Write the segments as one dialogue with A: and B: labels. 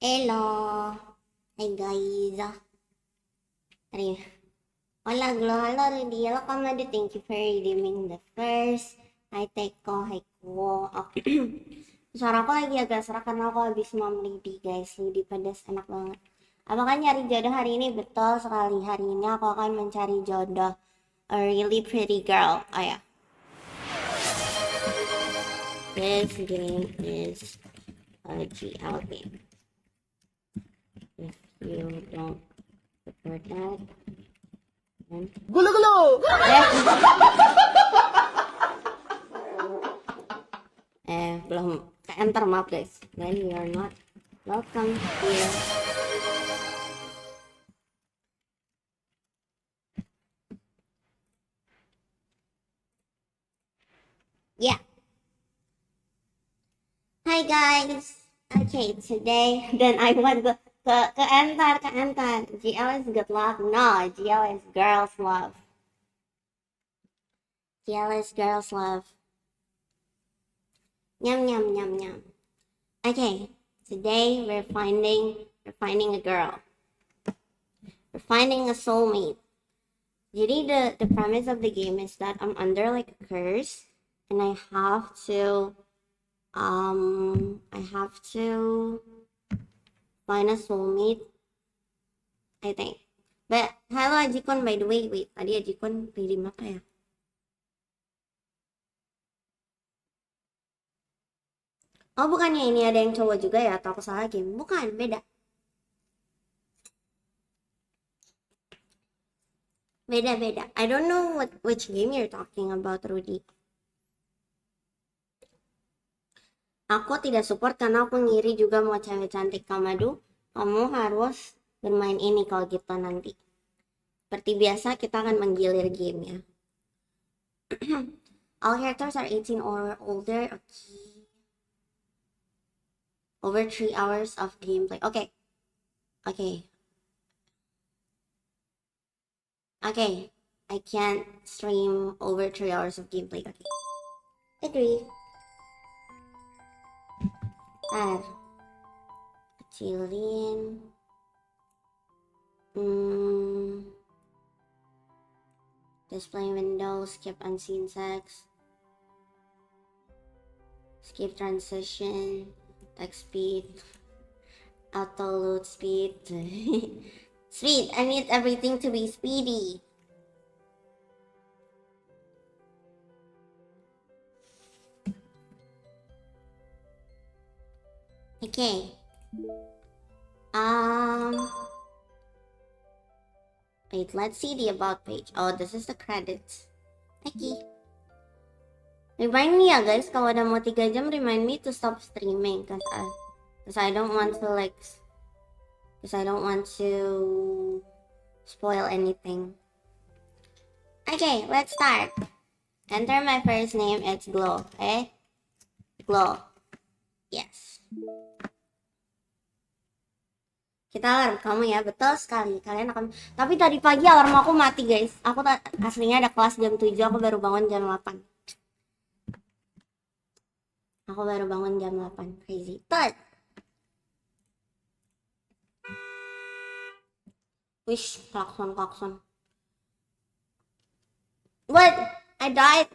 A: Hello. Hi guys. Ari. Hola, Glo. Hello, Rudy. Hello, Kamadu. Thank you for redeeming the first. Hi, Teko. Hi, Kuo. Okay. Suara aku lagi agak serak karena aku habis mam lidi, guys. Lidi pedas, enak banget. Apakah nyari jodoh hari ini? Betul sekali. Hari ini aku akan mencari jodoh. A really pretty girl. Oh ya. This game is a GL game. If you don't support that, then...
B: Gulo-gulo!
A: Belum ke enter, maaf guys. Then you are not welcome here. Yeah. Hi guys. Okay, today then I want ke enter. GL is good luck. No, GL is girls love. GL is girls love. Yum yum yum yum. Okay, today we're finding a girl. We're finding a soulmate. Jadi the premise of the game is that I'm under like a curse and I have to find a soulmate, I think. But hello Ajikon, by the way. Wait, tadi Ajikon kirim apa ya? Oh, bukannya ini ada yang cowok juga ya, atau aku salah game? Bukan, beda. Beda. I don't know which game you're talking about, Rudy. Aku tidak support karena aku ngiri juga mau cewek cantik. Kamadu, kamu harus bermain ini kalau gitu nanti. Seperti biasa kita akan menggilir game ya. All characters are 18 or older. Okay. Over 3 hours of gameplay. Okay. I can't stream over 3 hours of gameplay. Okay. Agree. Kecilin. Display window, skip unseen text, skip transition, text speed, auto load speed. Speed, I need everything to be speedy. Okay. Wait, let's see the about page. Oh, this is the credits. Okay. Remind me ya guys, kalau udah mau 3 jam, remind me to stop streaming. Cause I don't want to spoil anything. Okay, let's start. Enter my first name, it's Glow, okay? Glow. Yes. Kita alarm kamu ya, betul sekali. Kalian akan... Tapi tadi pagi alarm aku mati guys. Aku aslinya ada kelas jam 7, aku baru bangun jam 8. Crazy. But... Wish, klakson. What? I died.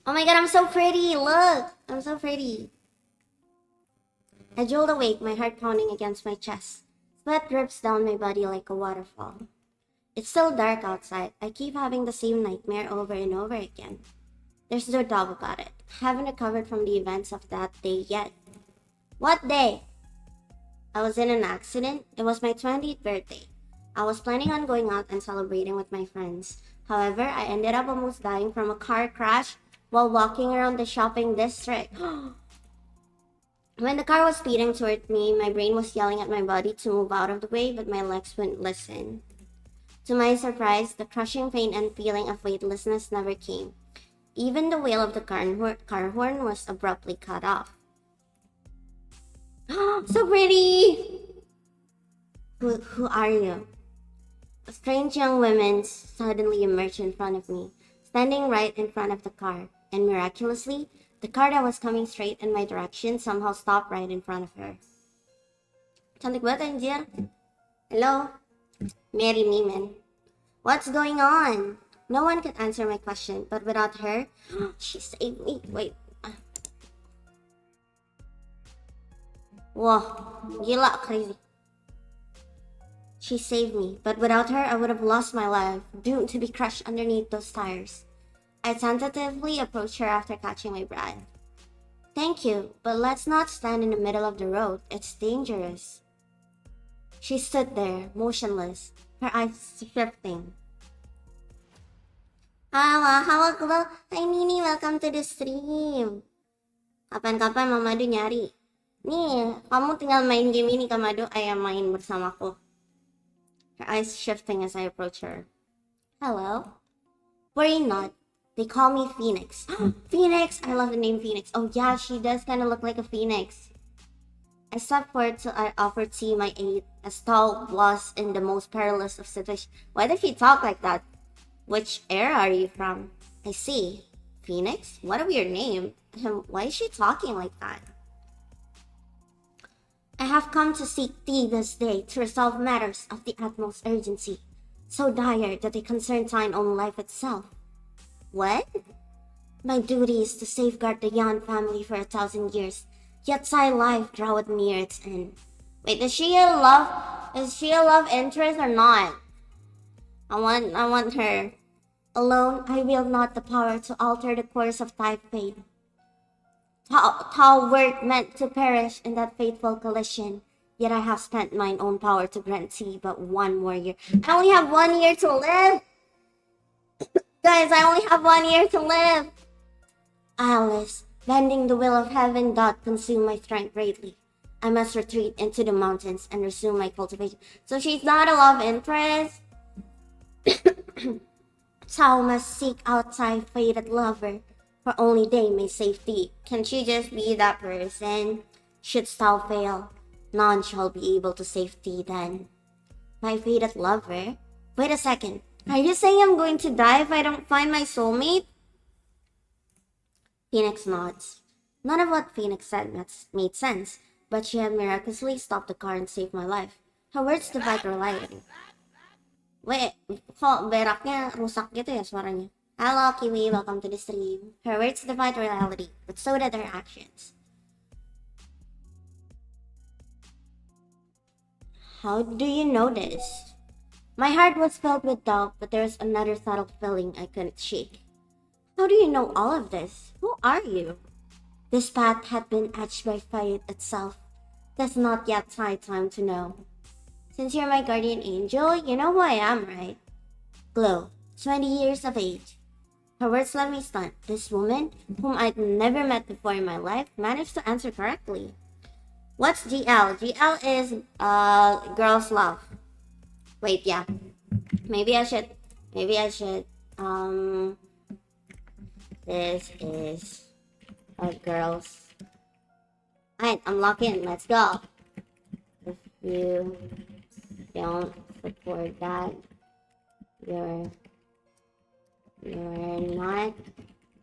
A: Oh my god, I'm so pretty. Look, I'm so pretty. I jolt awake, my heart pounding against my chest. Sweat drips down my body like a waterfall. It's still dark outside. I keep having the same nightmare over and over again. There's no doubt about it. I haven't recovered from the events of that day yet. What day? I was in an accident. It was my 20th birthday. I was planning on going out and celebrating with my friends. However, I ended up almost dying from a car crash while walking around the shopping district. When the car was speeding toward me, my brain was yelling at my body to move out of the way, but my legs wouldn't listen. To my surprise, the crushing pain and feeling of weightlessness never came. Even the wail of the car horn was abruptly cut off. So pretty! Who are you? A strange young woman suddenly emerged in front of me, standing right in front of the car, and miraculously, the car that was coming straight in my direction somehow stopped right in front of her. Cantik banget anjir. Hello? Marry me, man. What's going on? No one could answer my question, but without her, she saved me. Wait. Whoa. Gila, crazy. She saved me, but without her, I would have lost my life, doomed to be crushed underneath those tires. I tentatively approached her after catching my breath. Thank you, but let's not stand in the middle of the road. It's dangerous. She stood there, motionless, her eyes shifting. Halo, halo, Hai Nini, welcome to the stream. Kapan-kapan Mama Du nyari. Nih, kamu tinggal main game ini, Kamado. Ayo main bersamaku. Her eyes shifting as I approach her. Hello? Worry not. They call me Phoenix. Phoenix! I love the name Phoenix. Oh yeah, she does kind of look like a phoenix. I stepped forward to offer T my aid, as tall was in the most perilous of situations. Why did she talk like that? Which era are you from? I see. Phoenix? What a weird name. Why is she talking like that? I have come to seek thee this day to resolve matters of the utmost urgency, so dire that they concern thine own life itself. What? My duty is to safeguard the Yan family for 1,000 years, yet thy life draweth near its end. Wait, is she a love interest or not? I want her. Alone, I wield not the power to alter the course of thy fate. Thou wert meant to perish in that fateful collision, yet I have spent mine own power to grant thee but 1 more year. I only have 1 year to live! Guys, I only have 1 year to live! Alice, bending the will of heaven doth consume my strength greatly. I must retreat into the mountains and resume my cultivation. So she's not a love interest? Thou must seek out thy fated lover, for only they may save thee. Can she just be that person? Shouldst thou fail, none shall be able to save thee then. My fated lover? Wait a second. Are you saying I'm going to die if I don't find my soulmate? Phoenix nods. None of what Phoenix said made sense, but she had miraculously stopped the car and saved my life. Her words divide reality. Wait, kok beraknya rusak gitu ya suaranya? Hello, Kiwi, welcome to the stream. Her words divide reality, but so did her actions. How do you know this? My heart was filled with doubt, but there was another subtle feeling I couldn't shake. How do you know all of this? Who are you? This path had been etched by fate itself. There's not yet time to know. Since you're my guardian angel, you know who I am, right? Glow, 20 years of age. Her words left me stunned. This woman, whom I'd never met before in my life, managed to answer correctly. What's GL? GL is girl's love. Wait, yeah. Maybe I should. This is a girl's. Alright, I'm locked in. Let's go. If you don't support that, you're not.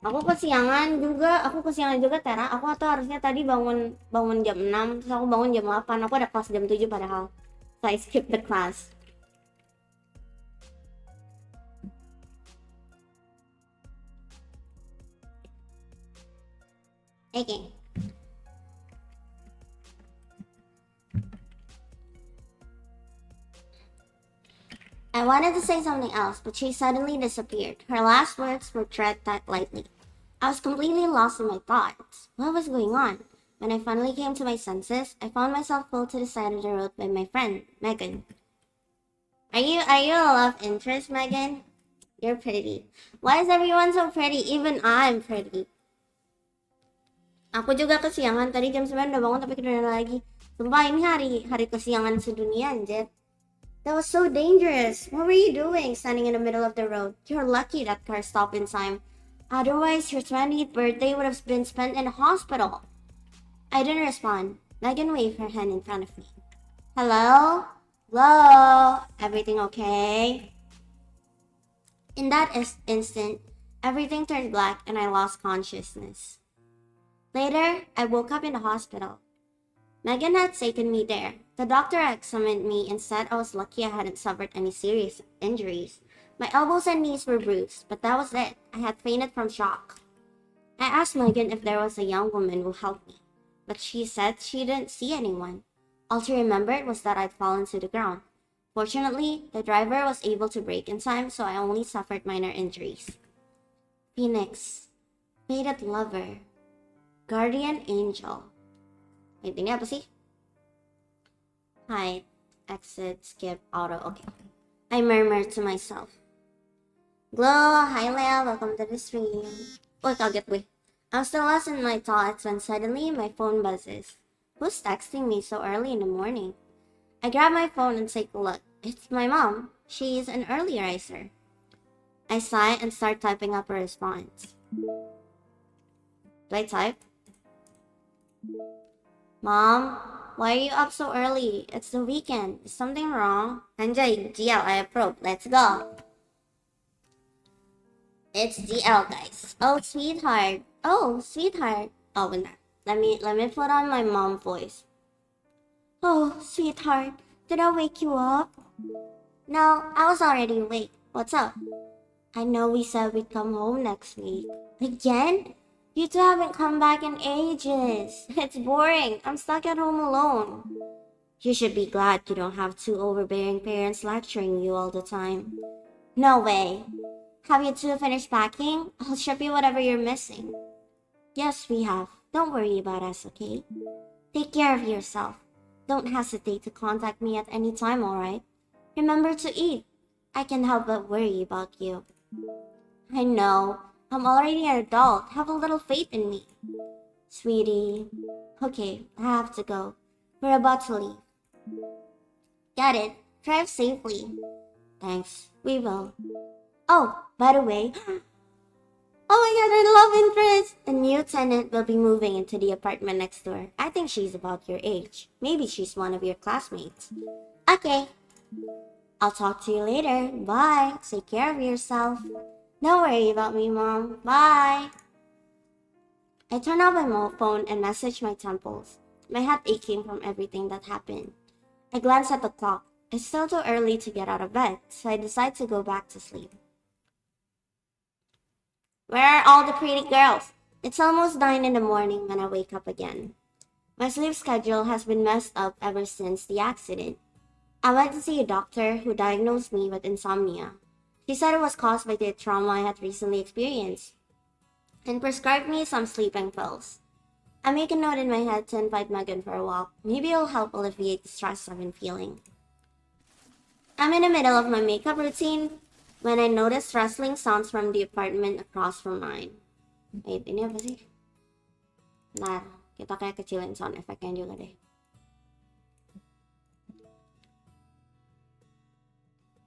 A: Aku kesiangan juga, Tera. Aku tuh harusnya tadi bangun jam 6, terus aku bangun jam 8. Aku ada kelas jam 7 padahal. So I skipped the class. Okay. I wanted to say something else, but she suddenly disappeared. Her last words were tread lightly. I was completely lost in my thoughts. What was going on? When I finally came to my senses, I found myself pulled to the side of the road by my friend, Megan. Are you a love interest, Megan? You're pretty. Why is everyone so pretty? Even I'm pretty. Aku juga kesiangan. Tadi jam 9 udah bangun tapi kedua lagi. Sumpah ini hari kesiangan sedunia anjir. That was so dangerous. What were you doing standing in the middle of the road? You're lucky that car stopped in time. Otherwise, your 20th birthday would have been spent in a hospital. I didn't respond. Megan waved her hand in front of me. Hello? Hello? Everything okay? In that instant, everything turned black and I lost consciousness. Later, I woke up in the hospital. Megan had taken me there. The doctor examined me and said I was lucky I hadn't suffered any serious injuries. My elbows and knees were bruised, but that was it. I had fainted from shock. I asked Megan if there was a young woman who helped me, but she said she didn't see anyone. All she remembered was that I'd fallen to the ground. Fortunately, the driver was able to brake in time, so I only suffered minor injuries. Phoenix, fated lover, guardian angel. Wait, ini apa sih? Hide, exit, skip, auto. Okay. I murmured to myself. Glow, hi Leia, welcome to the stream. Oh, kaget gue. I'm still lost in my thoughts when suddenly my phone buzzes. Who's texting me so early in the morning? I grab my phone and take a look. It's my mom. She's an early riser. I sigh and start typing up a response. Do I type? Mom, why are you up so early? It's the weekend. Is something wrong? Anjay, GL, I approve. Let's go. It's GL, guys. Oh, sweetheart. Oh, sweetheart. Oh, wait, let me put on my mom voice. Oh, sweetheart. Did I wake you up? No, I was already awake. What's up? I know we said we'd come home next week. Again? You two haven't come back in ages. It's boring. I'm stuck at home alone. You should be glad you don't have two overbearing parents lecturing you all the time. No way. Have you two finished packing? I'll ship you whatever you're missing. Yes, we have. Don't worry about us, okay? Take care of yourself. Don't hesitate to contact me at any time, alright? Remember to eat. I can't help but worry about you. I know. I'm already an adult. Have a little faith in me. Sweetie. Okay, I have to go. We're about to leave. Got it. Drive safely. Thanks. We will. Oh, by the way. Oh my god, I love interest! A new tenant will be moving into the apartment next door. I think she's about your age. Maybe she's one of your classmates. Okay. I'll talk to you later. Bye. Take care of yourself. Don't worry about me, Mom. Bye. I turned off my phone and messaged my temples. My head aching from everything that happened. I glanced at the clock. It's still too early to get out of bed, so I decide to go back to sleep. Where are all the pretty girls? It's almost 9 in the morning when I wake up again. My sleep schedule has been messed up ever since the accident. I went to see a doctor who diagnosed me with insomnia. She said it was caused by the trauma I had recently experienced and prescribed me some sleeping pills. I make a note in my head to invite Megan for a walk. Maybe it'll help alleviate the stress I've been feeling. I'm in the middle of my makeup routine when I noticed rustling sounds from the apartment across from mine. Wait, ini apa sih? Bentar, kita kayak kecilin sound effect-nya juga deh.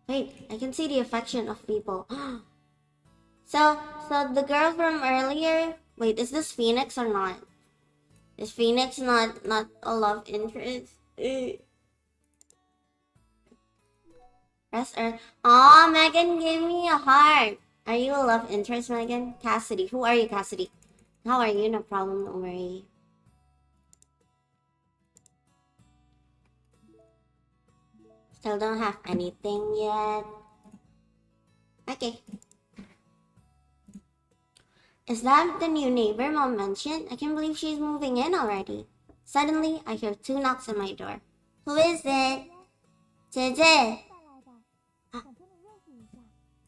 A: Wait, I can see the affection of people. So the girl from earlier, wait, is this Phoenix or not? Is Phoenix not a love interest? Press Earth. Aw, Megan gave me a heart. Are you a love interest, Megan? Cassidy. Who are you, Cassidy? How are you? No problem, don't worry. Still don't have anything yet. Okay. Is that the new neighbor Mom mentioned? I can't believe she's moving in already. Suddenly, I hear 2 knocks on my door. Who is it? Jeje.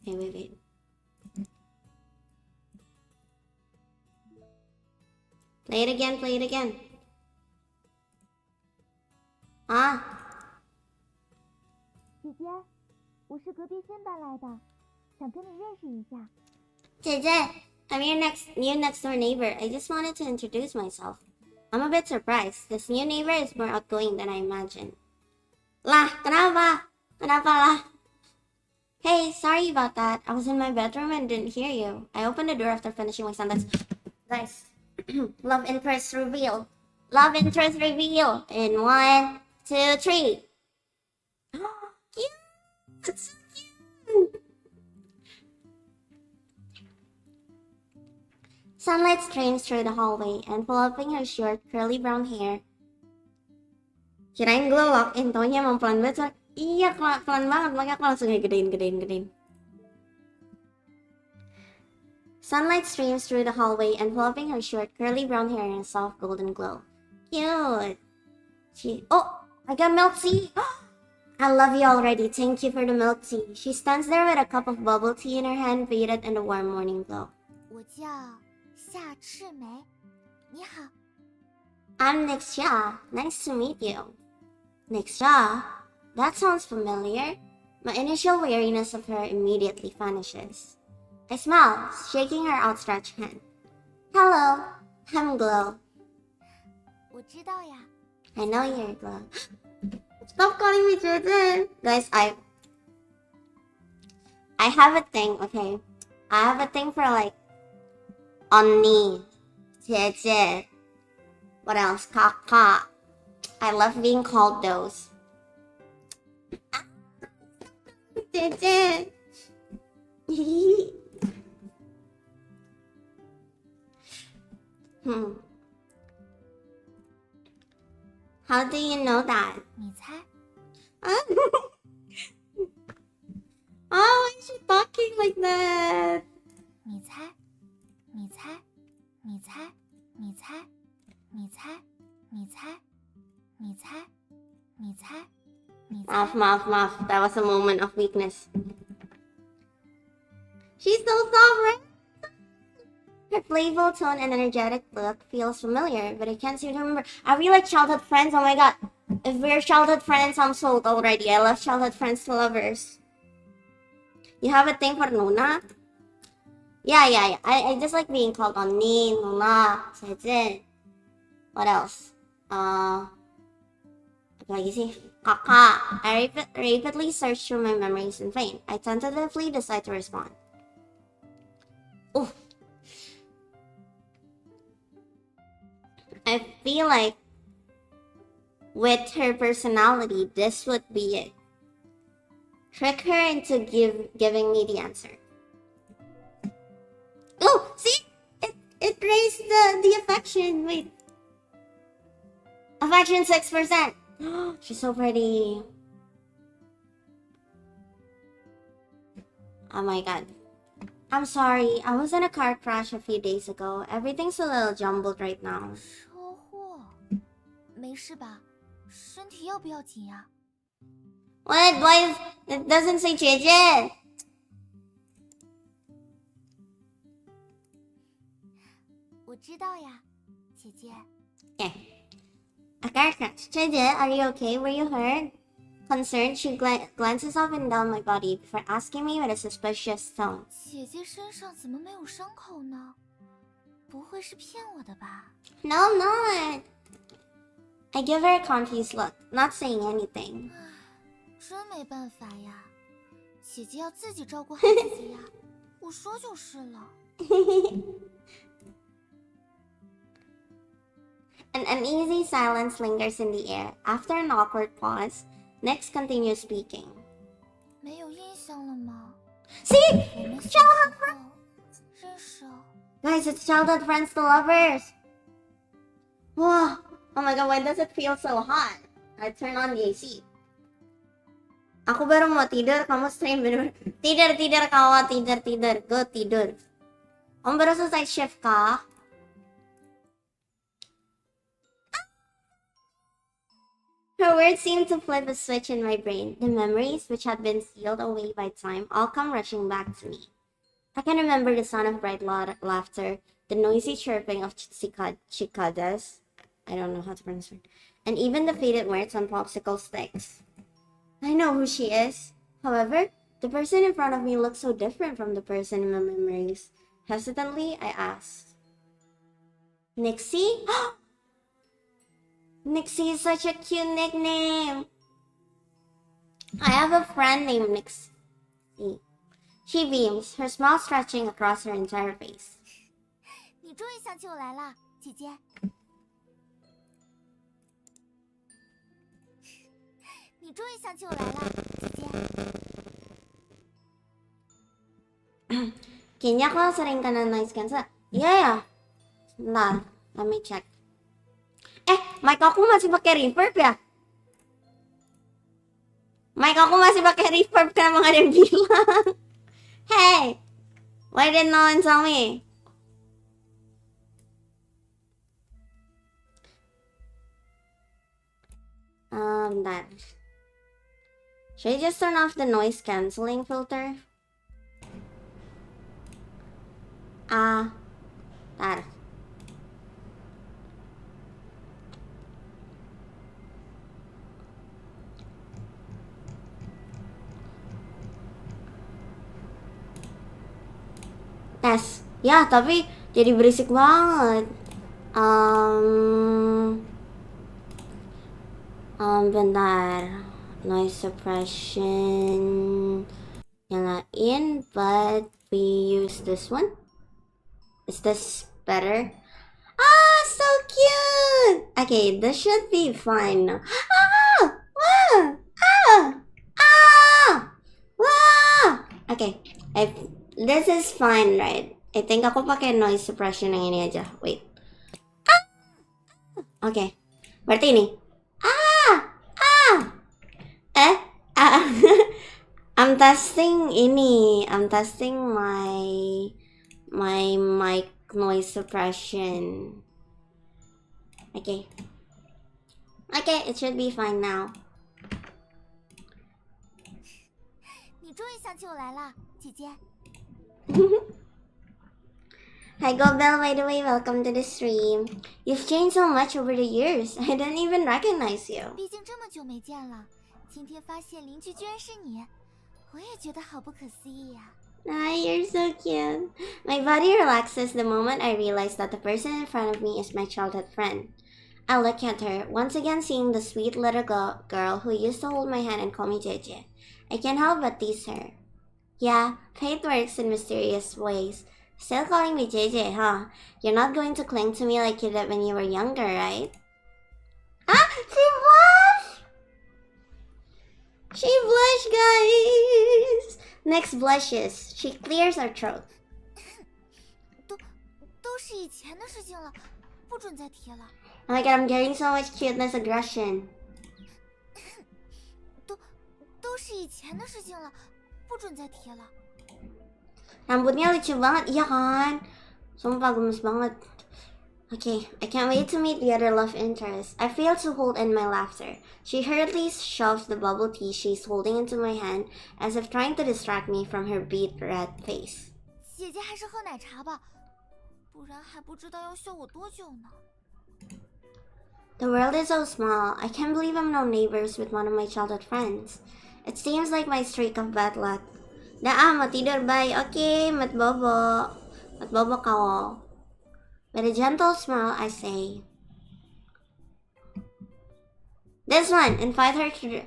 A: Wait. Play it again. Ah.
B: 姐姐，我是隔壁新搬来的，想跟你认识一下。
A: Jeje, I'm your new next door neighbor. I just wanted to introduce myself. I'm a bit surprised. This new neighbor is more outgoing than I imagined. Lah, kenapa? Kenapa lah? Hey, sorry about that. I was in my bedroom and didn't hear you. I opened the door after finishing my sentence. Nice. Love interest reveal. Love interest reveal. In 1, 2, 3. Cute. That's so cute. Sunlight streams through the hallway, enveloping her short, curly brown hair. Kirain glow lock in, taunya emang pelan banget. Soalnya, iya, pelan banget, makanya aku langsung kayak gedein. Sunlight streams through the hallway, enveloping her short, curly brown hair in a soft golden glow. Cute. Oh, I got milk tea. I love you already. Thank you for the milk tea. She stands there with a cup of bubble tea in her hand, bathed in the warm morning glow.
B: 我叫夏赤梅，你好。
A: I'm Nixia. Nice to meet you. Nixia? That sounds familiar. My initial wariness of her immediately vanishes. I smile, shaking her outstretched hand. Hello, I'm Glow.
B: 我知道呀。
A: I know you're Glow. Stop calling me JJ. Guys, I have a thing, okay? I have a thing for like Onni, JJ. What else? Kaka. I love being called those. JJ. How do you know that?
B: 你猜？
A: Oh, why is she talking like that?
B: 你猜？你猜？你猜？你猜？你猜？你猜？你猜？你猜？你猜？
A: Muff. That was a moment of weakness. She's so soft, right? Her playful tone and energetic look feels familiar, but I can't seem to remember. Are we like childhood friends? Oh my god. If we're childhood friends, I'm sold already. I love childhood friends to lovers. You have a thing for Nuna? Yeah. I just like being called on Ni, Nuna, Sejin. What else? Apa lagi sih? Kakak. I rapidly search through my memories in vain. I tentatively decide to respond. Oof. I feel like with her personality, this would be it. Trick her into giving me the answer. Oh, see? It raised the affection. Wait. Affection 6%. She's so pretty. Oh my god. I'm sorry. I was in a car crash a few days ago. Everything's a little jumbled right now.
B: 车祸？没事吧？身体要不要紧呀？
A: What? Why it doesn't say JJ?
B: 我知道呀，姐姐。
A: Yeah. A car crash. JJ, are you okay? Were you hurt? Concerned, she glances up and down my body before asking me with a suspicious tone.
B: 姐姐身上怎么没有伤口呢？不会是骗我的吧？
A: No, I'm not. I give her a confused look, not saying anything.
B: 真没办法呀，姐姐要自己照顾好自己呀。我说就是了。
A: An uneasy silence lingers in the air. After an awkward pause, Nix continues speaking.
B: 没有印象了吗？
A: See?
B: 我们小
A: Childhood
B: 时候认识哦。
A: Guys, it's childhood friends to lovers. Whoa. Oh my god, why does it feel so hot? I turn on the AC. Aku baru mau tidur, kamu stream bener. Tidur kawan, tidur. Go tidur. Kamu baru selesai shift kah? Her words seem to flip a switch in my brain. The memories, which had been sealed away by time, all come rushing back to me. I can remember the sound of bright laughter, the noisy chirping of cicadas. I don't know how to pronounce it. And even the faded words on popsicle sticks. I know who she is. However, the person in front of me looks so different from the person in my memories. Hesitantly, I asked, Nixie? Nixie is such a cute nickname. I have a friend named Nixie. She beams, her smile stretching across her entire face.
B: 你终于想起我来了，姐姐。你终于想起我来了，姐姐。
A: Kayaknya aku sering kena noise cancel. Iya ya? Sebentar, let me check. Mic aku masih pakai reverb ya? Mike, ako masih pakai reverb ka naman nga bilang. Hey! Why didn't no one tell me? That. Should I just turn off the noise cancelling filter? That. Tes. Ya, tapi jadi berisik banget. Bentar. Noise suppression. Nyalain, but we use this one. Is this better? Ah, so cute! Okay, this should be fine. Ah! Ah! Ah! Ah! Ah! Okay, this is fine, right? I think ako pakai noise suppression yang ini aja. Wait. Ah! Okay. Berarti ini. Ah! Ah! Ah! I'm testing ini. I'm testing my mic noise suppression. Okay. Okay, it should be fine now.
B: 你终于想起我来了，姐姐。
A: Hi, Go Bell, by the way, welcome to the stream. You've changed so much over the years. I didn't even recognize you.
B: 毕竟这么久没见了，今天发现邻居居然是你，我也觉得好不可思议呀。
A: Ah, you're so cute. My body relaxes the moment I realize that the person in front of me is my childhood friend. I look at her, once again seeing the sweet little girl who used to hold my hand and call me JJ. I can't help but tease her. Yeah, fate works in mysterious ways. Still calling me JJ, huh? You're not going to cling to me like you did when you were younger, right? Ah! She blushed! She blushed, guys! Next blushes. She clears her throat.
B: 都是以前的事情了，不准再提了。
A: Oh my god, I'm getting so much cuteness aggression.
B: 都是以前的事情了，不准再提了。
A: Rambutnya lucu banget, iya kan? Sumpah gemes banget. Okay, I can't wait to meet the other love interest. I fail to hold in my laughter. She hurriedly shoves the bubble tea she's holding into my hand as if trying to distract me from her beet red face.
B: 姐姐还是喝奶茶吧，不然还不知道要笑我多久呢。
A: The world is so small. I can't believe I'm no neighbors with one of my childhood friends. It seems like my streak of bad luck. Mau tidur, bye. Okay, mat bobo. Mat bobo kao. With a gentle smile, I say, this one, invite her to...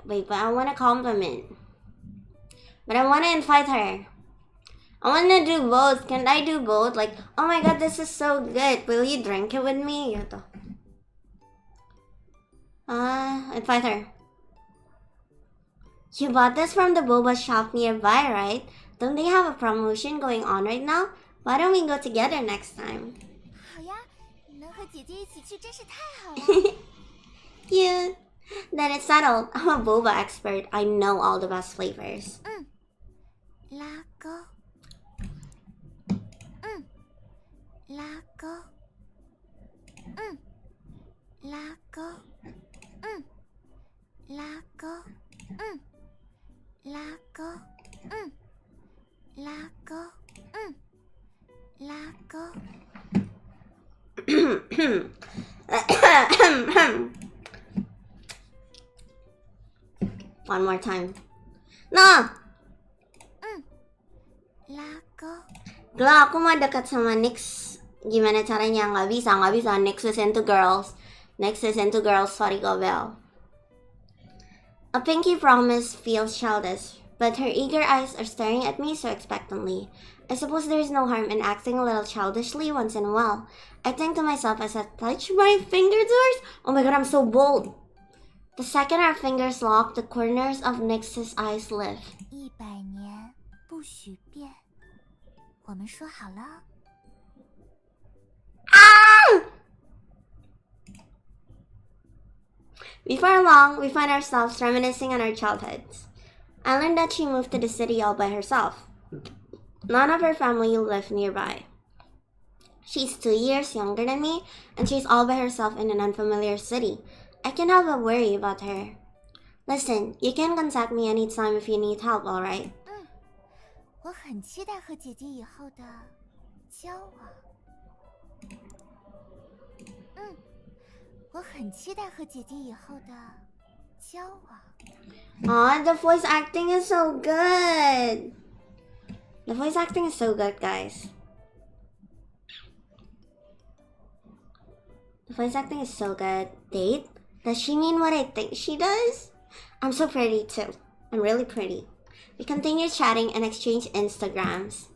A: Wait, but I want a compliment. But I want to invite her. I want to do both. Can I do both? Like, oh my god, this is so good. Will you drink it with me? Invite her. You bought this from the boba shop nearby, right? Don't they have a promotion going on right now? Why don't we go together next time?
B: 好呀，能和姐姐一起去真是太好了。
A: Cute. Then it's settled. I'm a boba expert. I know all the best flavors.
B: 拉钩。拉钩。拉钩。拉钩。拉钩。拉钩。拉钩。
A: One more time. No!
B: Lago.
A: Kalau aku mau dekat sama Nix, gimana caranya? Nggak bisa. Nix is into girls. Sorry, Gobel. A pinky promise feels childish, but her eager eyes are staring at me so expectantly. I suppose there is no harm in acting a little childishly once in a while. I think to myself as I touch my finger to hers. Oh my god, I'm so bold. The second our fingers lock, the corners of Nix's eyes lift.
B: 100年不许变，我们说好了。
A: Ah! Before long, we find ourselves reminiscing on our childhoods. I learned that she moved to the city all by herself. None of her family lived nearby. She's 2 years younger than me, and she's all by herself in an unfamiliar city. I can't help but worry about her. Listen, you can contact me anytime if you need help, alright?
B: 我很期待和姐姐以后的交往。我很期待和姐姐以后的交往。
A: Aw, the voice acting is so good! The voice acting is so good, guys. The voice acting is so good. Date? Does she mean what I think she does? I'm so pretty too. I'm really pretty. We continue chatting and exchange Instagrams.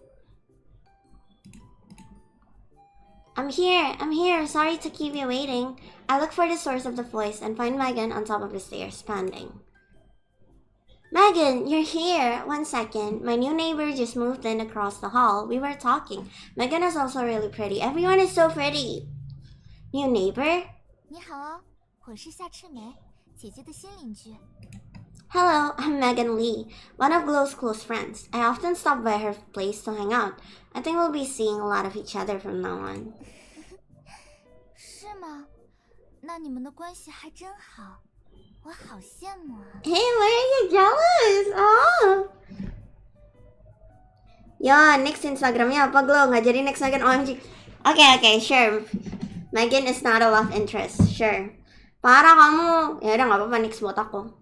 A: I'm here. Sorry to keep you waiting. I look for the source of the voice and find Megan on top of the stairs, panting. Megan, you're here. 1 second. My new neighbor just moved in across the hall. We were talking. Megan is also really pretty. Everyone is so pretty. New neighbor?
B: 你好哦，我是夏赤梅，姐姐的新邻居。
A: Hello, I'm Megan Lee, one of Glow's close friends. I often stop by her place to hang out. I think we'll be seeing a lot of each other from now on.
B: 是吗？那你们的关系还真好，我好羡慕啊。
A: Hey, why are you jealous? Oh. Yan, next Instagramnya apa Glow? Nggak jadi next Megan OMG. Okay, sure. Megan is not a love interest, sure. Parah kamu. Ya udah nggak apa-apa, next buat aku.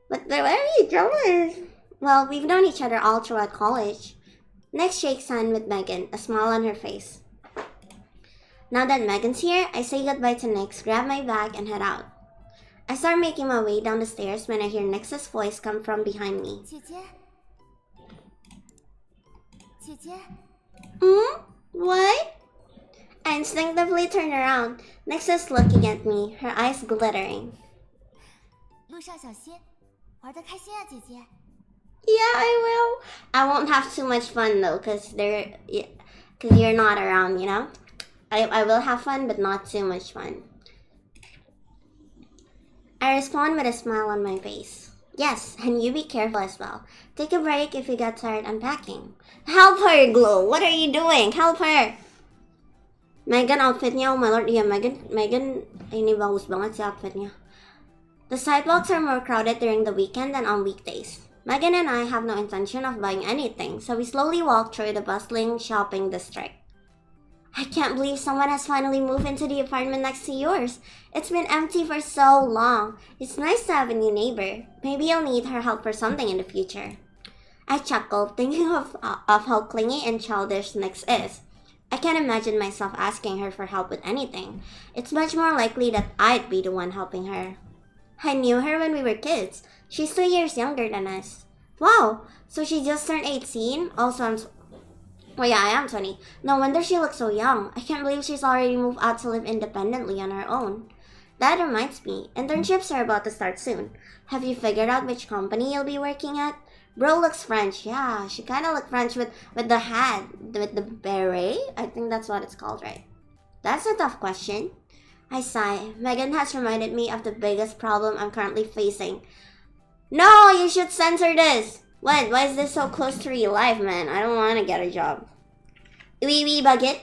A: But why are you jealous? Well, we've known each other all throughout college. Next shakes hand with Megan, a smile on her face. Now that Megan's here, I say goodbye to Nyx, grab my bag, and head out. I start making my way down the stairs when I hear Nyx's voice come from behind me.
B: 姐姐，姐姐，
A: What? I instinctively turn around. Nyx is looking at me, her eyes glittering.
B: 路上小心，玩得开心啊，姐姐。
A: Yeah, I will. I won't have too much fun though, cause you're not around, you know. I will have fun, but not too much fun. I respond with a smile on my face. Yes, and you be careful as well. Take a break if you get tired unpacking. Help her, Glow. What are you doing? Help her. Megan outfitnya, oh my lord. Yeah, Megan, ini bagus banget sih outfitnya. The sidewalks are more crowded during the weekend than on weekdays. Megan and I have no intention of buying anything, so we slowly walk through the bustling shopping district. I can't believe someone has finally moved into the apartment next to yours. It's been empty for so long. It's nice to have a new neighbor. Maybe you'll need her help for something in the future. I chuckled, thinking of how clingy and childish Nyx is. I can't imagine myself asking her for help with anything. It's much more likely that I'd be the one helping her. I knew her when we were kids. She's 2 years younger than us. Wow, so she just turned 18? Also, oh yeah, I am 20. No wonder she looks so young. I can't believe she's already moved out to live independently on her own. That reminds me, internships are about to start soon. Have you figured out which company you'll be working at? Bro looks French. Yeah, she kind of looks French with the hat, with the beret. I think that's what it's called, right? That's a tough question. I sigh. Megan has reminded me of the biggest problem I'm currently facing. No, you should censor this. What? Why is this so close to real life, man? I don't want to get a job. Oui, baguette.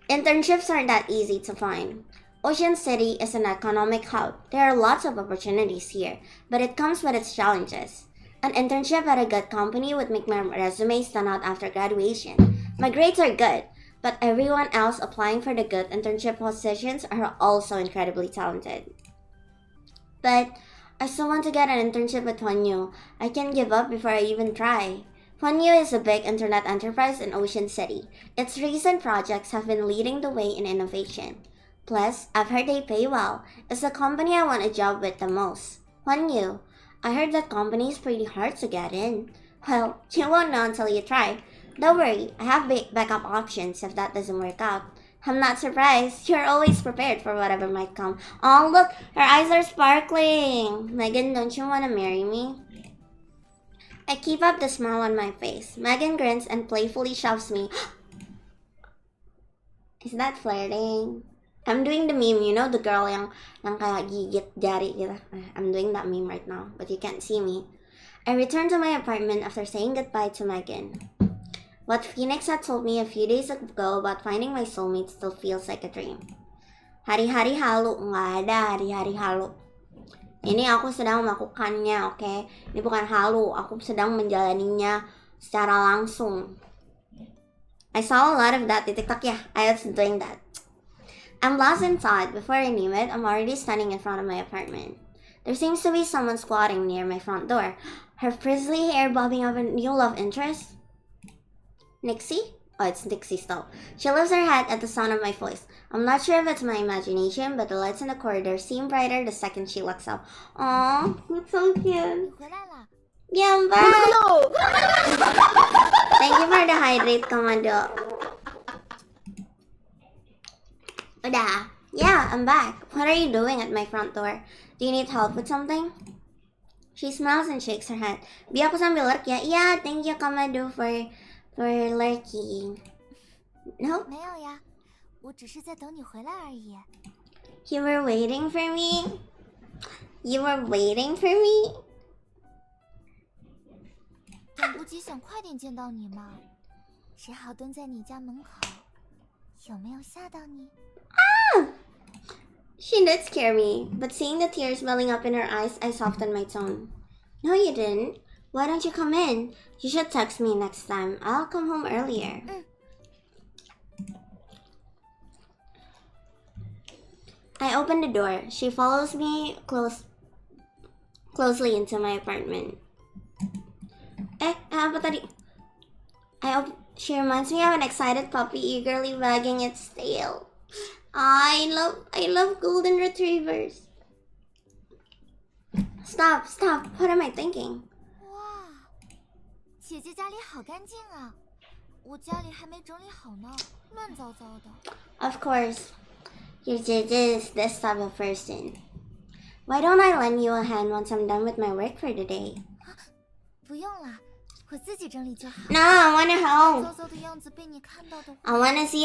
A: Internships aren't that easy to find. Ocean City is an economic hub. There are lots of opportunities here, but it comes with its challenges. An internship at a good company would make my resume stand out after graduation. My grades are good, but everyone else applying for the good internship positions are also incredibly talented. But I still want to get an internship at Huanyu. I can't give up before I even try. Huanyu is a big internet enterprise in Ocean City. Its recent projects have been leading the way in innovation. Plus, I've heard they pay well. It's the company I want a job with the most. Huanyu. I heard that company is pretty hard to get in. Well, you won't know until you try. Don't worry, I have backup options if that doesn't work out. I'm not surprised. You're always prepared for whatever might come. Oh, look, her eyes are sparkling. Megan, don't you want to marry me? I keep up the smile on my face. Megan grins and playfully shoves me. Is that flirting? I'm doing the meme, you know, the girl yang kayak gigit jari gitu. I'm doing that meme right now, but you can't see me. I returned to my apartment after saying goodbye to Megan. What Phoenix had told me a few days ago about finding my soulmate still feels like a dream. Hari-hari halu, nggak ada hari-hari halu. Ini aku sedang melakukannya, oke? Ini bukan halu, aku sedang menjalaninya secara langsung. I saw a lot of that di TikTok, yeah, I was doing that. I'm lost in thought. Before I knew it, I'm already standing in front of my apartment. There seems to be someone squatting near my front door, her frizzly hair bobbing up a new love interest. Nixie? Oh, it's Nixie still. She lifts her head at the sound of my voice. I'm not sure if it's my imagination, but the lights in the corridor seem brighter the second she looks up. Aww, it's so cute.
B: 回来了。
A: Yeah, I'm back. Thank you for the hydrate, Commando. Udah. Yeah, I'm back. What are you doing at my front door? Do you need help with something? She smiles and shakes her head. Bi aku sambil lurk ya. Yeah, thank you, Commando, for lurking. No?
B: 没有呀，我只是在等你回来而已。
A: You were waiting for me? You were waiting for me?
B: 等不及想快点见到你嘛，只好蹲在你家门口。有没有吓到你？
A: She did scare me, but seeing the tears welling up in her eyes, I softened my tone. No, you didn't. Why don't you come in? You should text me next time. I'll come home earlier. I open the door. She follows me closely into my apartment. Apa tadi? She reminds me of an excited puppy eagerly wagging its tail. I love golden retrievers. Stop. What am I thinking?
B: 哇，姐姐家里好干净啊，我家里还没整理好呢，乱糟糟的。
A: Of course. Your JJ is this type of person. Why don't I lend you a hand once I'm done with my work for the day?
B: 不用啦，我自己整理就好。
A: No, I wanna help.
B: 糟糟的样子被你看到的话，
A: I wanna see.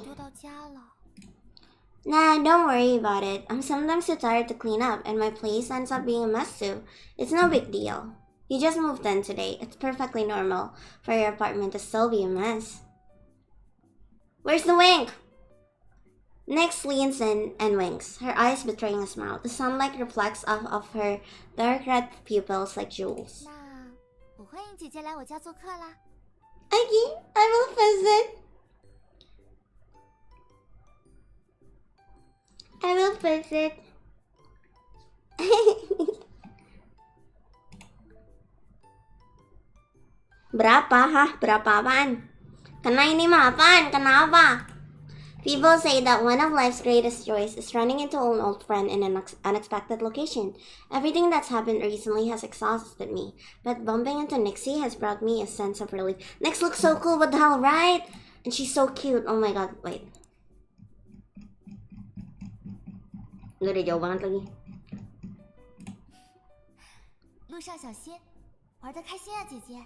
B: 丢到家了。
A: Nah, don't worry about it. I'm sometimes too tired to clean up, and my place ends up being a mess too. It's no big deal. You just moved in today. It's perfectly normal for your apartment to still be a mess. Where's the wink? Nix leans in and winks, her eyes betraying a smile. The sunlight reflects off of her dark red pupils like jewels.
B: 那我欢迎姐姐来我家做客啦。
A: I will visit. I will visit. Berapa, hah? Berapa apaan? Kena ini mah apaan? Kenapa? People say that one of life's greatest joys is running into an old friend in an unexpected location. Everything that's happened recently has exhausted me, but bumping into Nixie has brought me a sense of relief. Nix looks so cool, what the hell, right? And she's so cute. Oh my god, wait. Udah jauh banget lagi.
B: 路上小心，玩得开心啊，姐姐。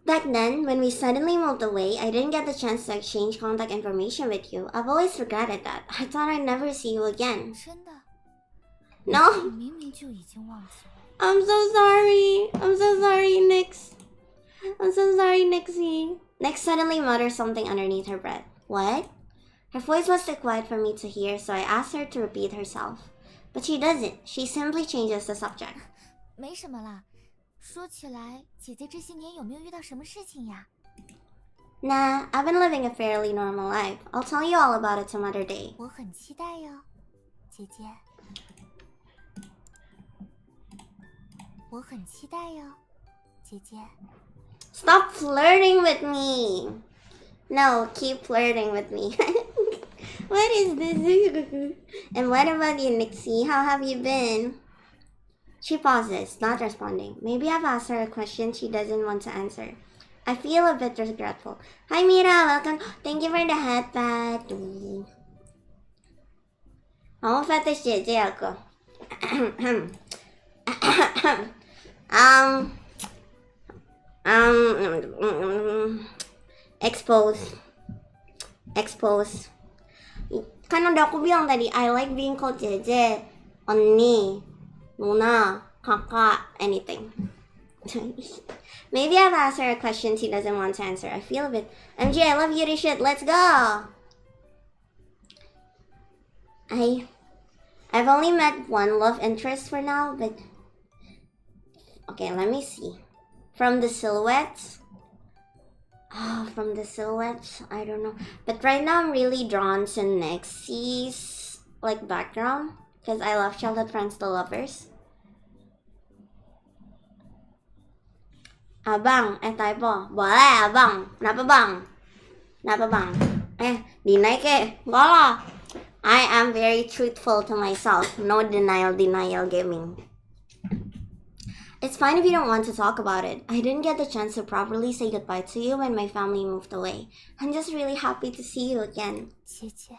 A: Back then, when we suddenly moved away, I didn't get the chance to exchange contact information with you. I've always regretted that. I thought I'd never see you again.
B: 真的，
A: No,
B: 你明明就已经忘记了。
A: I'm so sorry. I'm so sorry, Nix. I'm so sorry, Nixie. Nix suddenly mutters something underneath her breath. What? Her voice was too quiet for me to hear, so I asked her to repeat herself. But she doesn't. She simply changes the subject.
B: 没什么啦。说起来，姐姐这些年有没有遇到什么事情呀？
A: Nah, I've been living a fairly normal life. I'll tell you all about it some other day.
B: 我很期待哟，姐姐。我很期待哟，姐姐。
A: Stop flirting with me. No, keep flirting with me. What is this? And what about you, Nixie? How have you been? She pauses, not responding. Maybe I've asked her a question she doesn't want to answer. I feel a bit regretful. Hi, Mira. Welcome. Thank you for the hat pat. Mau fetish JJ ako. Expose. expose. Kan udah aku bilang tadi, I like being called Jeje, Onni, Nuna, Kakak, anything. Maybe I've asked her a question she doesn't want to answer. I feel a bit. MG, I love you to shit. Let's go. I've only met one love interest for now, but okay, let me see. From the silhouettes. From the silhouettes, I don't know. But right now I'm really drawn to Nexie's like background because I love childhood friends, the lovers. Abang, tayo po. Boleh, abang. Kenapa bang? Kenapa bang? Deny ke? Enggak lah. I am very truthful to myself. No denial gaming. It's fine if you don't want to talk about it. I didn't get the chance to properly say goodbye to you when my family moved away. I'm just really happy to see you again.
B: 姐姐，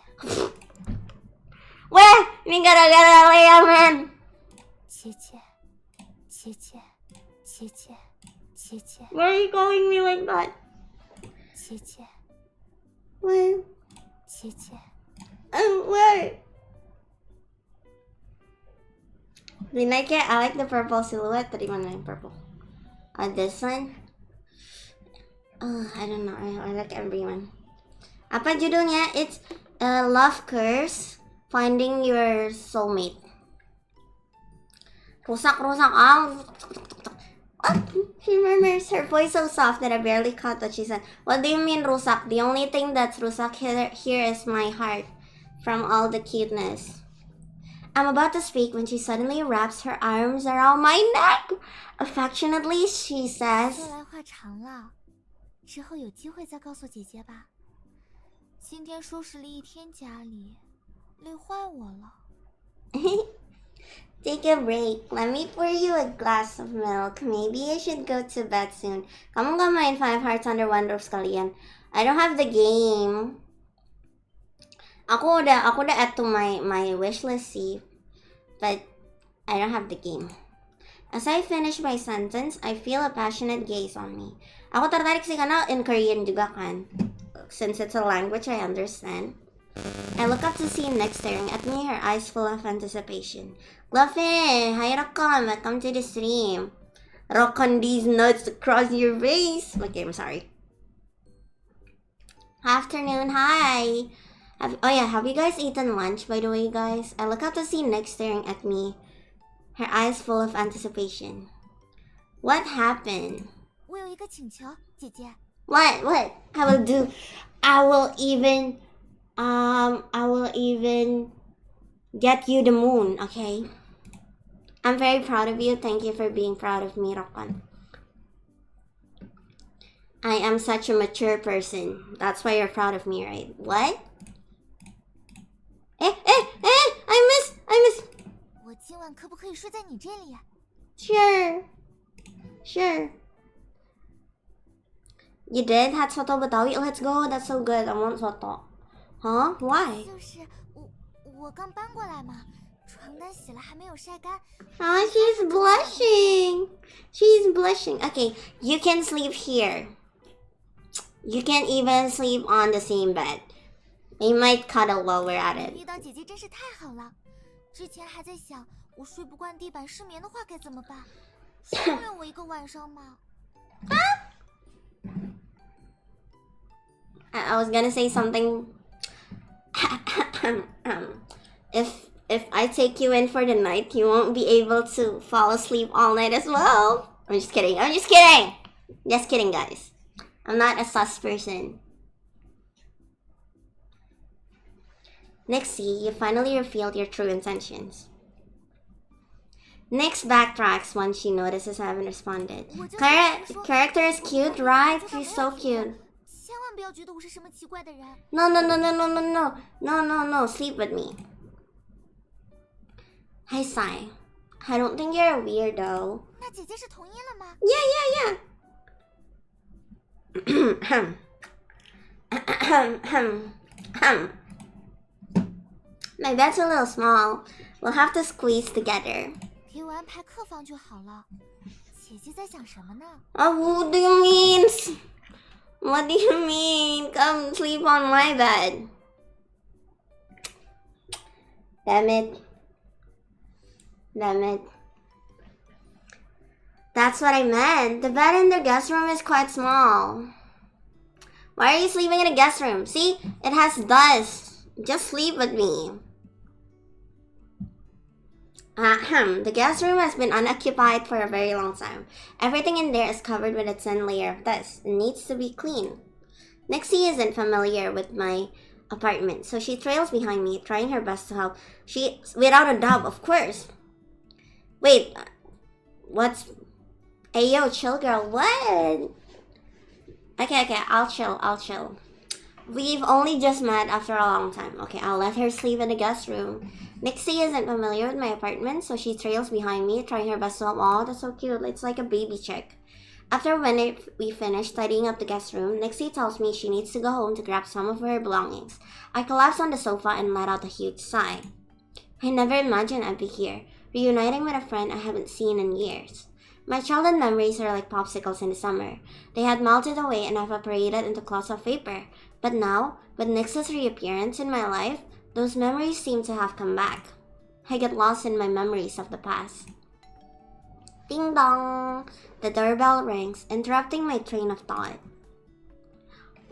A: Weh, ini gara-gara Lea, man.
B: 姐姐，姐姐，姐姐，姐姐，
A: Why are you calling me like that?
B: 姐姐，
A: Weh,
B: 姐姐，
A: where? I like the purple silhouette. Tadi mana yang purple? This one. I don't know. I like everyone. Apa judulnya? It's Love Curse, Finding Your Soulmate. Rusak. She murmurs, her voice so soft that I barely caught what she said. What do you mean rusak? The only thing that's rusak here is my heart from all the cuteness. I'm about to speak when she suddenly wraps her arms around my neck. Affectionately, she says,
B: 说来话长了，之后有机会再告诉姐姐吧。今天收拾了一天家里，累坏我了。
A: Take a break. Let me pour you a glass of milk. Maybe you should go to bed soon. Kamu gak main 5 Hearts Under One Roof sekalian? I don't have the game. Aku udah add to my wish list sih, but I don't have the game. As I finish my sentence, I feel a passionate gaze on me. Ako tertarik sih karena in Korean juga kan, since it's a language I understand. I look up to see Nick staring at me, her eyes full of anticipation. Luffy, hi Rakon, welcome to the stream. Rakon these nuts across your face. Okay, I'm sorry. Afternoon, hi. Have you guys eaten lunch, by the way, guys? I look up to see Nick staring at me, her eyes full of anticipation. What happened?
B: 我有一个请求，姐姐。
A: What? I will even get you the moon, okay? I'm very proud of you. Thank you for being proud of me, Rakon. I am such a mature person. That's why you're proud of me, right? What? I miss.
B: 我今晚可不可以睡在你这里呀？
A: Sure. You did? Had soto Betawi? Let's go. That's so good. I want soto. Huh? Why?
B: 就是我刚搬过来嘛，床单洗了还没有晒干。
A: Oh, she's blushing. Okay, you can sleep here. You can even sleep on the same bed. We might cuddle while we're at it.
B: 遇到姐姐真是太好了。之前还在想，我睡不惯地板失眠的话该怎么办？收留我一个晚上嘛。
A: I was gonna say something. If I take you in for the night, you won't be able to fall asleep all night as well. I'm just kidding. Just kidding, guys. I'm not a sus person. Nixie, you finally revealed your true intentions. Nix backtracks once she notices I haven't responded. Character is cute, right? She's so cute.
B: 千万不要觉得我是什么奇怪的人。
A: No. Sleep with me. Hi, Sai. I don't think you're a weirdo.
B: 那姐姐是同意了吗？
A: Yeah. My bed's a little small. We'll have to squeeze together.
B: 给我安排客房就好了。姐姐在想什么呢？
A: What do you mean? What do you mean? Come sleep on my bed. Damn it. Damn it. That's what I meant. The bed in the guest room is quite small. Why are you sleeping in a guest room? See? It has dust. Just sleep with me. Ahem. The guest room has been unoccupied for a very long time. Everything in there is covered with a thin layer of dust. It needs to be clean. Nixie isn't familiar with my apartment, so she trails behind me, trying her best to help. She, without a doubt, of course. Wait, what's... Hey, yo, chill, girl. What? Okay, I'll chill. We've only just met after a long time. Okay, I'll let her sleep in the guest room. Nixie isn't familiar with my apartment, so she trails behind me, trying her best to help. Oh, that's so cute. It's like a baby chick. After we finish tidying up the guest room, Nixie tells me she needs to go home to grab some of her belongings. I collapse on the sofa and let out a huge sigh. I never imagined I'd be here, reuniting with a friend I haven't seen in years. My childhood memories are like popsicles in the summer. They had melted away and evaporated into clouds of vapor. But now, with Nix's reappearance in my life, those memories seem to have come back. I get lost in my memories of the past. Ding dong! The doorbell rings, interrupting my train of thought.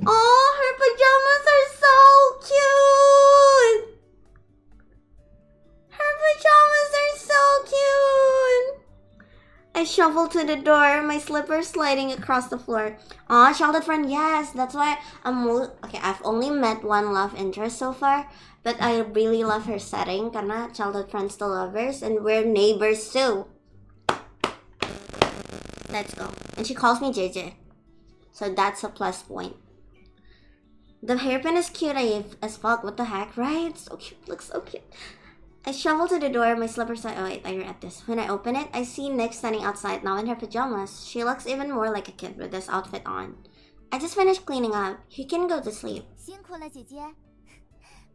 A: Oh, her pajamas are so cute! Her pajamas are so cute! I shuffle to the door, my slippers sliding across the floor. Aw, childhood friend, yes, that's why okay, I've only met one love interest so far, but I really love her setting, karena childhood friends to lovers, and we're neighbors too. Let's go. And she calls me JJ, so that's a plus point. The hairpin is cute as fuck, what the heck, right? So cute, looks so cute. I shuffle to the door, my slippers are... Oh wait, I read this. When I open it, I see Nick standing outside now in her pajamas. She looks even more like a kid with this outfit on. I just finished cleaning up. You can go to sleep.
B: 辛苦了，姐姐。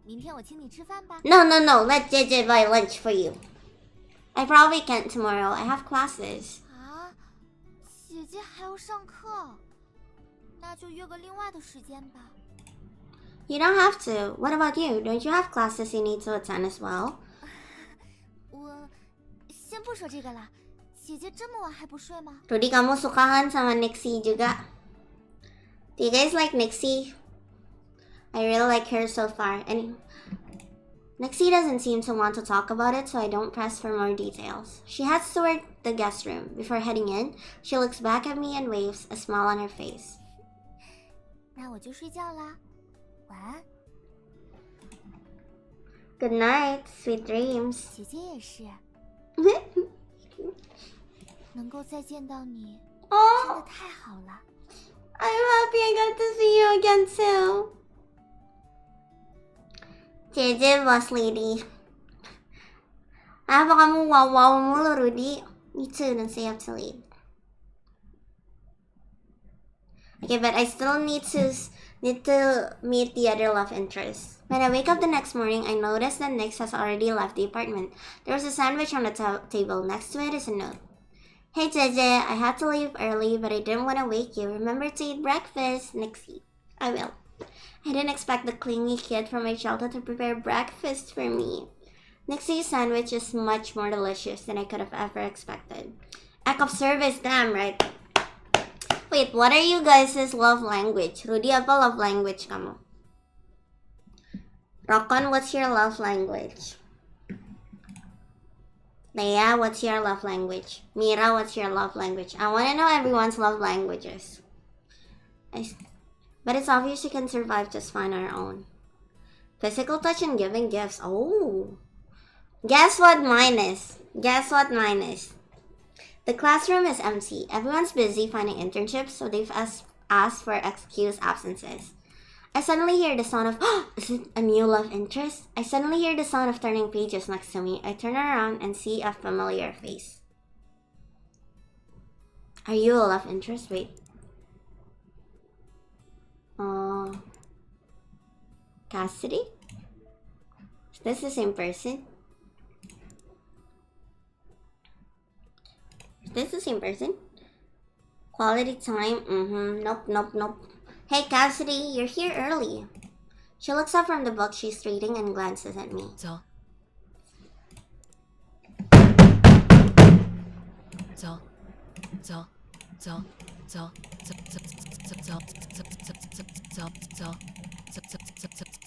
B: 明天我请你吃饭吧。
A: No, let JJ buy lunch for you. I probably can't tomorrow. I have classes.
B: 啊，姐姐还要上课，那就约个另外的时间吧。
A: You don't have to. What about you? Don't you have classes you need to attend as well?
B: 我先不说这个了，姐姐这么晚还不睡吗？
A: Rudy, kamu sukahan sama Nixie juga? Do you guys like Nixie? I really like her so far. And Nixie doesn't seem to want to talk about it, so I don't press for more details. She heads toward the guest room. Before heading in, she looks back at me and waves, a smile on her face.
B: 那我就睡觉啦，晚安。
A: Good night, sweet dreams.
B: 姐姐也是，能够再见到你，真的太好了。
A: I'm happy I got to see you again too. JJ, boss lady. Apa kamu wow-wow mulu, Rudy? Me too, don't stay up too late. Okay, but I still need to meet the other love interest. When I wake up the next morning, I notice that Nix has already left the apartment. There was a sandwich on the table. Next to it is a note. Hey JJ, I had to leave early, but I didn't want to wake you. Remember to eat breakfast, Nixie. I will. I didn't expect the clingy kid from my childhood to prepare breakfast for me. Nixie's sandwich is much more delicious than I could have ever expected. Act of service, damn right. Wait, what are you guys' love language? Rudy, apa love language kamu? Rokon, what's your love language? Leia, what's your love language? Mira, what's your love language? I want to know everyone's love languages. But it's obvious you can survive just fine on our own. Physical touch and giving gifts. Oh. Guess what mine is? The classroom is empty. Everyone's busy finding internships, so they've asked for excused absences. I suddenly hear the sound of, is it a new love interest? I suddenly hear the sound of turning pages next to me. I turn around and see a familiar face. Are you a love interest? Wait. Cassidy? Is this the same person? Quality time? Nope. Hey, Cassidy, you're here early. She looks up from the book she's reading and glances at me.
C: 走，走，走，走，走，走，走，走，走，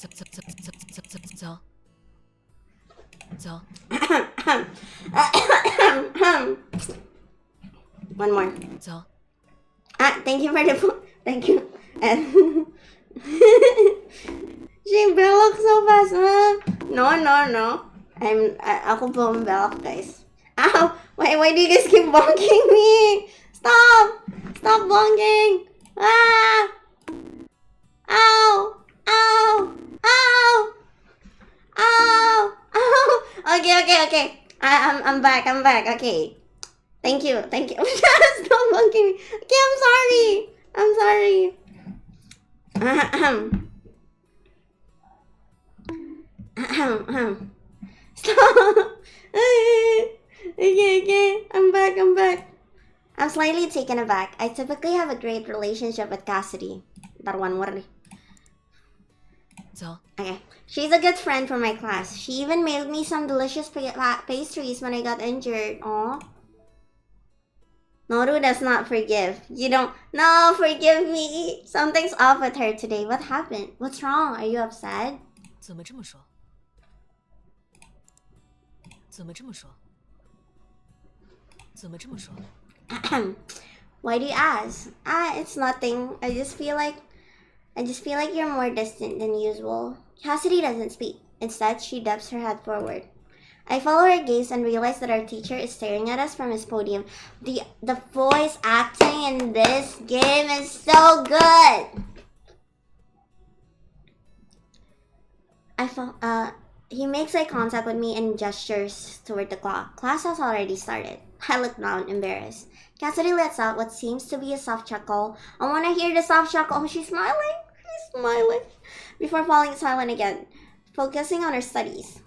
C: 走，走，走，走，走。
A: One more.
C: 走。
A: Ah, thank you for the thank you. She belok so fast, No. Ako po ang belok, guys. Ow! Why do you guys keep bonking me? Stop! Stop bonking! Ah! Ow! Ow! Ow! Ow! Ow! Okay. I'm back. Okay. Thank you. Stop bonking me. Okay, I'm sorry. Stop. Okay. I'm back. I'm slightly taken aback. I typically have a great relationship with Cassidy. That one word.
C: 走。
A: Okay. She's a good friend from my class. She even mailed me some delicious pastries when I got injured. Aw. Noru does not forgive. You don't. No, forgive me. Something's off with her today. What happened? What's wrong? Are you upset?
C: 怎么这么说？怎么这么说？怎么这么说？
A: Why do you ask? It's nothing. I just feel like you're more distant than usual. Cassidy doesn't speak. Instead, she dips her head forward. I follow her gaze and realize that our teacher is staring at us from his podium. The voice acting in this game is so good. He makes eye contact with me and gestures toward the clock. Class has already started. I look down, embarrassed. Cassidy lets out what seems to be a soft chuckle. I want to hear the soft chuckle. Oh, she's smiling. Before falling silent again, focusing on her studies.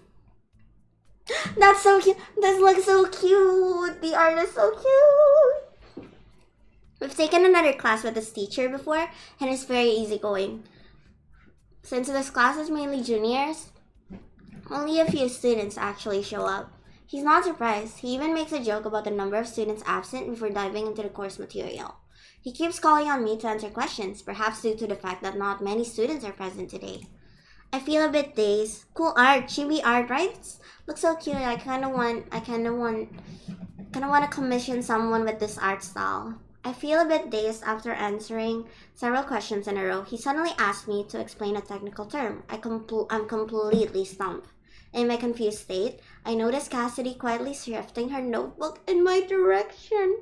A: That's so cute. This looks so cute. The art is so cute. We've taken another class with this teacher before, and it's very easygoing. Since this class is mainly juniors, only a few students actually show up. He's not surprised. He even makes a joke about the number of students absent before diving into the course material. He keeps calling on me to answer questions, perhaps due to the fact that not many students are present today. I feel a bit dazed. Cool art, chibi art, right? Looks so cute. I kind of want to commission someone with this art style. I feel a bit dazed after answering several questions in a row. He suddenly asked me to explain a technical term. I'm completely stumped. In my confused state, I notice Cassidy quietly shifting her notebook in my direction.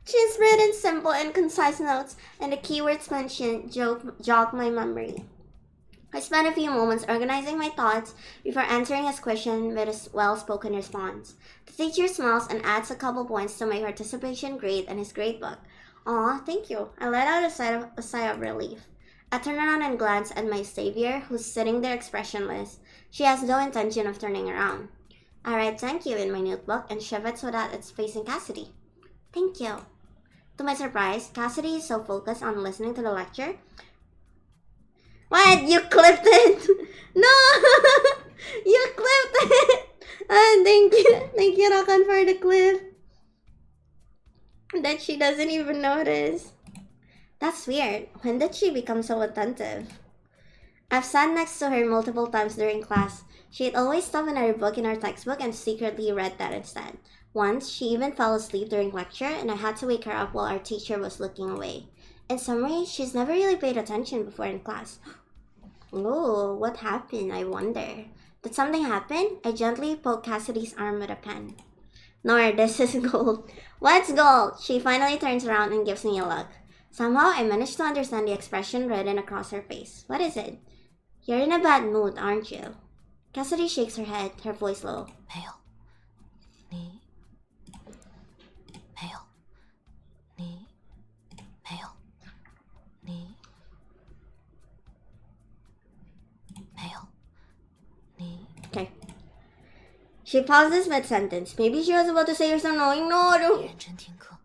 A: She's written simple and concise notes, and the keywords mentioned jog my memory. I spent a few moments organizing my thoughts before answering his question with a well-spoken response. The teacher smiles and adds a couple points to my participation grade in his gradebook. Aw, thank you. I let out a sigh of relief. I turn around and glance at my savior, who's sitting there expressionless. She has no intention of turning around. I write thank you in my notebook and shove it so that it's facing Cassidy. Thank you. To my surprise, Cassidy is so focused on listening to the lecture. What? You clipped it? No! You clipped it! Thank you. Thank you, Rakan, for the clip. That she doesn't even notice. That's weird. When did she become so attentive? I've sat next to her multiple times during class. She'd always stop another book in our textbook and secretly read that instead. Once, she even fell asleep during lecture, and I had to wake her up while our teacher was looking away. In summary, she's never really paid attention before in class. Oh, what happened, I wonder? Did something happen? I gently poke Cassidy's arm with a pen. Nor, this is gold. What's gold? She finally turns around and gives me a look. Somehow, I managed to understand the expression written across her face. What is it? You're in a bad mood, aren't you? Cassidy shakes her head, her voice low.
C: 没有，你没有，你没有，你没有，你。
A: Okay. She pauses mid-sentence. Maybe she was about to say something annoying. No, don't.
C: 认真听课。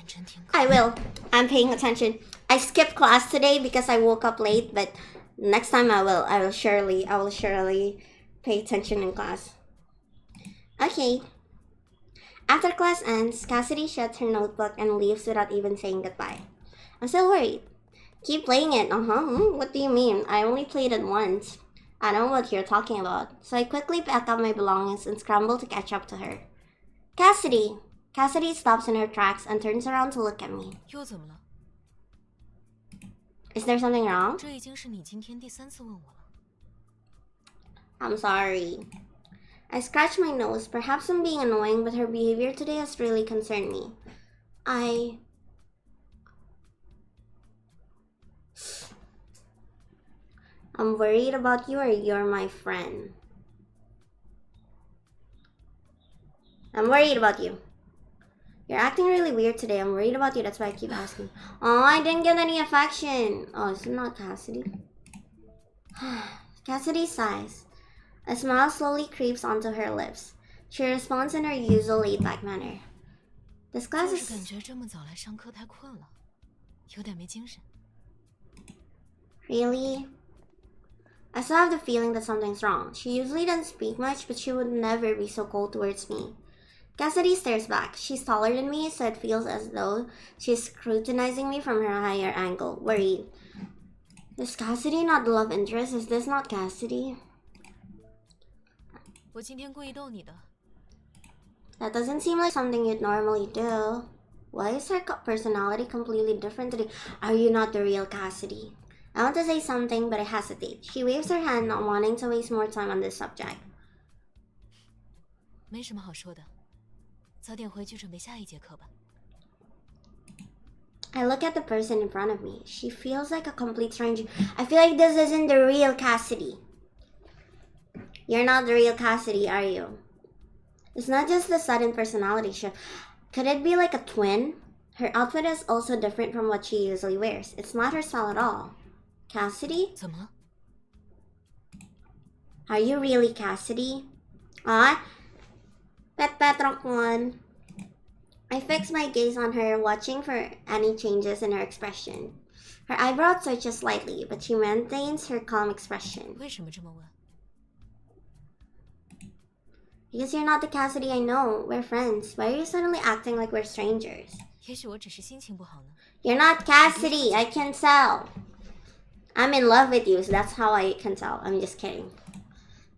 C: 认真听课。
A: I will. I'm paying attention. I skipped class today because I woke up late, but next time I will surely pay attention in class. Okay. After class ends, Cassidy shuts her notebook and leaves without even saying goodbye. I'm still worried. Keep playing it. What do you mean? I only played it once. I don't know what you're talking about. So I quickly pack up my belongings and scramble to catch up to her. Cassidy! Cassidy stops in her tracks and turns around to look at me.
C: 又怎么了？
A: Is there something wrong?
C: 这已经是你今天第3次问我了。
A: I'm sorry. I scratch my nose. Perhaps I'm being annoying, but her behavior today has really concerned me. I'm worried about you, or you're my friend. I'm worried about you. You're acting really weird today. I'm worried about you. That's why I keep asking. Oh, I didn't get any affection. Oh, is it not Cassidy? Cassidy sighs. A smile slowly creeps onto her lips. She responds in her usual laid-back manner. This class
C: 就是感
A: is...
C: 觉这么早来上课太困了，有点没精神。
A: Really? I still have the feeling that something's wrong. She usually doesn't speak much, but she would never be so cold towards me. Cassidy stares back. She's taller than me, so it feels as though she's scrutinizing me from her higher angle, worried. Is Cassidy not the love interest? Is this not Cassidy?
C: 我今天故意逗你的。
A: That doesn't seem like something you'd normally do. Why is her personality completely different today? Are you not the real Cassidy? I want to say something, but I hesitate. She waves her hand, not wanting to waste more time on this subject.
C: 没什么好说的，早点回去准备下一节课吧。
A: I look at the person in front of me. She feels like a complete stranger. I feel like this isn't the real Cassidy. You're not the real Cassidy, are you? It's not just the sudden personality shift. Could it be like a twin? Her outfit is also different from what she usually wears. It's not her style at all. Cassidy?
C: 怎么了？
A: Are you really Cassidy? Petrok one. I fix my gaze on her, watching for any changes in her expression. Her eyebrows twitch slightly, but she maintains her calm expression.
C: 为什么这么问？
A: Because you're not the Cassidy I know. We're friends. Why are you suddenly acting like we're strangers?
C: 也许我只是心情不好呢。
A: You're not Cassidy. I can tell. I'm in love with you, so that's how I can tell. I'm just kidding.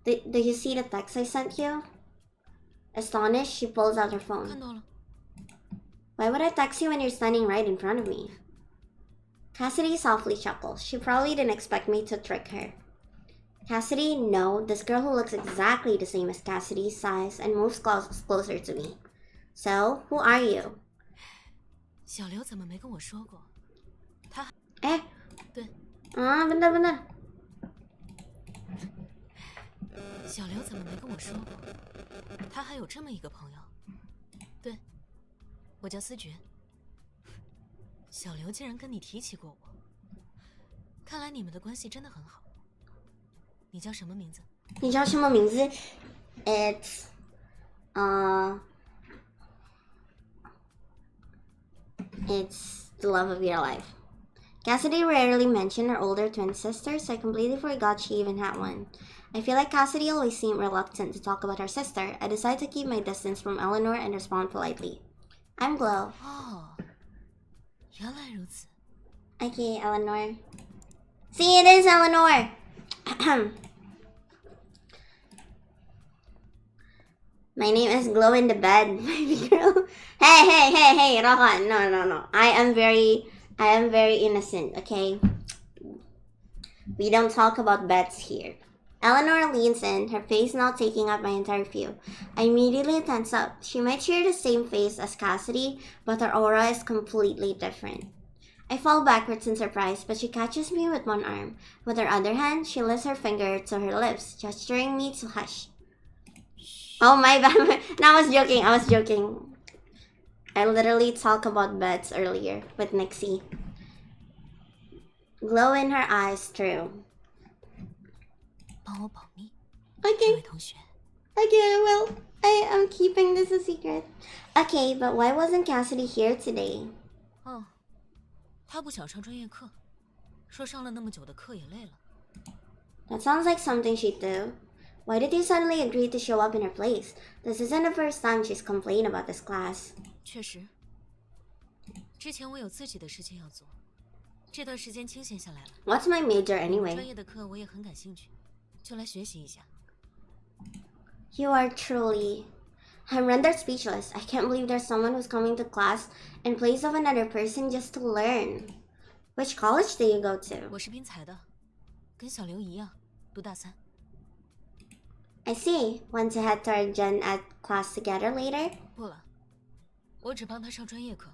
A: Did you see the text I sent you? Astonished, she pulls out her
C: 看
A: phone.
C: 到了，
A: Why would I text you when you're standing right in front of me? Cassidy softly chuckles. She probably didn't expect me to trick her. Cassidy, no, this girl who looks exactly the same as Cassidy sighs and moves closer to me. So, who are you?
C: 小刘怎么没跟我说过？
A: Eh?
C: 对，
A: bentar.
C: 小刘怎么没跟我说过？他还有这么一个朋友。对，我叫思觉。小刘竟然跟你提起过我，看来你们的关系真的很好。你叫什么名字？
A: 你叫什么名字? It's the love of your life. Cassidy rarely mentioned her older twin sister, so I completely forgot she even had one. I feel like Cassidy always seemed reluctant to talk about her sister. I decide to keep my distance from Eleanor and respond politely. I'm Glow.
C: 哦，原来如此。
A: Okay, Eleanor. See, it is Eleanor. My name is Glow in the Bed, baby girl. Hey, Rohan. No. I am very innocent, okay? We don't talk about beds here. Eleanor leans in, her face now taking up my entire view. I immediately tense up. She might share the same face as Cassidy, but her aura is completely different. I fall backwards in surprise, but she catches me with one arm. With her other hand, she lifts her finger to her lips, gesturing me to hush. Oh, my bad. No, I was joking. I literally talked about beds earlier with Nixie. Glow in her eyes, true.
C: 帮我保密，这
A: Okay,
C: 位同学。
A: I will. I am keeping this a secret. Okay, but why wasn't Cassidy here today?
C: 哦，他不想上专业课，说上了那么久的课也累了。
A: That sounds like something she'd do. Why did you suddenly agree to show up in her place? This isn't the first time she's complained about this class.
C: 确实，之前我有自己的事情要做，这段时间清闲下来了。
A: What's my major
C: 专
A: anyway?
C: 业的课我也很感兴趣，就来学习一下。
A: You are truly... I'm rendered speechless. I can't believe there's someone who's coming to class in place of another person just to learn. Which college do you go to?
C: 我是滨财的，跟小刘一样，读大3。
A: I see. Want to head to our gen ed class together later?
C: 不了，我只帮他上专业课，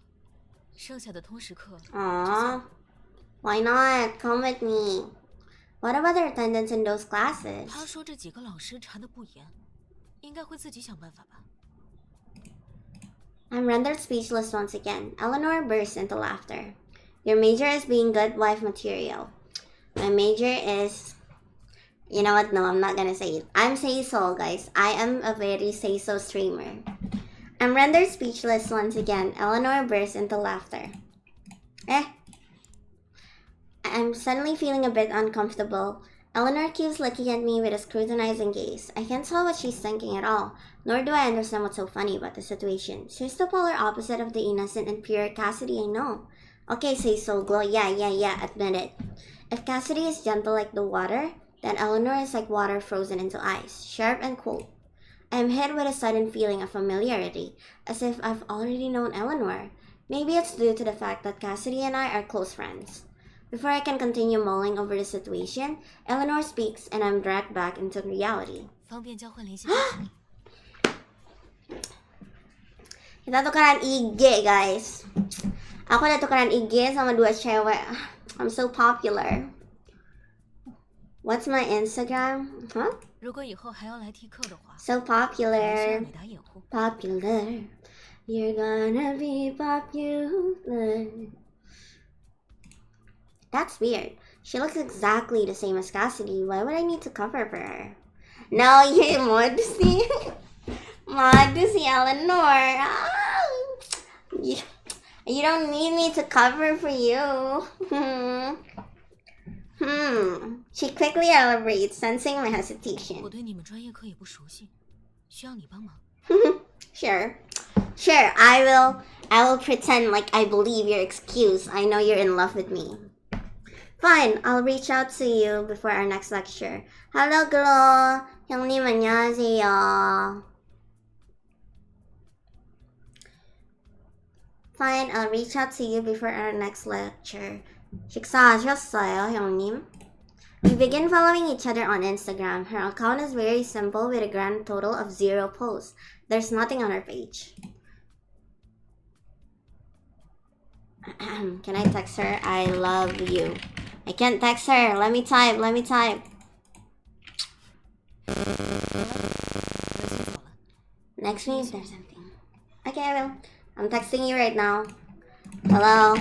C: 剩下的通识课。
A: Aww. Why not? Come with me. What about the attendance in those classes?
C: 他说这几个老师查得不严，应该会自己想办法吧。
A: I'm rendered speechless once again. Eleanor burst into laughter. Your major is being good wife material. My major is... You know what? No, I'm not gonna say it. I'm say so, guys. I am a very say so streamer. I'm rendered speechless once again. Eleanor burst into laughter. I'm suddenly feeling a bit uncomfortable. Eleanor keeps looking at me with a scrutinizing gaze. I can't tell what she's thinking at all, nor do I understand what's so funny about the situation. She's the polar opposite of the innocent and pure Cassidy I know. Okay, say so, Glow. Yeah, admit it. If Cassidy is gentle like the water, then Eleanor is like water frozen into ice, sharp and cold. I am hit with a sudden feeling of familiarity, as if I've already known Eleanor. Maybe it's due to the fact that Cassidy and I are close friends. Before I can continue mulling over the situation, Eleanor speaks and I'm dragged back into reality.
C: 方便交换联系方式。
A: Kita tukaran IG, guys. Ako na tukaran IG sama dua cewek. I'm so popular. What's my Instagram? Huh?
C: 如果以后还要来替课的话，
A: So
C: 还需要
A: popular.
C: 你打掩护。
A: Popular. You're gonna be popular. That's weird. She looks exactly the same as Cassidy. Why would I need to cover for her? No, you're modesty. Modesty, Eleanor. You don't need me to cover for you. She quickly elaborates, sensing my
C: 我
A: hesitation.
C: 对你们专业课也不熟悉，需要你帮忙。
A: Sure, I will pretend like I believe your excuse. I know you're in love with me. Fine, I'll reach out to you before our next lecture. Hello, Glow. 형님 안녕하세요. Fine, I'll reach out to you before our next lecture. 식사하셨어요, 형님? We begin following each other on Instagram. Her account is very simple with a grand total of 0 posts. There's nothing on her page. Can I text her? I love you. I can't text her. Let me type.
C: 我先走了。
A: Next me if there's something. Okay, I will. I'm texting you right now. Hello?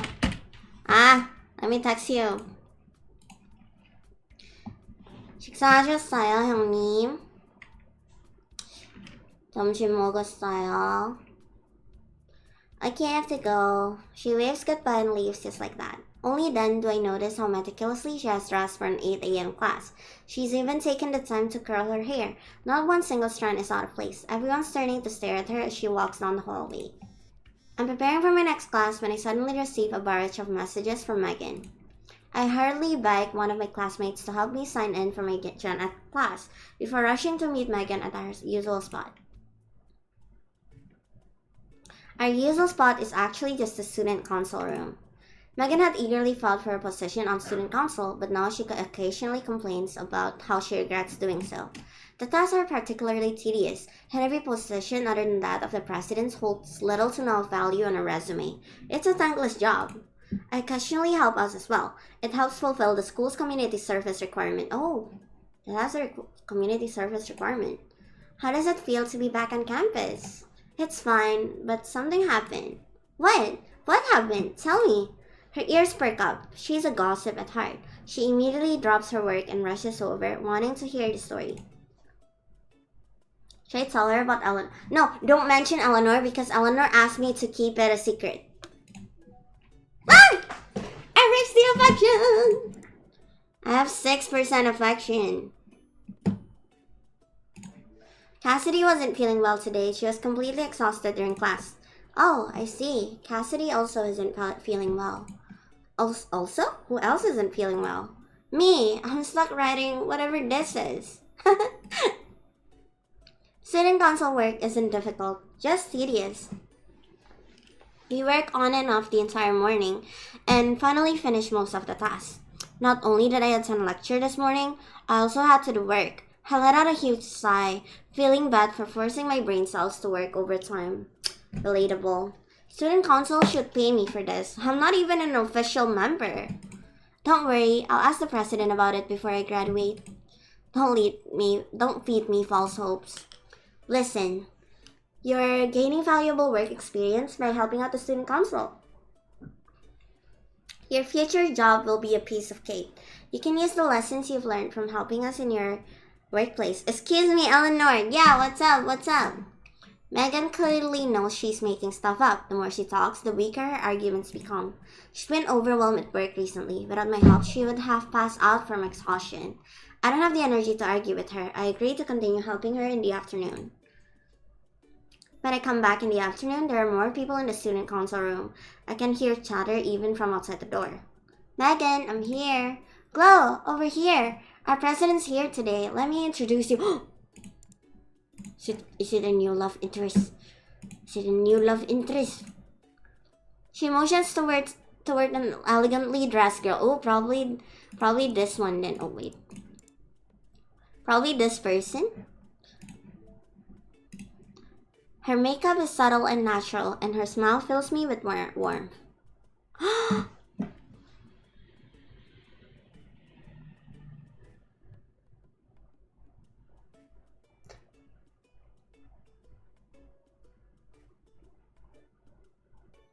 A: Let me text you. 식사하셨어요, 형님? 점심 먹었어요? Okay, I have to go. She waves goodbye and leaves just like that. Only then do I notice how meticulously she has dressed for an 8 a.m. class. She's even taken the time to curl her hair. Not one single strand is out of place. Everyone's turning to stare at her as she walks down the hallway. I'm preparing for my next class when I suddenly receive a barrage of messages from Megan. I hurriedly beg one of my classmates to help me sign in for my Gen Ed class before rushing to meet Megan at our usual spot. Our usual spot is actually just the student council room. Megan had eagerly fought for a position on student council, but now she occasionally complains about how she regrets doing so. The tasks are particularly tedious, and every position other than that of the president holds little to no value on a resume. It's a thankless job. I occasionally help us as well. It helps fulfill the school's community service requirement. Oh, it has a community service requirement. How does it feel to be back on campus? It's fine, but something happened. What? What happened? Tell me. Her ears perk up. She's a gossip at heart. She immediately drops her work and rushes over, wanting to hear the story. Should I tell her about Eleanor? No, don't mention Eleanor because Eleanor asked me to keep it a secret. Ah! I reached the affection! I have 6% affection. Cassidy wasn't feeling well today. She was completely exhausted during class. Oh, I see. Cassidy also isn't feeling well. Also? Who else isn't feeling well? Me. I'm stuck writing whatever this is. Student council work isn't difficult, just tedious. We work on and off the entire morning and finally finish most of the tasks. Not only did I attend lecture this morning, I also had to do work. I let out a huge sigh, feeling bad for forcing my brain cells to work overtime. Relatable. Student council should pay me for this. I'm not even an official member. Don't worry, I'll ask the president about it before I graduate. Don't feed me false hopes. Listen, you're gaining valuable work experience by helping out the student council. Your future job will be a piece of cake. You can use the lessons you've learned from helping us in your workplace. Excuse me, Eleanor. Yeah, what's up? What's up? Megan clearly knows she's making stuff up. The more she talks, the weaker her arguments become. She's been overwhelmed at work recently. Without my help, she would have passed out from exhaustion. I don't have the energy to argue with her. I agree to continue helping her in the afternoon. When I come back in the afternoon, there are more people in the student council room. I can hear chatter even from outside the door. Megan, I'm here. Glow, over here. Our president's here today. Let me introduce you. Is it a new love interest? Is it a new love interest? She motions toward an elegantly dressed girl. Oh, probably this one then. Oh, wait. Probably this person. Her makeup is subtle and natural, and her smile fills me with warmth.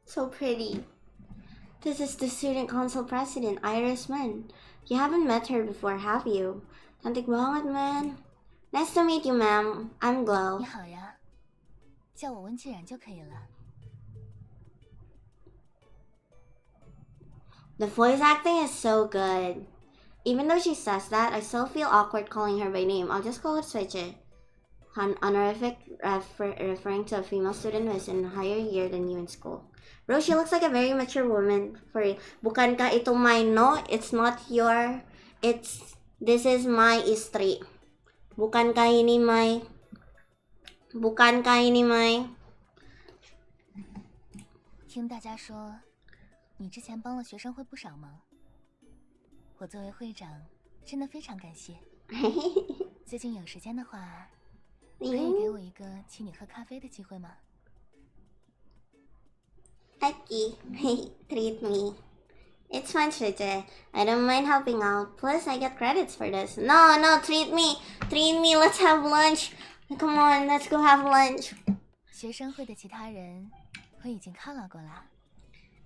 A: So pretty. This is the student council president, Iris Man. You haven't met her before, have you? Tantik banget, man. Nice to meet you, ma'am. I'm Glow.
B: 你好呀，叫我温既然就可以了。
A: The voice acting is so good. Even though she says that, I still feel awkward calling her by name. I'll just call her Suiche. Honorific referring to a female student who is in a higher year than you in school. Bro, she looks like a very mature woman. For real. Bukan ka ito mine, no? It's not your... This is my istri. Bukan ka ini my... Bukan ka ini my...
B: 听大家说，你之前帮了学生会不少忙，我作为会长，真的非常感谢。最近有时间的话，可以给我一个请你喝咖啡的机会吗？
A: Aki, treat me. It's fun, Suiche. I don't mind helping out. Plus, I get credits for this. No, treat me. Treat me. Let's have lunch. Come on, let's go have lunch.
B: 学生会的其他人，我已经看了过了。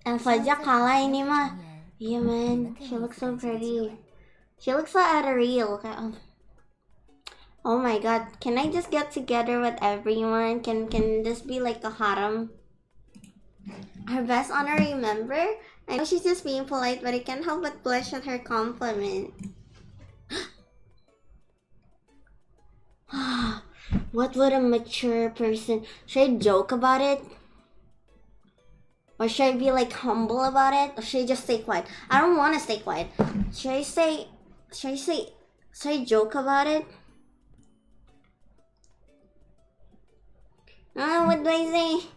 A: And Fajja Kala ini mah. Yeah, man. She looks so pretty. She looks like a real. Oh my god. Can I just get together with everyone? Can this be like a harem? Our best honorary member? I know she's just being polite, but I can't help but blush at her compliment. What would a mature person... Should I joke about it? Or should I be like humble about it? Or should I just stay quiet? I don't want to stay quiet. Should I joke about it? What do I say?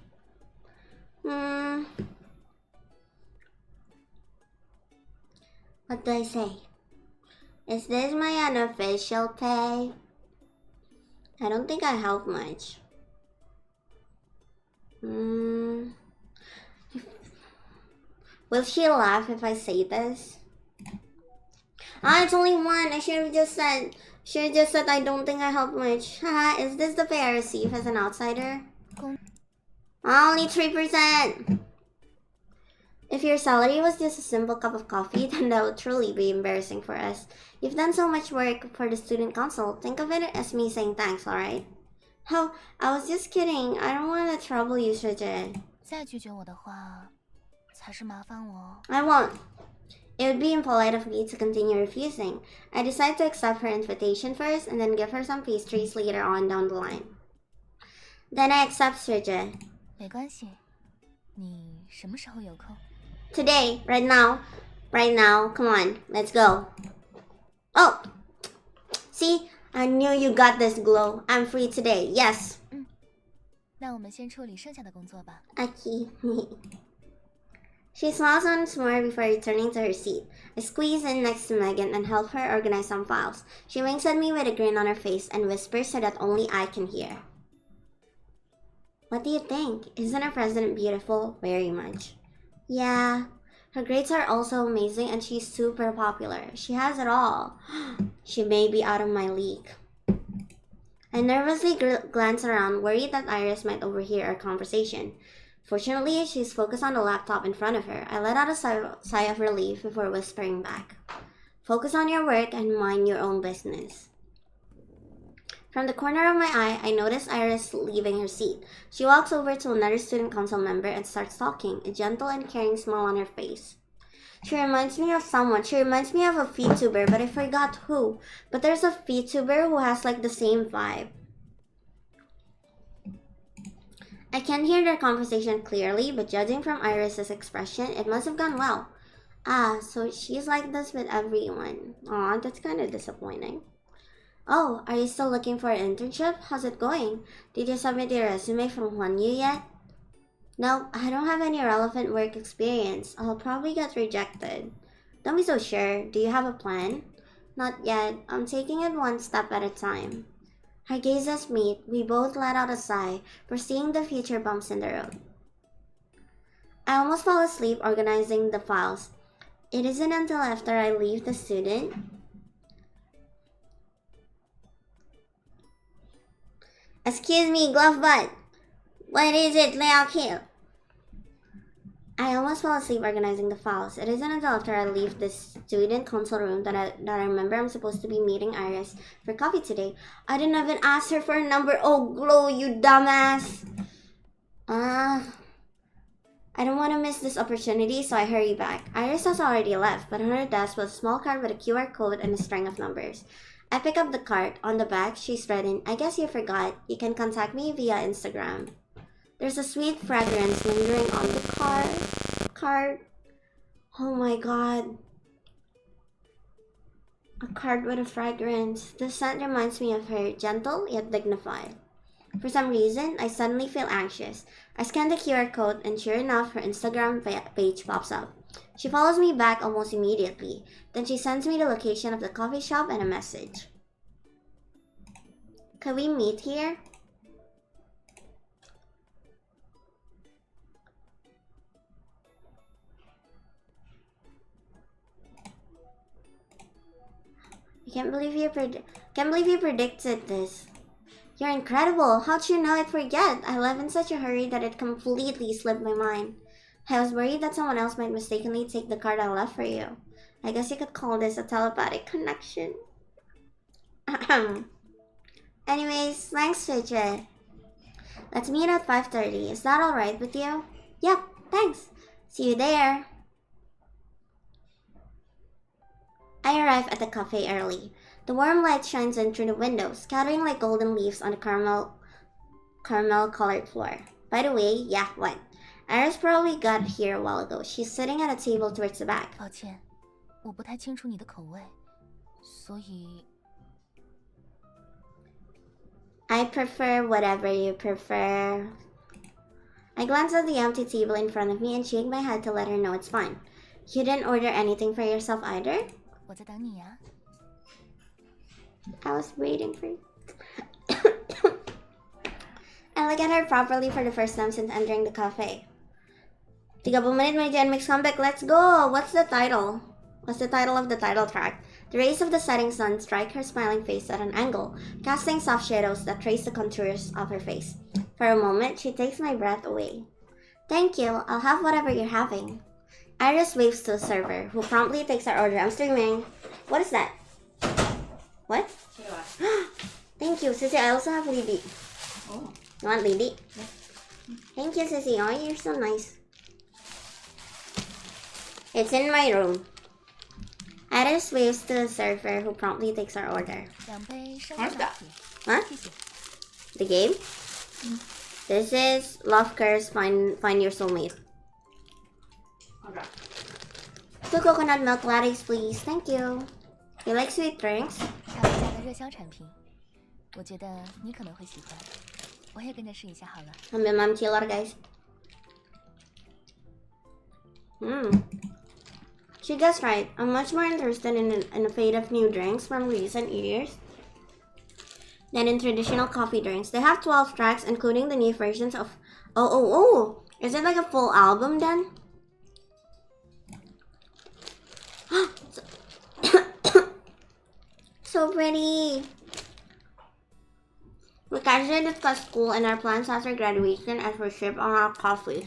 A: What do I say? Is this my unofficial pay? I don't think I help much. Will she laugh if I say this? It's only one. I should have just said I don't think I help much. Haha, is this the pay I receive as an outsider? Only 3%. If your salary was just a simple cup of coffee, then that would truly be embarrassing for us. You've done so much work for the student council. Think of it as me saying thanks, alright? Oh, I was just kidding. I don't want to trouble you, Shujin.
B: 再拒绝我的话，才是麻烦我哦。
A: I won't. It would be impolite of me to continue refusing. I decide to accept her invitation first and then give her some pastries later on down the line. Then I accept Shujin.
B: 没关系，你什么时候有空？
A: Today, right now. Right now. Come on, let's go. Oh! See? I knew you got this glow. I'm free today. Yes.
B: 那我们先处理剩下的工作吧。
A: Aki. She smiles once more before returning to her seat. I squeeze in next to Megan and help her organize some files. She winks at me with a grin on her face and whispers so that only I can hear. What do you think? Isn't our president beautiful? Very much. Yeah. Her grades are also amazing and she's super popular. She has it all. She may be out of my league. I nervously glance around, worried that Iris might overhear our conversation. Fortunately, she's focused on the laptop in front of her. I let out a sigh of relief before whispering back. Focus on your work and mind your own business. From the corner of my eye, I notice Iris leaving her seat. She walks over to another student council member and starts talking, a gentle and caring smile on her face. She reminds me of someone. She reminds me of a VTuber, but I forgot who. But there's a VTuber who has like the same vibe. I can't hear their conversation clearly, but judging from Iris's expression, it must have gone well. Ah, so she's like this with everyone. Aw, that's kind of disappointing. Oh, are you still looking for an internship? How's it going? Did you submit your resume from Huanyu yet? No, I don't have any relevant work experience. I'll probably get rejected. Don't be so sure. Do you have a plan? Not yet. I'm taking it one step at a time. Our gazes meet. We both let out a sigh, foreseeing the future bumps in the road. I almost fall asleep organizing the files. It isn't until after I leave the student. Excuse me, glove butt. What is it, Liao Kill? I almost fall asleep organizing the files. It isn't until after I leave the student council room that I remember I'm supposed to be meeting Iris for coffee today. I didn't even ask her for a number. Oh, Glow, you dumbass. I don't want to miss this opportunity, so I hurry back. Iris has already left, but on her desk was a small card with a QR code and a string of numbers. I pick up the card. On the back, she's written, I guess you forgot. You can contact me via Instagram. There's a sweet fragrance lingering on the card. Oh my god. A card with a fragrance. The scent reminds me of her, gentle yet dignified. For some reason, I suddenly feel anxious. I scan the QR code and sure enough, her Instagram page pops up. She follows me back almost immediately. Then she sends me the location of the coffee shop and a message. Can we meet here? I can't believe you predicted this. You're incredible. How'd you know I'd forget? I left in such a hurry that it completely slipped my mind. I was worried that someone else might mistakenly take the card I left for you. I guess you could call this a telepathic connection. Anyways, thanks, Fidget. Let's meet at 5:30. Is that alright with you? Yep, thanks. See you there. I arrive at the cafe early. The warm light shines in through the window, scattering like golden leaves on the caramel-colored floor. By the way, yeah, what? Iris probably got here a while ago. She's sitting at a table towards the back.
B: 抱歉，我不太清楚你的口味，所以
A: I prefer whatever you prefer. I glance at the empty table in front of me and shake my head to let her know it's fine. You didn't order anything for yourself either?
B: 我在等你呀。
A: I was waiting for you. I look at her properly for the first time since entering the cafe. 30 menit may dyan, mix comeback, let's go! What's the title? What's the title of the title track? The rays of the setting sun strike her smiling face at an angle, casting soft shadows that trace the contours of her face. For a moment, she takes my breath away. Thank you, I'll have whatever you're having. Iris waves to a server, who promptly takes our order. I'm streaming. What is that? What? Thank you, Sissy. I also have Libby.
D: Oh.
A: You want Lily?
D: Yeah.
A: Thank you, Sissy. Oh, you're so nice. It's in my room. Iris waves to the server who promptly takes our order.
B: 2杯生
D: What's
B: 物
D: that?
B: 拿铁，
A: Huh?
B: 谢谢。
A: The game? This is Love Curse Find Your Soulmate.
D: Okay.
A: 2 coconut milk lattes, please. Thank you. You like sweet drinks?
B: 他们家的热销产品，我觉得你可能会喜欢，我也跟着试一下好了。
A: Ambil mam chiller, guys. She guessed right. I'm much more interested in the fate of new drinks from recent years than in traditional coffee drinks. They have 12 tracks, including the new versions of... Oh. Is it like a full album then? So pretty. We casually discuss school and our plans after graduation as we sip on our coffee.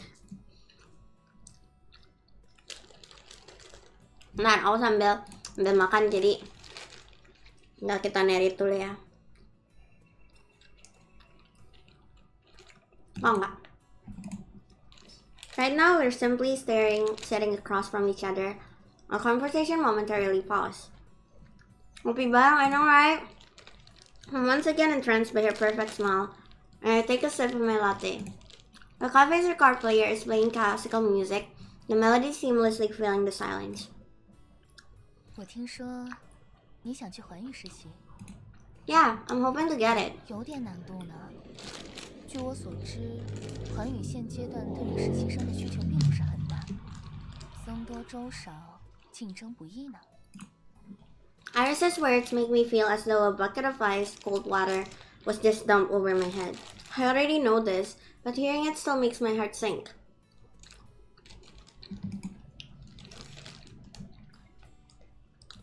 A: Man, aku sambil makan jadi nggak kita nerit dulu ya. Oh enggak. Right now we're simply sitting across from each other. Our conversation momentarily paused. Ngopi bareng, I know right? I'm once again entranced by her perfect smile, and I take a sip of my latte. The cafe's record player is playing classical music, the melody seamlessly filling the silence.
B: 我听说你想去环宇实习，
A: Yeah, I'm hoping to get it.
B: 有点难度呢。据我所知，环宇现阶段对于实习生的需求并不是很大，僧多粥少，竞争不易呢。
A: Iris's words make me feel as though a bucket of ice cold water was just dumped over my head. I already know this, but hearing it still makes my heart sink.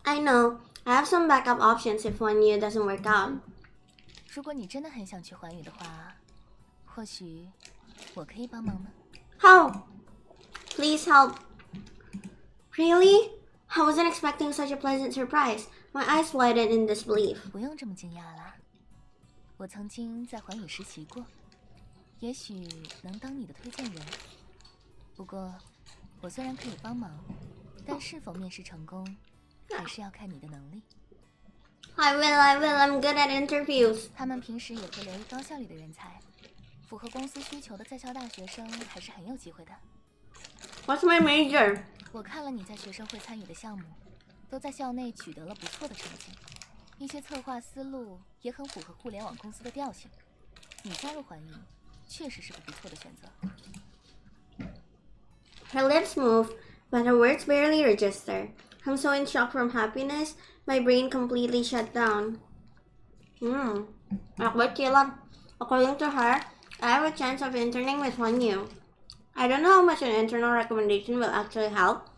A: I know. I have some backup options if one year doesn't work out.
B: 如果你真的很想去环宇的话，或许我可以帮忙呢。
A: How? Please help. Really? I wasn't expecting such a pleasant surprise. My eyes widened in disbelief.
B: 不用这么惊讶啦，我曾经在环宇实习过，也许能当你的推荐人。不过，我虽然可以帮忙，但是否面试成功，还是要看你的能力。
A: I will. I'm good at interviews.
B: 他们平时也会留意高校里的人才，符合公司需求的在校大学生还是很有机会的。
A: What's my major?
B: 我看了你在学生会参与的项目，都在校内取得了不错的成绩，一些策划思路也很符合互联网公司的调性。你加入环宇，确实是个不错的选择。
A: Her lips move, but her words barely register. I'm so in shock from happiness, my brain completely shut down. According to her, I have a chance of interning with Hanyu. I don't know how much an internal recommendation will actually help,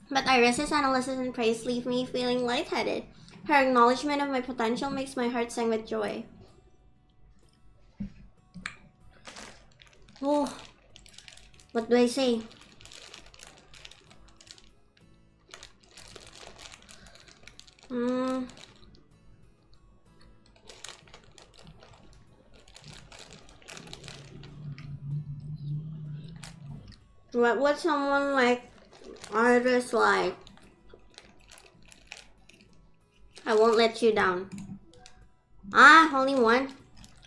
A: but Iris's analysis and praise leave me feeling lightheaded. Her acknowledgement of my potential makes my heart sing with joy. Oh, what do I say? What would someone like Iris like? I won't let you down. Only one.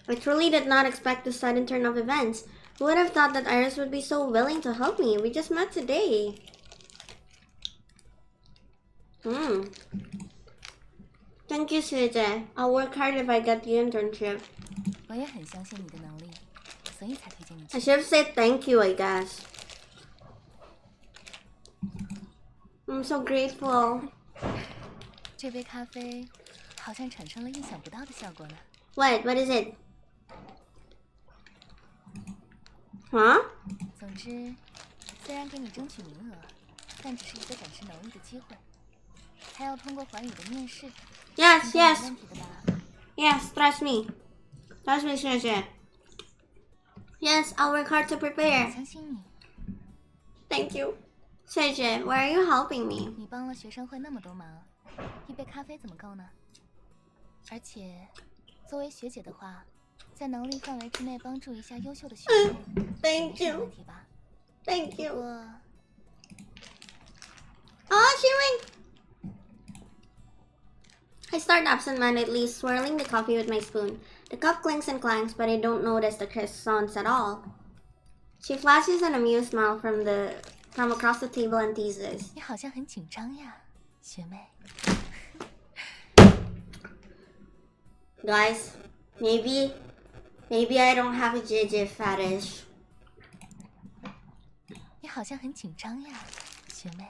A: I truly did not expect this sudden turn of events. Who would have thought that Iris would be so willing to help me? We just met today. Thank you, CJ. I'll work hard if I get the internship.
B: 我也很相信你的能力，所以才推荐你
A: I
B: 去。
A: should have said thank you, I guess. I'm so grateful.
B: 这杯咖啡好像产生了意想不到的效果呢。
A: What is it? Huh?
B: 总之，虽然给你争取名额，但只是一个展示能力的机会，还要通过环宇的面试。
A: Yes,
B: 应该没
A: yes.
B: 问题的吧？
A: Yes, trust me. Trust me, CJ. Yes, I'll work hard to
B: 我
A: prepare.
B: 相信你。
A: Thank you. CJ, why are you helping me?
B: 你帮了学生会那么多忙，一杯咖啡怎么够呢？而且，作为学姐的话，在能力范围之内帮助一下优秀的学妹，
A: Thank
B: 没什么
A: you.
B: 问题吧？
A: Thank
B: 不
A: you.
B: 过
A: Oh, she went. I start absentmindedly swirling the coffee with my spoon. The cup clinks and clanks, but I don't notice the croissants at all. She flashes an amused smile from across the table and teases.
B: 你好像很紧张呀，学妹。
A: Guys, maybe I don't have a JJ fetish.
B: 你好像很紧张呀，学妹。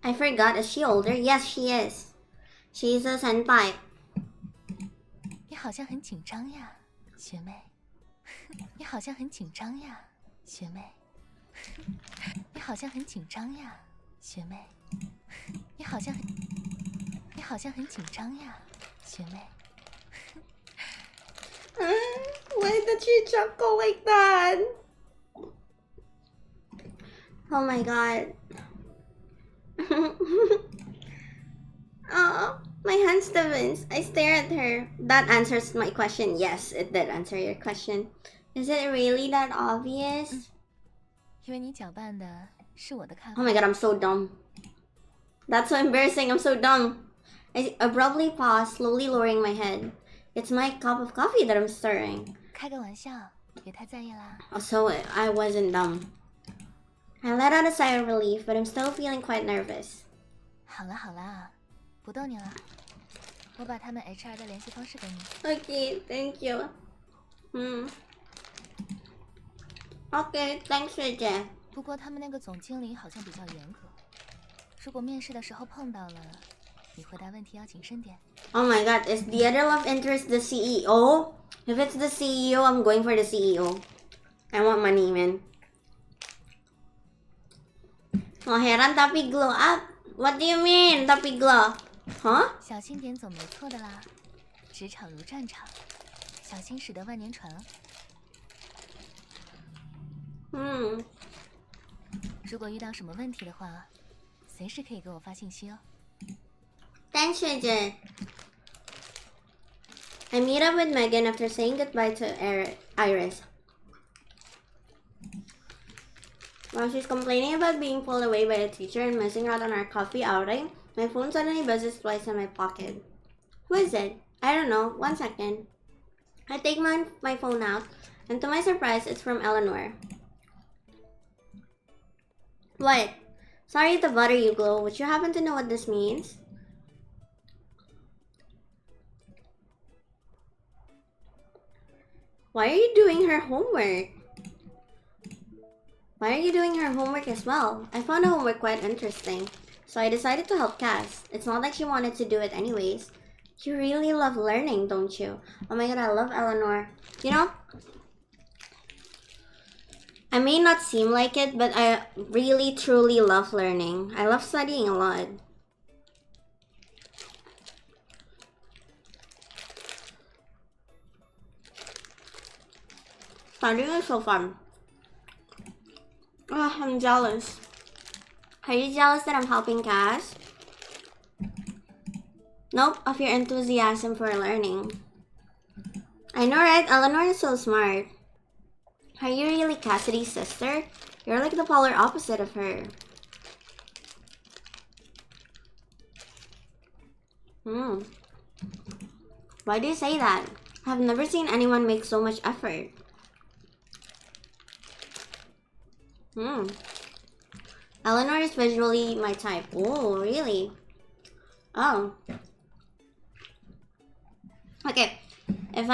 A: I forgot, is she older? Yes, she is. She's a senpai.
B: 你好像很紧张呀，学妹。 你好像很紧张呀，学妹。 你好像很紧张呀，学妹。 你好像很紧张呀，学妹。
A: Why did she chuckle like that? Oh my god. Oh, my hand stiffens. I stare at her. That answers my question. Yes, it did answer your question. Is it really that obvious?
B: 因为你搅拌的是我的咖啡。
A: Oh my god, I'm so dumb. That's so embarrassing. I'm so dumb. I abruptly pause, slowly lowering my head. It's my cup of coffee that I'm stirring.
B: 开个玩笑，别太在意啦。
A: Oh, so I wasn't dumb. I let out a sigh of relief, but I'm still feeling quite nervous.
B: 好了好了，不逗你了。我把他们 HR 的联系方式给你。
A: Okay, thank you. Okay, thanks, Jeff.
B: 不过他们那个总经理好像比较严格，如果面试的时候碰到了，你回答问题要谨慎点。
A: Oh my god, is the other love interest the CEO? If it's the CEO, I'm going for the CEO. I want money, man. Oh, heran tapi glow up? What do you mean, tapi glow? Huh?
B: 小心点总没错的啦。职场如战场，小心驶得万年船哦。如果遇到什么问题的话，随时可以给我发信息哦。
A: Thanks, Jeff. I meet up with Megan after saying goodbye to Iris. While she's complaining about being pulled away by a teacher and missing out on our coffee outing, my phone suddenly buzzes twice in my pocket. Who is it? I don't know. 1 second. I take my phone out, and to my surprise, it's from Eleanor. What? Sorry to bother you, Glow. Would you happen to know what this means? Why are you doing her homework? Why are you doing her homework as well? I found the homework quite interesting, so I decided to help Cass. It's not like she wanted to do it anyways. You really love learning, don't you? Oh my god, I love Eleanor. You know, I may not seem like it, but I really truly love learning. I love studying a lot. Studying is so fun. Oh, I'm jealous. Are you jealous that I'm helping Cass? Nope, of your enthusiasm for learning. I know, right? Eleanor is so smart. Are you really Cassidy's sister? You're like the polar opposite of her. Why do you say that? I've never seen anyone make so much effort. Eleanor is visually my type. Oh, really? Oh. Okay. If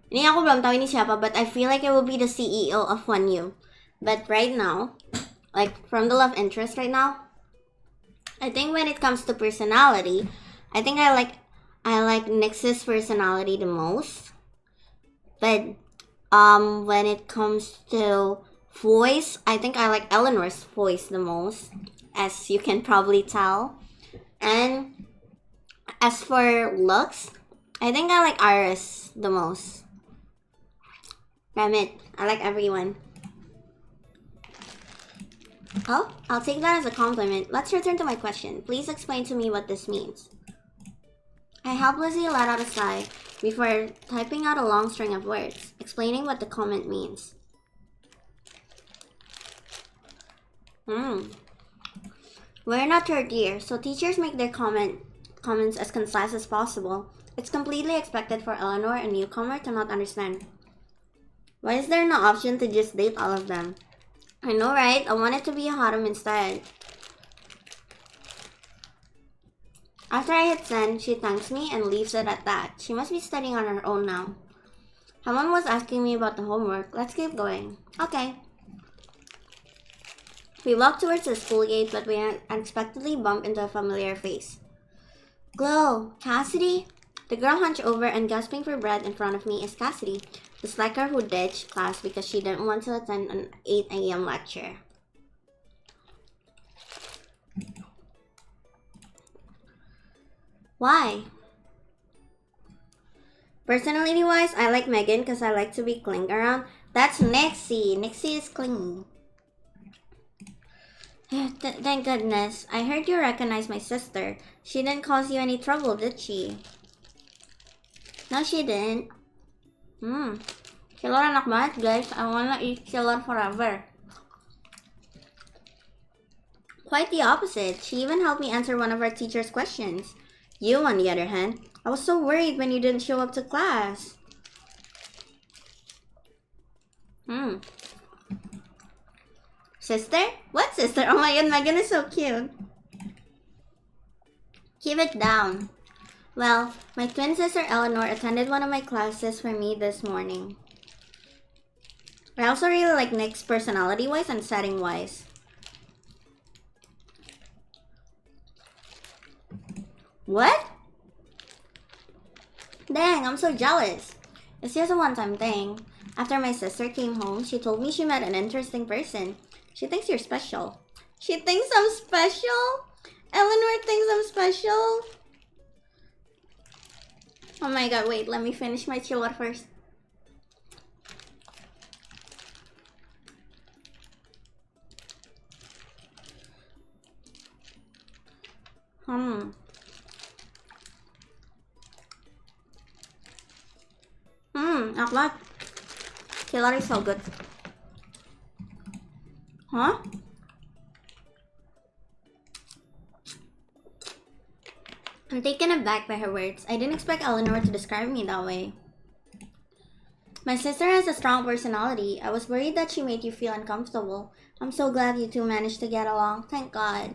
A: Ini ako belum tahu ini siapa, but I feel like it will be the CEO of 1U. But right now, like from the love interest right now, I think when it comes to personality, I think I like Nyx's personality the most. But when it comes to voice, I think I like Eleanor's voice the most, as you can probably tell. And as for looks, I think I like Iris the most. Damn it, I like everyone. Oh, I'll take that as a compliment. Let's return to my question. Please explain to me what this means. I helplessly let out a sigh before typing out a long string of words, explaining what the comment means. We're in our third year, so teachers make their comments as concise as possible. It's completely expected for Eleanor, a newcomer, to not understand. Why is there no option to just date all of them? I know, right? I want it to be a Haram instead. After I hit send, she thanks me and leaves it at that. She must be studying on her own now. Someone was asking me about the homework. Let's keep going. Okay. We walk towards the school gate, but we unexpectedly bump into a familiar face. Glow, Cassidy? The girl hunched over and gasping for breath in front of me is Cassidy, the slacker who ditched class because she didn't want to attend an 8 a.m. lecture. Why? Personality-wise, I like Megan because I like to be cling around. That's Nixie. Nixie is clingy. Thank goodness. I heard you recognize my sister. She didn't cause you any trouble, did she? No, she didn't. Killer enak banget, guys. I wanna eat killer forever. Quite the opposite. She even helped me answer one of our teacher's questions. You, on the other hand, I was so worried when you didn't show up to class. Sister? What sister? Oh my god, Megan is so cute. Keep it down. Well, my twin sister Eleanor attended one of my classes for me this morning. I also really like Nick's personality-wise and setting-wise. What? Dang, I'm so jealous. It's just a one-time thing. After my sister came home, she told me she met an interesting person. She thinks you're special. She thinks I'm special? Eleanor thinks I'm special? Oh my god, wait, let me finish my chiller first. Aklat. Killer is so good. Huh? I'm taken aback by her words. I didn't expect Eleanor to describe me that way. My sister has a strong personality. I was worried that she made you feel uncomfortable. I'm so glad you two managed to get along. Thank God.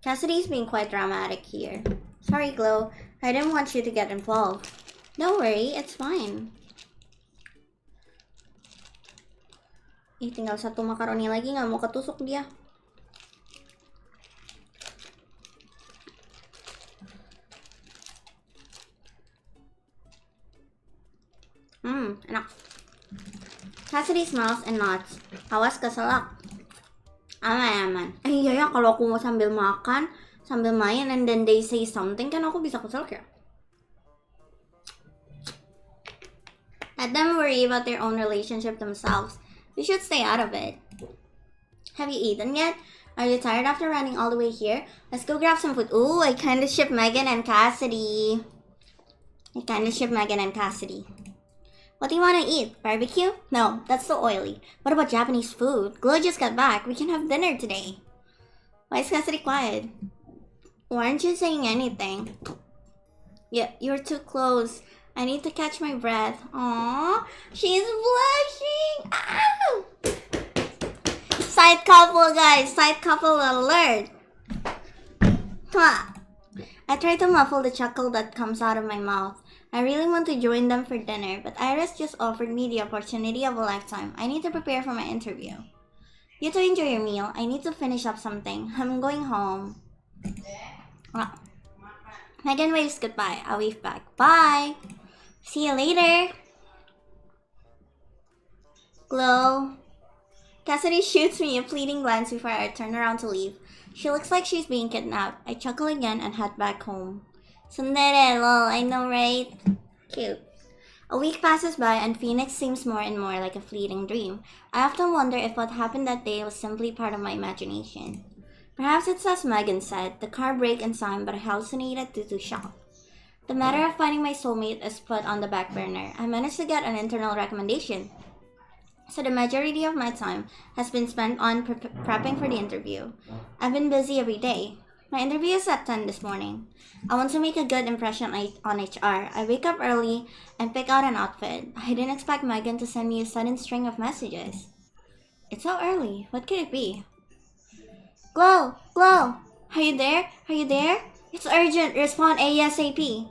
A: Cassidy's being quite dramatic here. Sorry, Glow. I didn't want you to get involved. Don't worry, it's fine. Tinggal satu makaroni lagi, nggak mau ketusuk dia. Enak. Cassidy smiles and nods. Awas keselak. Aman. Iya ya, kalau aku mau sambil makan, sambil main, and then they say something, kan aku bisa keselak ya. Let them worry about their own relationship themselves. You should stay out of it. Have you eaten yet? Are you tired after running all the way here? Let's go grab some food. Ooh, I kinda ship Megan and Cassidy. What do you want to eat? Barbecue? No, that's so oily. What about Japanese food? Glow just got back. We can have dinner today. Why is Cassidy quiet? Why aren't you saying anything? Yeah, you're too close. I need to catch my breath. Aww, she's blushing. Ow! Side couple, guys. Side couple alert. Come on. I try to muffle the chuckle that comes out of my mouth. I really want to join them for dinner, but Iris just offered me the opportunity of a lifetime. I need to prepare for my interview. You two enjoy your meal. I need to finish up something. I'm going home. Megan waves goodbye. I wave back. Bye. See you later. Glow. Cassidy shoots me a fleeting glance before I turn around to leave. She looks like she's being kidnapped. I chuckle again and head back home. Tsundere, lol, I know, right? Cute. A week passes by and Phoenix seems more and more like a fleeting dream. I often wonder if what happened that day was simply part of my imagination. Perhaps it's as Megan said, the car braked in time but I hallucinated due to shock. The matter of finding my soulmate is put on the back burner. I managed to get an internal recommendation, so the majority of my time has been spent on prepping for the interview. I've been busy every day. My interview is at 10 this morning. I want to make a good impression on HR. I wake up early and pick out an outfit. I didn't expect Megan to send me a sudden string of messages. It's so early. What could it be? Glow! Glow! Are you there? Are you there? It's urgent. Respond ASAP.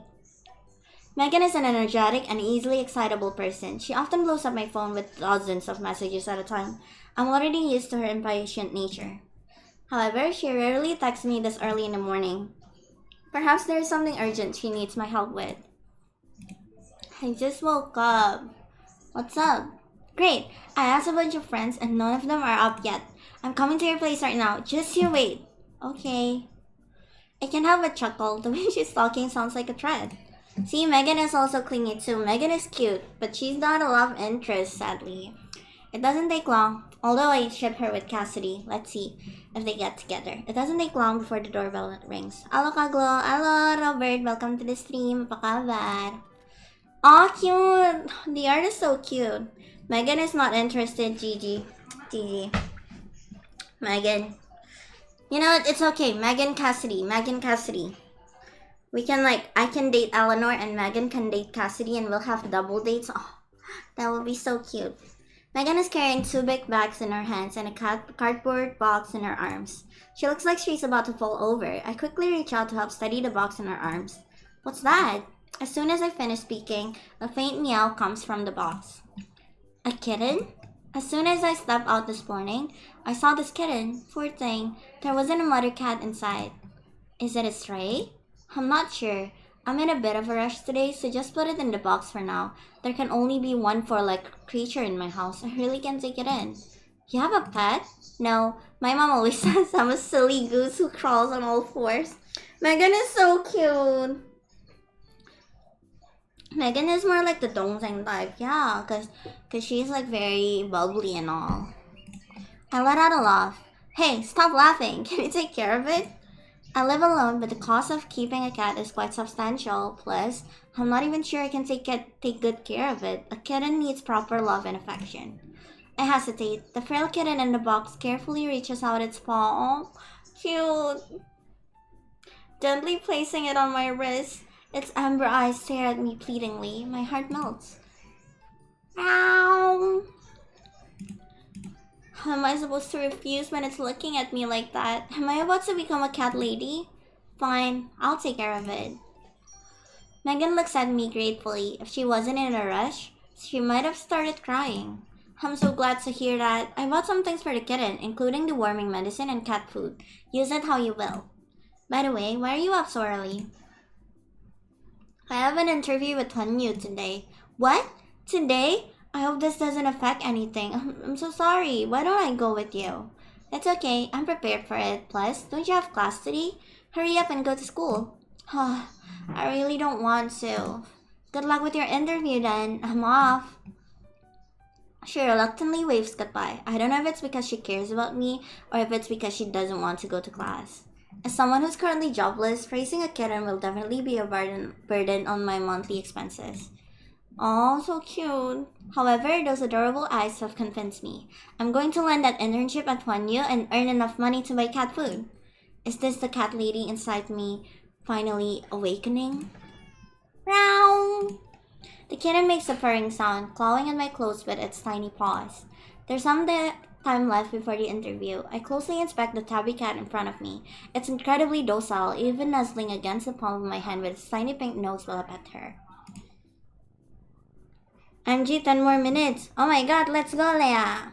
A: Megan is an energetic and easily excitable person. She often blows up my phone with dozens of messages at a time. I'm already used to her impatient nature. However, she rarely texts me this early in the morning. Perhaps there is something urgent she needs my help with. I just woke up. What's up? Great. I asked a bunch of friends and none of them are up yet. I'm coming to your place right now. Just you wait. Okay. I can have a chuckle. The way she's talking sounds like a threat. See, Megan is also clingy too. Megan is cute, but she's not a love interest, sadly. It doesn't take long, although I ship her with Cassidy. Let's see if they get together. It doesn't take long before the doorbell rings. Hello, Kaglo. Hello, Robert. Welcome to the stream. Apa kabar? Aw, cute. The art is so cute. Megan is not interested, Gigi. Megan. You know, it's okay. Megan Cassidy. We can I can date Eleanor and Megan can date Cassidy and we'll have double dates. Oh, that would be so cute. Megan is carrying 2 big bags in her hands and a cardboard box in her arms. She looks like she's about to fall over. I quickly reach out to help steady the box in her arms. What's that? As soon as I finish speaking, a faint meow comes from the box. A kitten? As soon as I stepped out this morning, I saw this kitten. Poor thing. There wasn't a mother cat inside. Is it a stray? I'm not sure. I'm in a bit of a rush today, so just put it in the box for now. There can only be one four-legged creature in my house. I really can't take it in. You have a pet? No. My mom always says I'm a silly goose who crawls on all fours. Megan is so cute. Megan is more like the Dongzeng type. Yeah, cause she's very bubbly and all. I let out a laugh. Hey, stop laughing. Can you take care of it? I live alone, but the cost of keeping a cat is quite substantial. Plus, I'm not even sure I can take good care of it. A kitten needs proper love and affection. I hesitate. The frail kitten in the box carefully reaches out its paw. Oh, cute. Gently placing it on my wrist. Its amber eyes stare at me pleadingly. My heart melts. Ow! How am I supposed to refuse when it's looking at me like that? Am I about to become a cat lady? Fine, I'll take care of it. Megan looks at me gratefully. If she wasn't in a rush, she might have started crying. I'm so glad to hear that. I bought some things for the kitten, including the warming medicine and cat food. Use it how you will. By the way, why are you up so early? I have an interview with Hanyu today. What? Today? I hope this doesn't affect anything. I'm so sorry. Why don't I go with you? It's okay. I'm prepared for it. Plus, don't you have class today? Hurry up and go to school. I really don't want to. Good luck with your interview then. I'm off. She reluctantly waves goodbye. I don't know if it's because she cares about me or if it's because she doesn't want to go to class. As someone who's currently jobless, raising a kitten will definitely be a burden on my monthly expenses. Oh, so cute. However, those adorable eyes have convinced me. I'm going to land that internship at Hanyu and earn enough money to buy cat food. Is this the cat lady inside me finally awakening? Meow! The kitten makes a purring sound, clawing at my clothes with its tiny paws. There's some time left before the interview. I closely inspect the tabby cat in front of me. It's incredibly docile, even nuzzling against the palm of my hand with its tiny pink nose while I pet her. MG, 10 more minutes. Oh my god, let's go, Leia.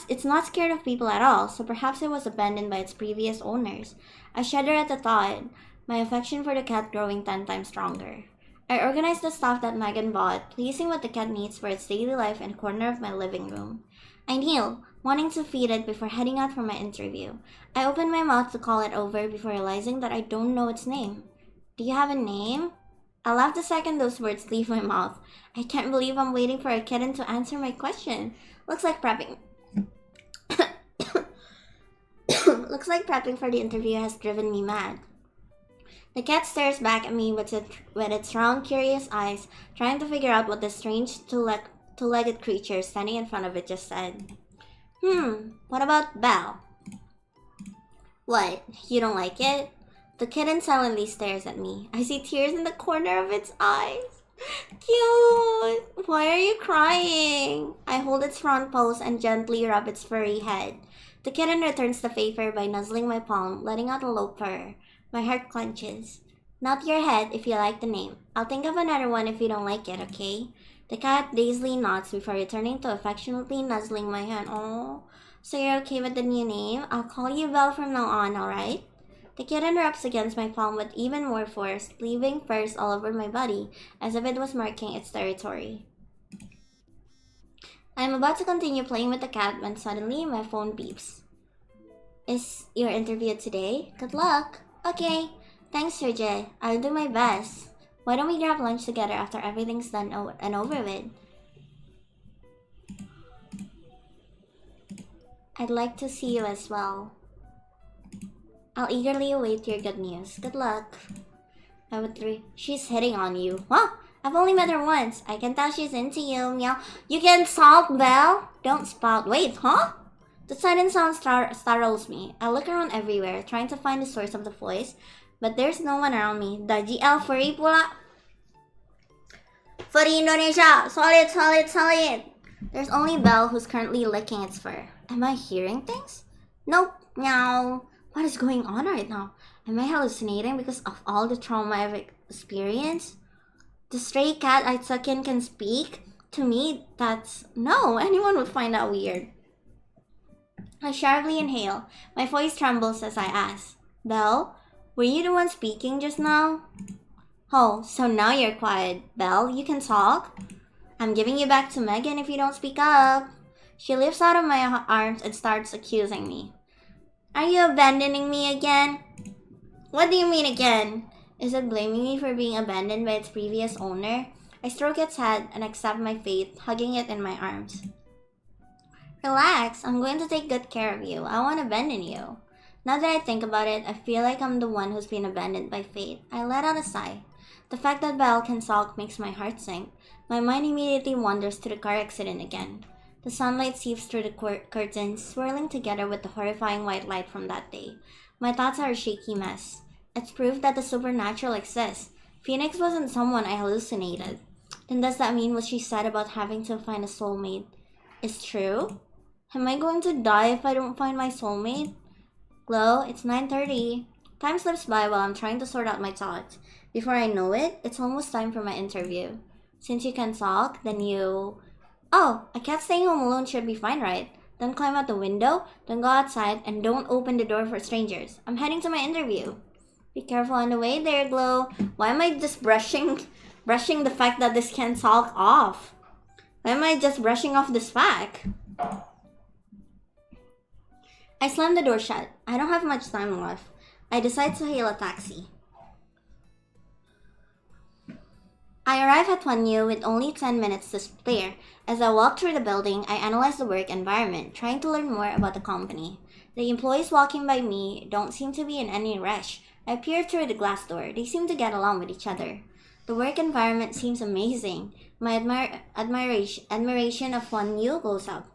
A: It's not scared of people at all, so perhaps it was abandoned by its previous owners. I shudder at the thought, my affection for the cat growing 10 times stronger. I organize the stuff that Megan bought, placing what the cat needs for its daily life in a corner of my living room. I kneel, wanting to feed it before heading out for my interview. I open my mouth to call it over before realizing that I don't know its name. Do you have a name? I laugh the second those words leave my mouth. I can't believe I'm waiting for a kitten to answer my question. Looks like prepping for the interview has driven me mad. The cat stares back at me with its round, curious eyes, trying to figure out what the strange two-legged creature standing in front of it just said. What about Belle? What? You don't like it? The kitten silently stares at me. I see tears in the corner of its eyes. Cute! Why are you crying? I hold its front paws and gently rub its furry head. The kitten returns the favor by nuzzling my palm, letting out a low purr. My heart clenches. Not your head if you like the name. I'll think of another one if you don't like it, okay? The cat dazedly nods before returning to affectionately nuzzling my hand. Oh, so you're okay with the new name? I'll call you Belle from now on, alright? The kitten rubs against my palm with even more force, leaving furs all over my body, as if it was marking its territory. I am about to continue playing with the cat when suddenly my phone beeps. Is your interview today? Good luck. Okay. Thanks, Sergey. I'll do my best. Why don't we grab lunch together after everything's done and over with? I'd like to see you as well. I'll eagerly await your good news. Good luck. I would three. She's hitting on you. Huh? I've only met her once. I can tell she's into you. Meow. You can talk, Belle. Don't spout. Wait, huh? The sudden sound startles me. I look around everywhere, trying to find the source of the voice, but there's no one around me. The GL furry pula. Furry Indonesia. Solid, solid, solid. There's only Belle who's currently licking its fur. Am I hearing things? Nope. Meow. What is going on right now? Am I hallucinating because of all the trauma I've experienced? The stray cat I took in can speak? To me, that's... No, anyone would find that weird. I sharply inhale. My voice trembles as I ask. Belle, were you the one speaking just now? Oh, so now you're quiet. Belle, you can talk? I'm giving you back to Megan if you don't speak up. She lifts out of my arms and starts accusing me. Are you abandoning me again? What do you mean again? Is it blaming me for being abandoned by its previous owner? I stroke its head and accept my fate, hugging it in my arms. Relax, I'm going to take good care of you. I won't abandon you. Now that I think about it, I feel like I'm the one who's been abandoned by fate. I let out a sigh. The fact that Belle can talk makes my heart sink. My mind immediately wanders to the car accident again. The sunlight seeps through the curtains, swirling together with the horrifying white light from that day. My thoughts are a shaky mess. It's proof that the supernatural exists. Phoenix wasn't someone I hallucinated. Then does that mean what she said about having to find a soulmate is true? Am I going to die if I don't find my soulmate? Glow, it's 9:30. Time slips by while I'm trying to sort out my thoughts. Before I know it, it's almost time for my interview. Since you can talk, then you... Oh, a cat staying home alone should be fine, right? Don't climb out the window, don't go outside, and don't open the door for strangers. I'm heading to my interview. Be careful on the way there, Glow. Why am I just brushing the fact that this can talk off? Why am I just brushing off this fact? I slam the door shut. I don't have much time left. I decide to hail a taxi. I arrive at Wanyu with only 10 minutes to spare. As I walk through the building, I analyze the work environment, trying to learn more about the company. The employees walking by me don't seem to be in any rush. I peer through the glass door. They seem to get along with each other. The work environment seems amazing. My admiration of Wanyu goes up.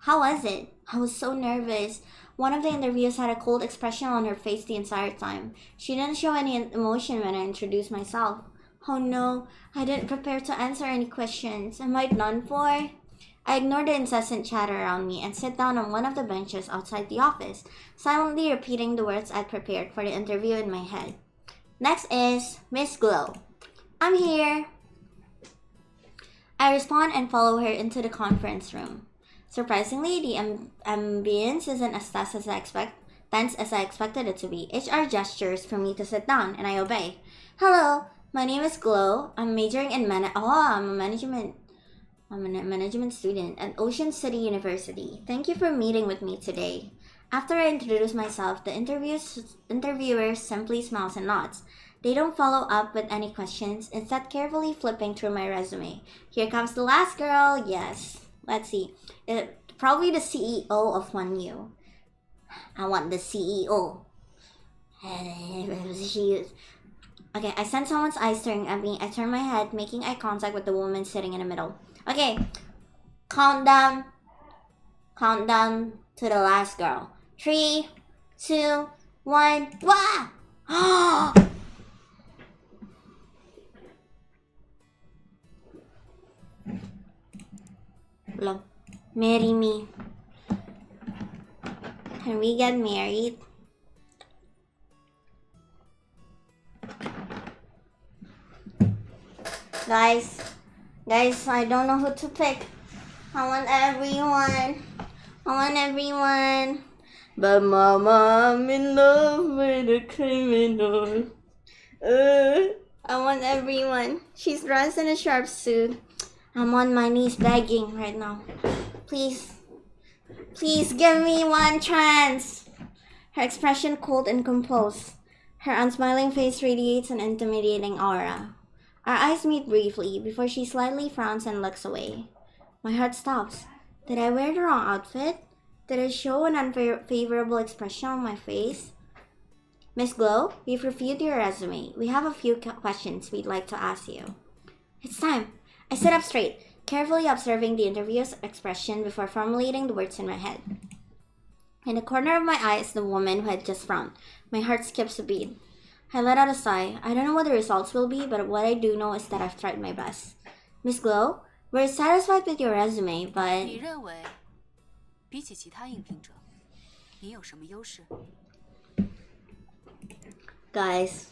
A: How was it? I was so nervous. One of the interviewers had a cold expression on her face the entire time. She didn't show any emotion when I introduced myself. Oh no, I didn't prepare to answer any questions. Am I done for? I ignore the incessant chatter around me and sit down on one of the benches outside the office, silently repeating the words I'd prepared for the interview in my head. Next is Miss Glow. I'm here. I respond and follow her into the conference room. Surprisingly, the ambience isn't as tense as I expected it to be. HR gestures for me to sit down, and I obey. Hello, my name is Glow. I'm majoring in I'm a management student at Ocean City University. Thank you for meeting with me today. After I introduce myself, the interviewer simply smiles and nods. They don't follow up with any questions, instead carefully flipping through my resume. Here comes the last girl. Yes. Let's see. Probably the CEO of Wanyu. I want the CEO. Okay, I sense someone's eyes staring at me. I turn my head, making eye contact with the woman sitting in the middle. Okay, countdown. Countdown to the last girl. 3, 2, 1. Wah! Look, marry me. Can we get married? Guys, I don't know who to pick. I want everyone. But mama, I'm in love with a criminal. I want everyone. She's dressed in a sharp suit. I'm on my knees begging right now. Please give me one chance. Her expression cold and composed. Her unsmiling face radiates an intimidating aura. Our eyes meet briefly before she slightly frowns and looks away. My heart stops. Did I wear the wrong outfit? Did I show an unfavorable expression on my face? Miss Glow, we've reviewed your resume. We have a few questions we'd like to ask you. It's time. I sit up straight, carefully observing the interviewer's expression before formulating the words in my head. In the corner of my eye is the woman who had just frowned. My heart skips a beat. I let out a sigh. I don't know what the results will be, but what I do know is that I've tried my best. Miss Glow, we're satisfied with your resume, but...
C: 你认为比起其他应聘者，你有什么优势？
A: Guys.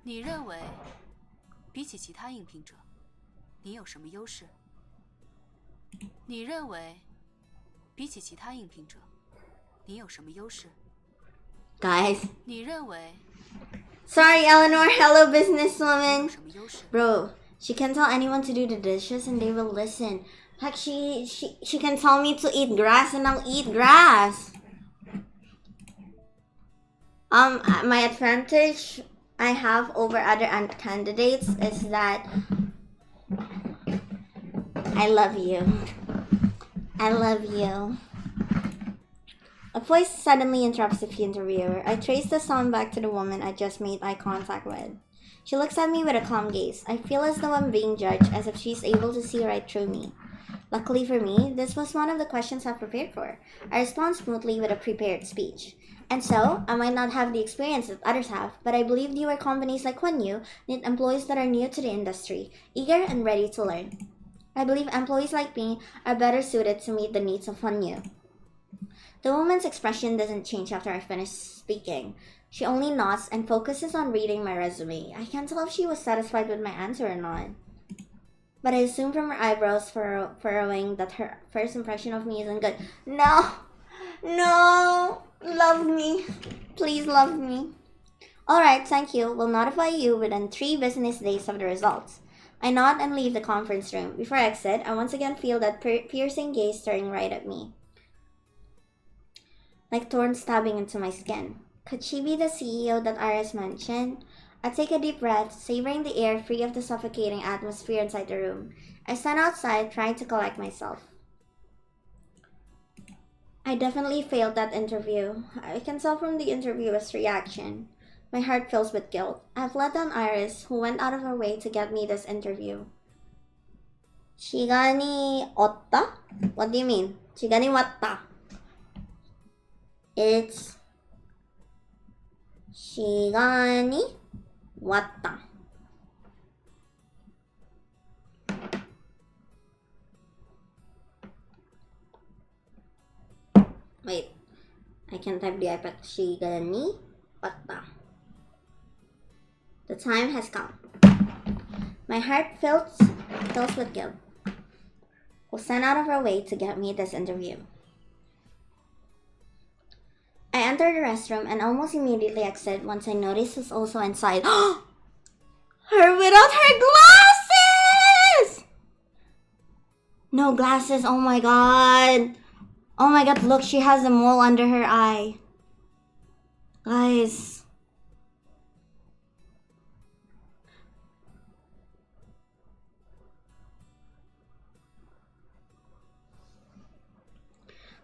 C: 你认为比起其他应聘者，你有什么优势？你认为比起其他应聘者，你有什么优势？
A: Guys.
C: 你认为
A: Sorry, Eleanor. Hello, businesswoman.
C: 有什么优势？
A: Bro, she can tell anyone to do the dishes and they will listen. Like she can tell me to eat grass and I'll eat grass. My advantage I have over other candidates is that I love you. I love you. A voice suddenly interrupts the interviewer. I trace the sound back to the woman I just made eye contact with. She looks at me with a calm gaze. I feel as though I'm being judged, as if she's able to see right through me. Luckily for me, this was one of the questions I prepared for. I respond smoothly with a prepared speech. And so, I might not have the experience that others have, but I believe newer companies like Hunyu need employees that are new to the industry, eager and ready to learn. I believe employees like me are better suited to meet the needs of Hunyu. The woman's expression doesn't change after I finish speaking. She only nods and focuses on reading my resume. I can't tell if she was satisfied with my answer or not. But I assume from her eyebrows furrowing that her first impression of me isn't good. No! Love me. Please love me. Alright, thank you. We'll notify you within 3 business days of the results. I nod and leave the conference room. Before I exit, I once again feel that piercing gaze staring right at me, like thorns stabbing into my skin. Could she be the CEO that Iris mentioned? I take a deep breath, savoring the air free of the suffocating atmosphere inside the room. I stand outside, trying to collect myself. I definitely failed that interview. I can tell from the interviewer's reaction. My heart fills with guilt. I've let down Iris, who went out of her way to get me this interview. 시간이 왔다? What do you mean? 시간이 왔다. It's 시간이 왔다. Wait, I can type the iPad. 시간이 왔다. The time has come. My heart fills with guilt. Who sent out of her way to get me this interview? I enter the restroom and almost immediately exit once I notice who's also inside. Her without her glasses! No glasses, oh my god. Oh my god, look, she has a mole under her eye. Guys.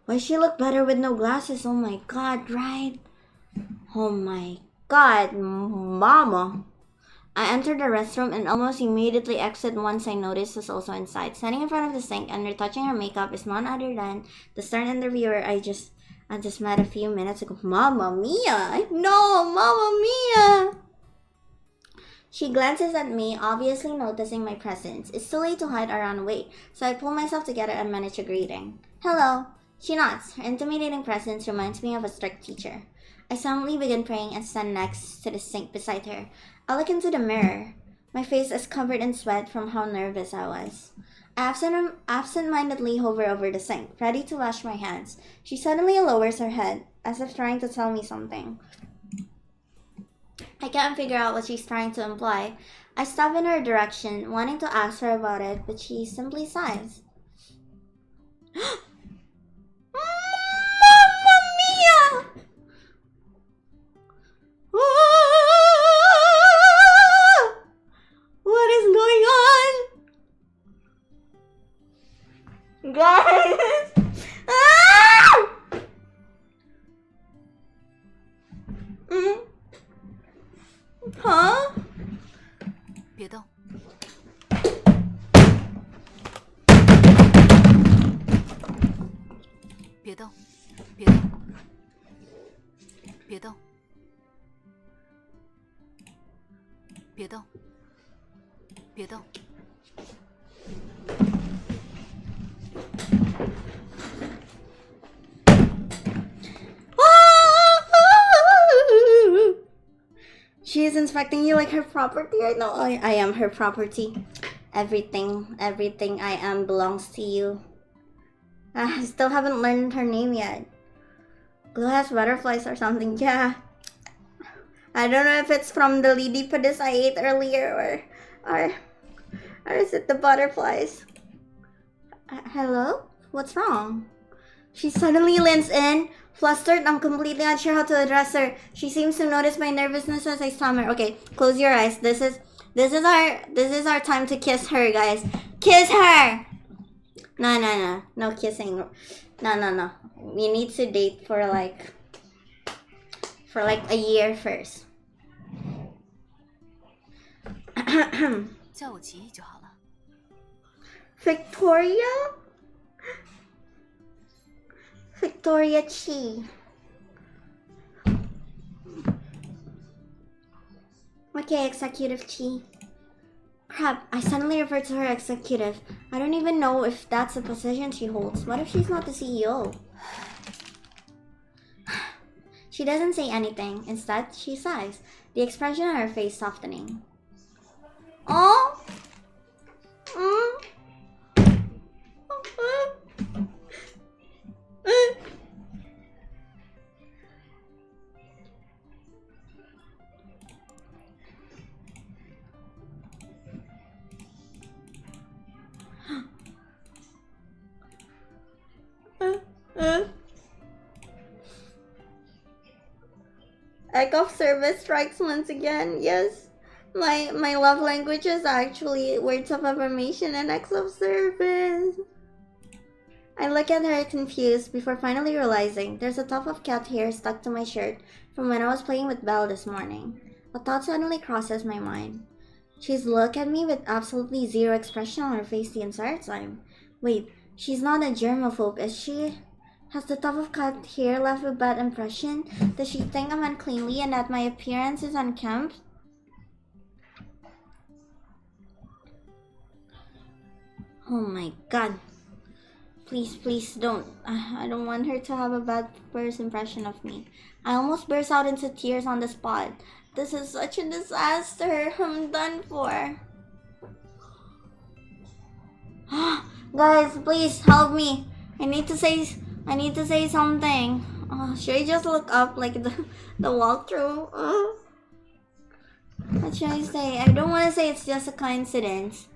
A: Why she look better with no glasses? Oh my god, right? Oh my god, mama. I entered the restroom and almost immediately exited once I noticed was also inside. Standing in front of the sink and retouching her makeup is none other than the stern interviewer I just met a few minutes ago. Mamma mia! No, Mamma mia! She glances at me, obviously noticing my presence. It's too late to hide or run away, so I pull myself together and manage a greeting. Hello. She nods. Her intimidating presence reminds me of a strict teacher. I silently begin praying and stand next to the sink beside her. I look into the mirror. My face is covered in sweat from how nervous I was. I absent-mindedly hover over the sink, ready to wash my hands. She suddenly lowers her head, as if trying to tell me something. I can't figure out what she's trying to imply. I step in her direction, wanting to ask her about it, but she simply sighs. Mamma mia! What is going on? Guys! Ah! Huh?
C: 别动。别动，别动，别动，别动，别动。
A: She is inspecting you like her property. I know I am her property. Everything I am belongs to you. I still haven't learned her name yet. Blue has butterflies or something. Yeah. I don't know if it's from the lidipodus I ate earlier or is it the butterflies? Hello? What's wrong? She suddenly leans in, flustered. I'm completely unsure how to address her. She seems to notice my nervousness as I stammer. Okay, close your eyes. This is our time to kiss her, guys. Kiss her. No kissing. No. We need to date for like a year first.
C: 叫我奇艺就好了。
A: Victoria Chi. Okay, Executive Chi. Crap, I suddenly refer to her executive. I don't even know if that's the position she holds. What if she's not the CEO? She doesn't say anything. Instead, she sighs, the expression on her face softening. Oh? Act of service strikes once again. Yes, my love language is actually words of affirmation and acts of service. I look at her confused before finally realizing there's a tuft of cat hair stuck to my shirt from when I was playing with Belle this morning. A thought suddenly crosses my mind. She's looked at me with absolutely zero expression on her face the entire time. Wait, she's not a germaphobe, is she? Has the tuft of cat hair left a bad impression? Does she think I'm uncleanly and that my appearance is unkempt? Oh my god. Please don't. I don't want her to have a bad first impression of me. I almost burst out into tears on the spot. This is such a disaster. I'm done for. Guys, please help me. I need to say something. Should I just look up like the walkthrough? What should I say? I don't want to say it's just a coincidence.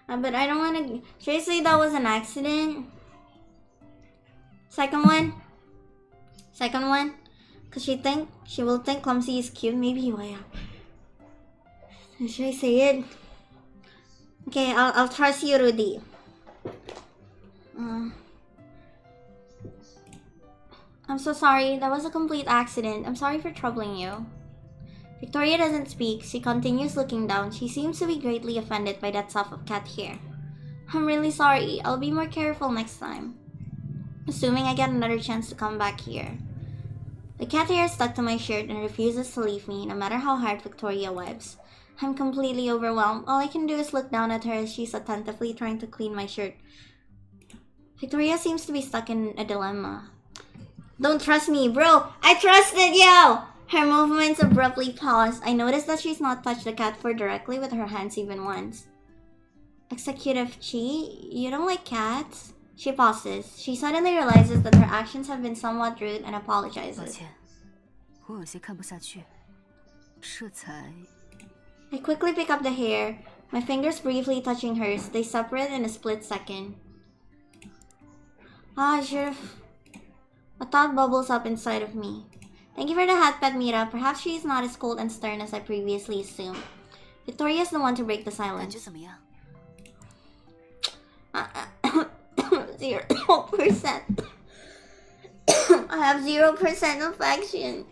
A: But I don't want to. Should I say that was an accident? Second one. Cause she will think Clumsy is cute. Maybe why? Should I say it? Okay, I'll trust you, Rudy. I'm so sorry. That was a complete accident. I'm sorry for troubling you. Victoria doesn't speak. She continues looking down. She seems to be greatly offended by that tuft of cat hair. I'm really sorry. I'll be more careful next time. Assuming I get another chance to come back here. The cat hair is stuck to my shirt and refuses to leave me, no matter how hard Victoria wipes. I'm completely overwhelmed. All I can do is look down at her as she's attentively trying to clean my shirt. Victoria seems to be stuck in a dilemma. Don't trust me, bro! I trusted you! Her movements abruptly pause. I notice that she's not touched the cat fur directly with her hands even once. Executive Chi, you don't like cats? She pauses. She suddenly realizes that her actions have been somewhat rude and
B: 抱
A: apologizes.
B: 歉，我有些看不下去，这才
A: I quickly pick up the hair, my fingers briefly touching hers. They separate in a split second. I should've... A thought bubbles up inside of me. Thank you for the hat pet, Mira. Perhaps she is not as cold and stern as I previously assumed. Victoria is the one to break the
B: 感觉
A: silence.
B: 怎么样？
A: 0%. I have 0% affection.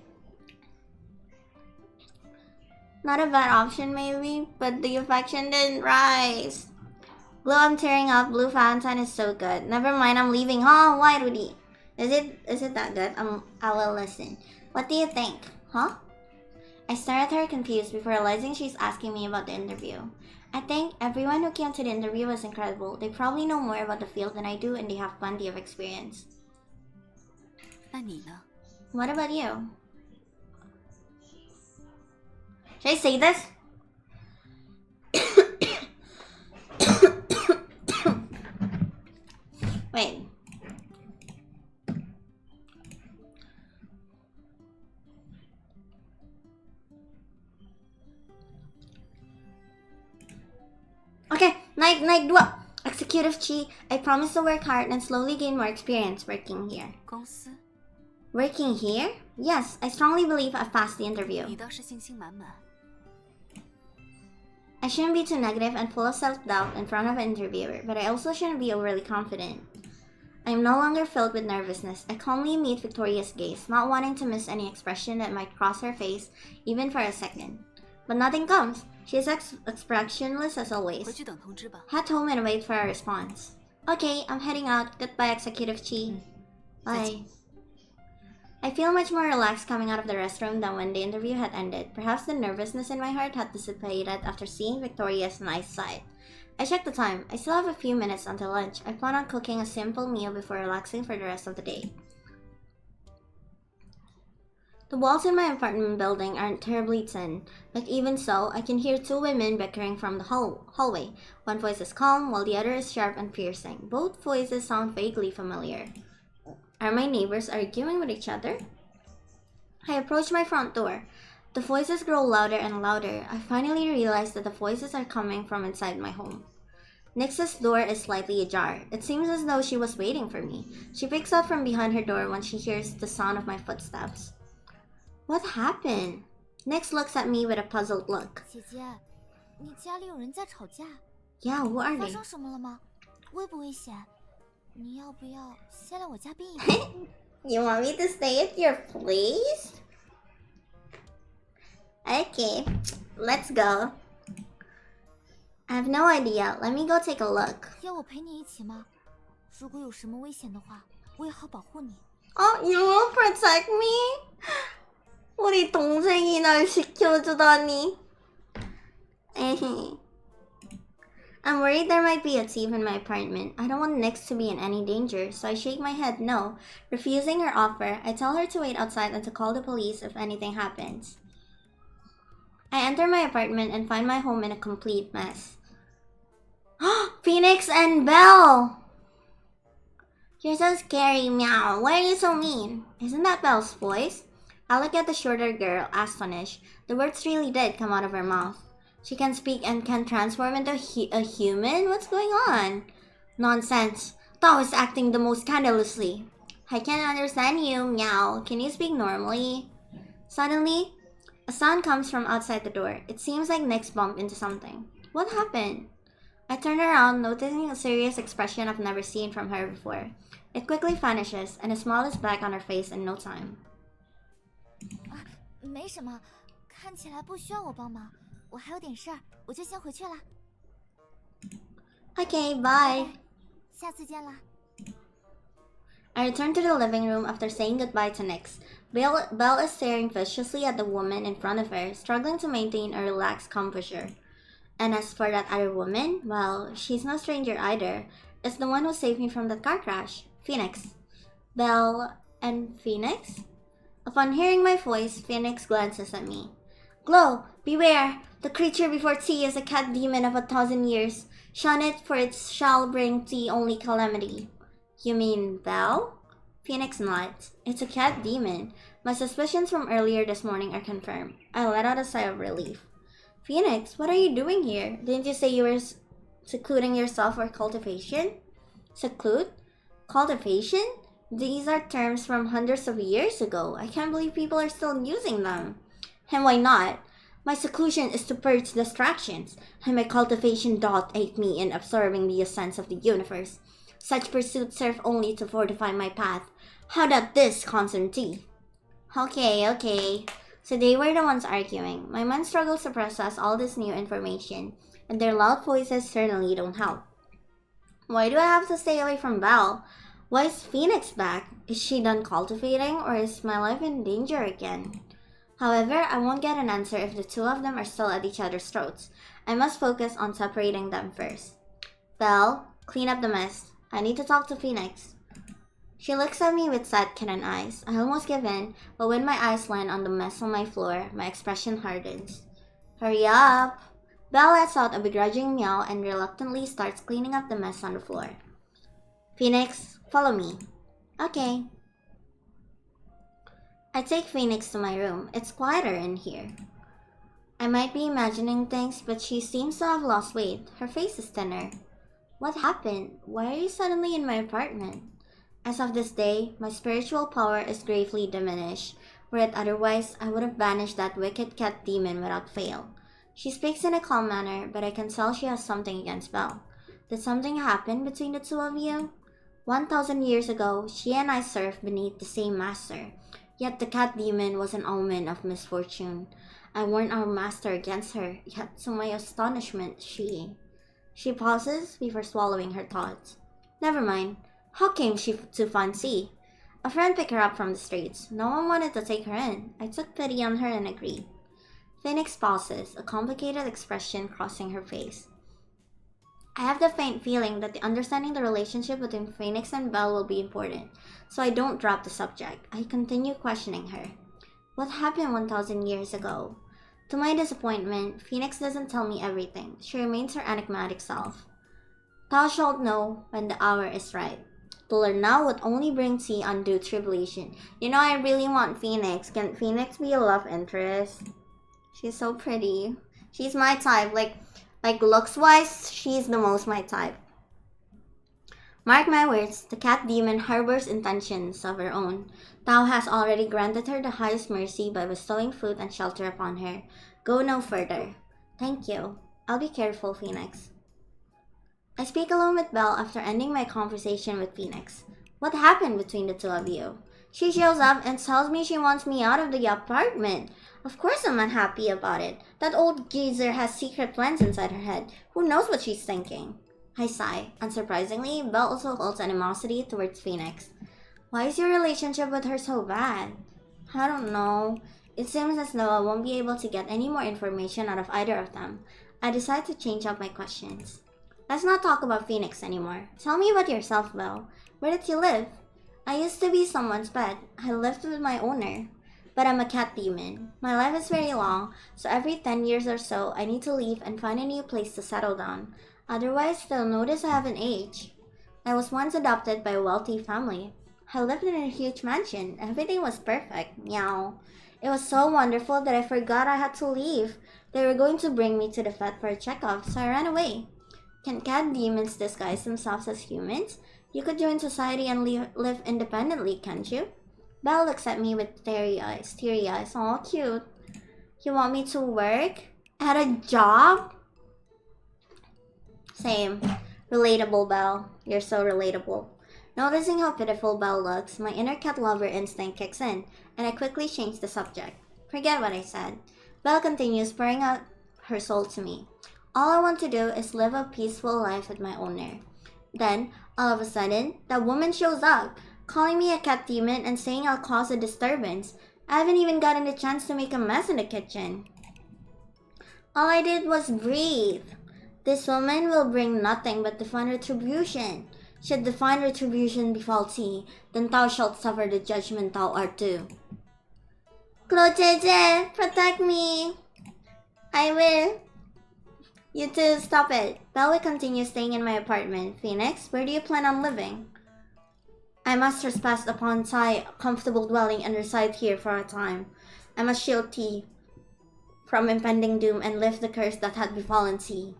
A: Not a bad option, maybe, but the affection didn't rise. Blue, I'm tearing up. Blue Valentine is so good. Never mind, I'm leaving. Huh? Why, Rudy? Is it that good? I will listen. What do you think? Huh? I stare at her confused before realizing she's asking me about the interview. I think everyone who came to the interview was incredible. They probably know more about the field than I do and they have plenty of experience.
B: 那你呢？
A: What about you? Should I say this? Wait. Okay, night dua. Executive Chi, I promise to work hard and slowly gain more experience working here.
B: 公司，
A: Working here? Yes, I strongly believe I've passed the interview.
B: 你倒是信心满满。
A: I shouldn't be too negative and full of self-doubt in front of an interviewer, but I also shouldn't be overly confident. I am no longer filled with nervousness. I calmly meet Victoria's gaze, not wanting to miss any expression that might cross her face, even for a second. But nothing comes. She is expressionless as
B: 回
A: always.
B: 去等通知吧。
A: Head home and wait for a response. Okay, I'm heading out. Goodbye, Executive Chi. Bye. I feel much more relaxed coming out of the restroom than when the interview had ended. Perhaps the nervousness in my heart had dissipated after seeing Victoria's nice side. I checked the time. I still have a few minutes until lunch. I plan on cooking a simple meal before relaxing for the rest of the day. The walls in my apartment building aren't terribly thin, but even so, I can hear two women bickering from the hallway. One voice is calm, while the other is sharp and piercing. Both voices sound vaguely familiar. Are my neighbors arguing with each other? I approach my front door. The voices grow louder and louder. I finally realize that the voices are coming from inside my home. Nix's door is slightly ajar. It seems as though she was waiting for me. She peeks out from behind her door when she hears the sound of my footsteps. What happened? Nix looks at me with a puzzled look.
E: 姐姐，你家里有人在吵架，
A: Yeah, who are
E: 发
A: they?
E: 生什么了吗？危不危险？你要不要先来我家避一避？
A: You want me to stay at your place? Okay, let's go. I have no idea. Let me go take a look.
E: 要我陪你一起吗？如果有什么危险的话，我也好保护你。
A: Oh, you will protect me? 우리 동생이 날 지켜주다니. I'm worried there might be a thief in my apartment. I don't want Nix to be in any danger, so I shake my head no. Refusing her offer, I tell her to wait outside and to call the police if anything happens. I enter my apartment and find my home in a complete mess. Phoenix and Belle! You're so scary, meow. Why are you so mean? Isn't that Belle's voice? I look at the shorter girl, astonished. The words really did come out of her mouth. She can speak and can transform into a human? What's going on? Nonsense. Thought was acting the most scandalously. I can't understand you, meow. Can you speak normally? Suddenly, a sound comes from outside the door. It seems like Nix bumped into something. What happened? I turn around, noticing a serious expression I've never seen from her before. It quickly vanishes, and a smile is back on her face in no time.
E: 没什么，看起来不需要我帮忙，我还有点事儿，我就先回去了。
A: Okay, bye.
E: 下次见啦。
A: I return to the living room after saying goodbye to Nyx. Belle is staring viciously at the woman in front of her, struggling to maintain a relaxed composure. And as for that other woman, well, she's no stranger either. It's the one who saved me from that car crash, Phoenix. Belle and Phoenix? Upon hearing my voice, Phoenix glances at me. Glow, beware! The creature before thee is a cat demon of 1,000 years. Shun it, for it shall bring thee only calamity. You mean Belle? Phoenix nods. It's a cat demon. My suspicions from earlier this morning are confirmed. I let out a sigh of relief. Phoenix, what are you doing here? Didn't you say you were secluding yourself for cultivation? Seclude? Cultivation? These are terms from hundreds of years ago. I can't believe people are still using them. And why not? My seclusion is to purge distractions, and my cultivation doth aid me in absorbing the essence of the universe. Such pursuits serve only to fortify my path. How doth this concern thee? Okay. So they were the ones arguing. My mind struggles to process all this new information, and their loud voices certainly don't help. Why do I have to stay away from Belle? Why is Phoenix back? Is she done cultivating, or is my life in danger again? However, I won't get an answer if the two of them are still at each other's throats. I must focus on separating them first. Belle, clean up the mess. I need to talk to Phoenix. She looks at me with sad kitten eyes. I almost give in, but when my eyes land on the mess on my floor, my expression hardens. Hurry up! Belle lets out a begrudging meow and reluctantly starts cleaning up the mess on the floor. Phoenix, follow me. Okay. I take Phoenix to my room. It's quieter in here. I might be imagining things, but she seems to have lost weight. Her face is thinner. What happened? Why are you suddenly in my apartment? As of this day, my spiritual power is gravely diminished, were it otherwise, I would have banished that wicked cat demon without fail. She speaks in a calm manner, but I can tell she has something against Belle. Did something happen between the two of you? 1,000 years ago, she and I served beneath the same master. Yet the cat demon was an omen of misfortune. I warned our master against her, yet to my astonishment, she pauses before swallowing her thoughts. Never mind. How came she to Fancy? A friend picked her up from the streets. No one wanted to take her in. I took pity on her and agreed. Phoenix pauses, a complicated expression crossing her face. I have the faint feeling that understanding the relationship between Phoenix and Belle will be important, so I don't drop the subject. I continue questioning her. What happened 1,000 years ago? To my disappointment, Phoenix doesn't tell me everything. She remains her enigmatic self. Thou shalt know when the hour is right. To learn now would only bring thee undue tribulation. You know, I really want Phoenix. Can Phoenix be a love interest? She's so pretty. She's my type. Like looks-wise, she's the most my type. Mark my words, the cat demon harbors intentions of her own. Thou hast already granted her the highest mercy by bestowing food and shelter upon her. Go no further. Thank you. I'll be careful, Phoenix. I speak alone with Belle after ending my conversation with Phoenix. What happened between the two of you? She shows up and tells me she wants me out of the apartment. Of course I'm unhappy about it. That old geezer has secret plans inside her head. Who knows what she's thinking? I sigh. Unsurprisingly, Belle also holds animosity towards Phoenix. Why is your relationship with her so bad? I don't know. It seems as though I won't be able to get any more information out of either of them. I decide to change up my questions. Let's not talk about Phoenix anymore. Tell me about yourself, Belle. Where did you live? I used to be someone's pet. I lived with my owner. But I'm a cat demon. My life is very long, so every 10 years or so, I need to leave and find a new place to settle down. Otherwise, they'll notice I haven't aged. I was once adopted by a wealthy family. I lived in a huge mansion. Everything was perfect. Meow. It was so wonderful that I forgot I had to leave. They were going to bring me to the vet for a checkup, so I ran away. Can cat demons disguise themselves as humans? You could join society and live independently, can't you? Belle looks at me with teary eyes. Aw, cute. You want me to work? At a job? Same. Relatable, Belle. You're so relatable. Noticing how pitiful Belle looks, my inner cat lover instinct kicks in, and I quickly change the subject. Forget what I said. Belle continues pouring out her soul to me. All I want to do is live a peaceful life with my owner. Then, all of a sudden, that woman shows up, calling me a cat demon and saying I'll cause a disturbance. I haven't even gotten the chance to make a mess in the kitchen. All I did was breathe. This woman will bring nothing but divine retribution. Should divine retribution befall thee, then thou shalt suffer the judgment thou art due. Glo JJ, protect me. I will. You too, stop it. Belle will continue staying in my apartment. Phoenix, where do you plan on living? I must trespass upon thy comfortable dwelling and reside here for a time. I must shield thee from impending doom and lift the curse that had befallen thee.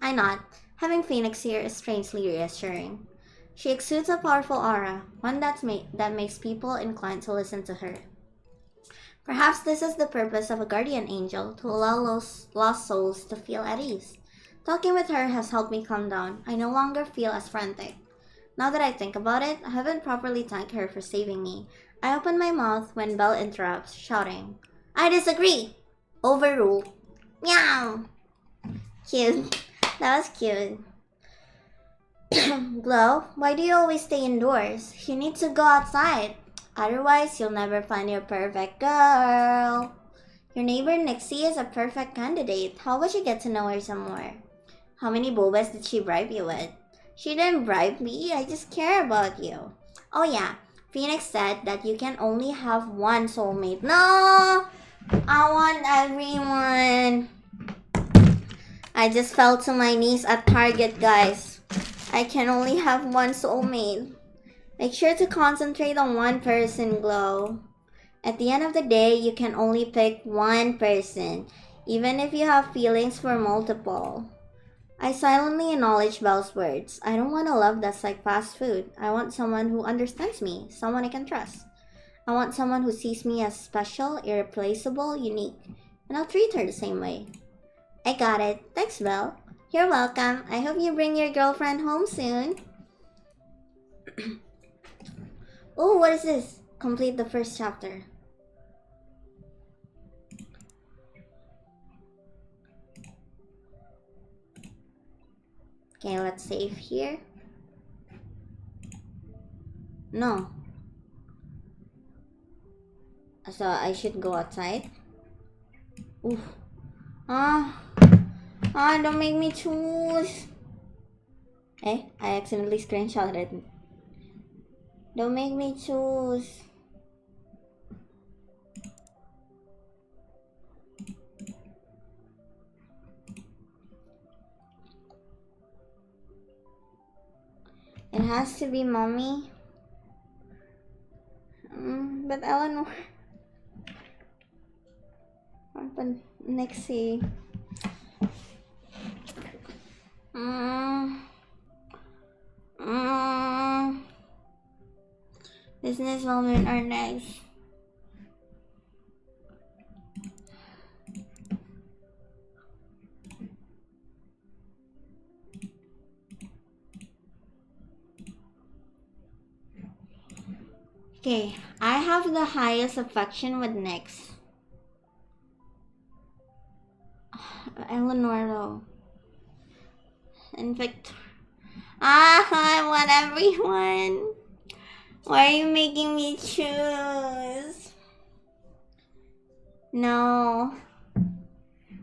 A: I nod. Having Phoenix here is strangely reassuring. She exudes a powerful aura, one that makes people inclined to listen to her. Perhaps this is the purpose of a guardian angel, to allow lost souls to feel at ease. Talking with her has helped me calm down. I no longer feel as frantic. Now that I think about it, I haven't properly thanked her for saving me. I open my mouth when Belle interrupts, shouting, I disagree! Overruled. Meow! Cute. That was cute. Glo, why do you always stay indoors? You need to go outside. Otherwise, you'll never find your perfect girl. Your neighbor Nixie is a perfect candidate. How would you get to know her some more? How many bobas did she bribe you with? She didn't bribe me, I just care about you. Oh yeah, Phoenix said that you can only have one soulmate. No! I want everyone. I just fell to my knees at Target, guys. I can only have one soulmate. Make sure to concentrate on one person, Glo. At the end of the day, you can only pick one person, even if you have feelings for multiple. I silently acknowledge Belle's words. I don't want a love that's like fast food. I want someone who understands me, someone I can trust. I want someone who sees me as special, irreplaceable, unique, and I'll treat her the same way. I got it. Thanks, Belle. You're welcome. I hope you bring your girlfriend home soon. Oh, what is this? Complete the first chapter. Okay, let's save here. No. So I should go outside. Oof. Don't make me choose. I accidentally screenshotted it. Don't make me choose. It has to be mommy. But Eleanor. But Nixie. Businesswomen are nice. Okay, I have the highest affection with Nyx. Eleanor though. And Victor. I want everyone. Why are you making me choose? No.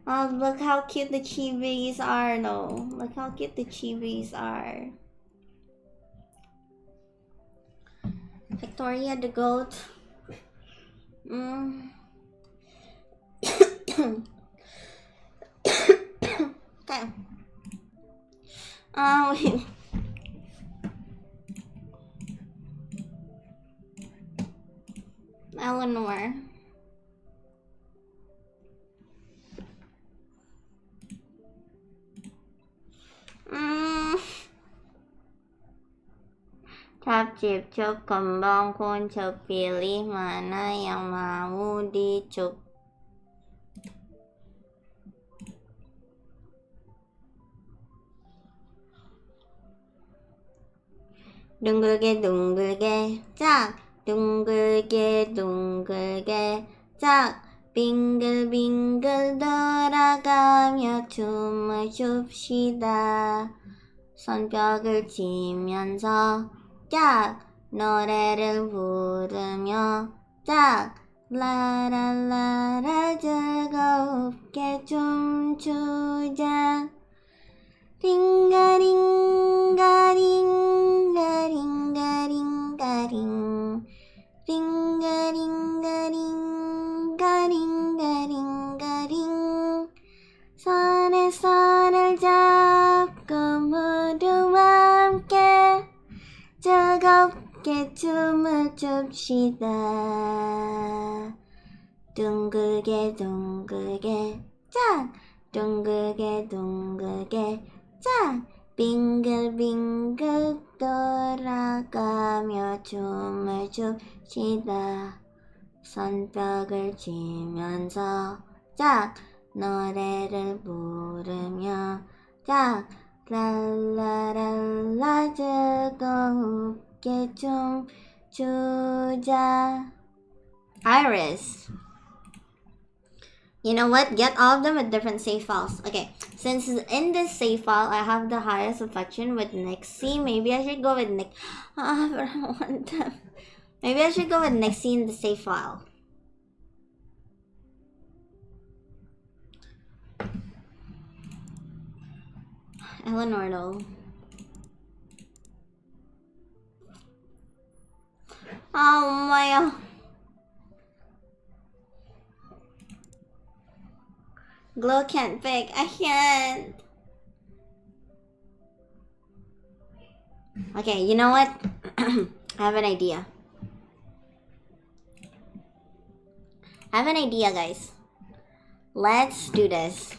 A: Oh, look how cute the chibis are though. Look how cute the chibis are. Victoria the goat. Okay. Wait. Eleanor. Capcip cup kembang kuncup pilih mana yang mau dicup. 둥글게 짝 둥글게 짝 빙글빙글 돌아가며 춤을 춥시다. 손뼉을 치면서 짝 노래를 부르며 짝 라라라라 즐겁게 춤추자. 링가링가링가링가링가링 링가링가링가링가링가링 손에 손을 잡고 모두와 함께 즐겁게 춤을 춥시다. 둥글게 둥글게 짝 둥글게 둥글게 짝 빙글빙글 돌아가며 춤을 춥시다. 손뼉을 치면서 짝 노래를 부르며 짝 랄라랄라 즐겁게 춤추자. Iris. You know what? Get all of them with different save files. Okay, since in this save file I have the highest affection with Nixie, maybe I should go with Nick. But I don't want them. Maybe I should go with Nixie in the save file. Eleanor though. Oh my. Glow can't pick. I can't. Okay, you know what? I have an idea. I have an idea, guys. Let's do this.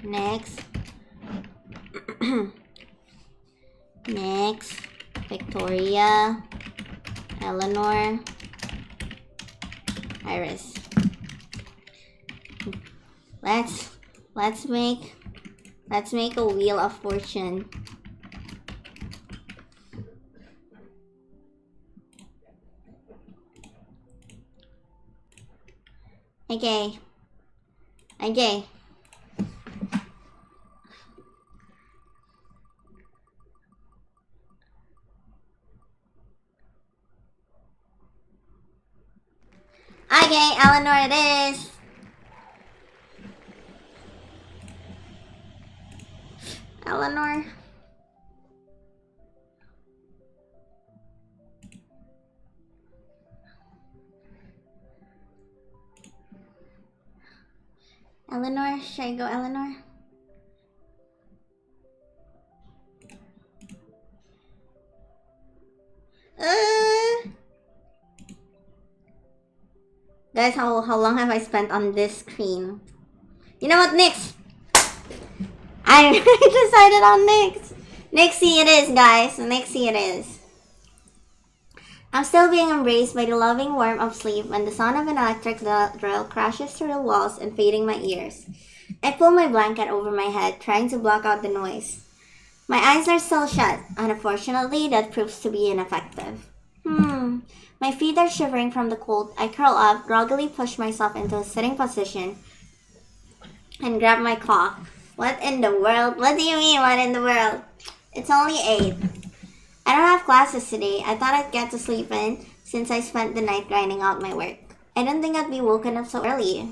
A: Next. Next, Victoria, Eleanor, Iris. Let's make a wheel of fortune. Okay. Okay. Okay, Eleanor it is. Eleanor. Eleanor, should I go Eleanor? Guys, how long have I spent on this screen? You know what, Nyx? I decided on Nyx. Nixie it is, guys. Nixie it is. I'm still being embraced by the loving warmth of sleep when the sound of an electric drill crashes through the walls, invading my ears. I pull my blanket over my head, trying to block out the noise. My eyes are still shut. Unfortunately, that proves to be ineffective. My feet are shivering from the cold. I curl up, groggily push myself into a sitting position, and grab my claw. What in the world? What do you mean, what in the world? It's only 8. I don't have classes today. I thought I'd get to sleep in since I spent the night grinding out my work. I didn't think I'd be woken up so early.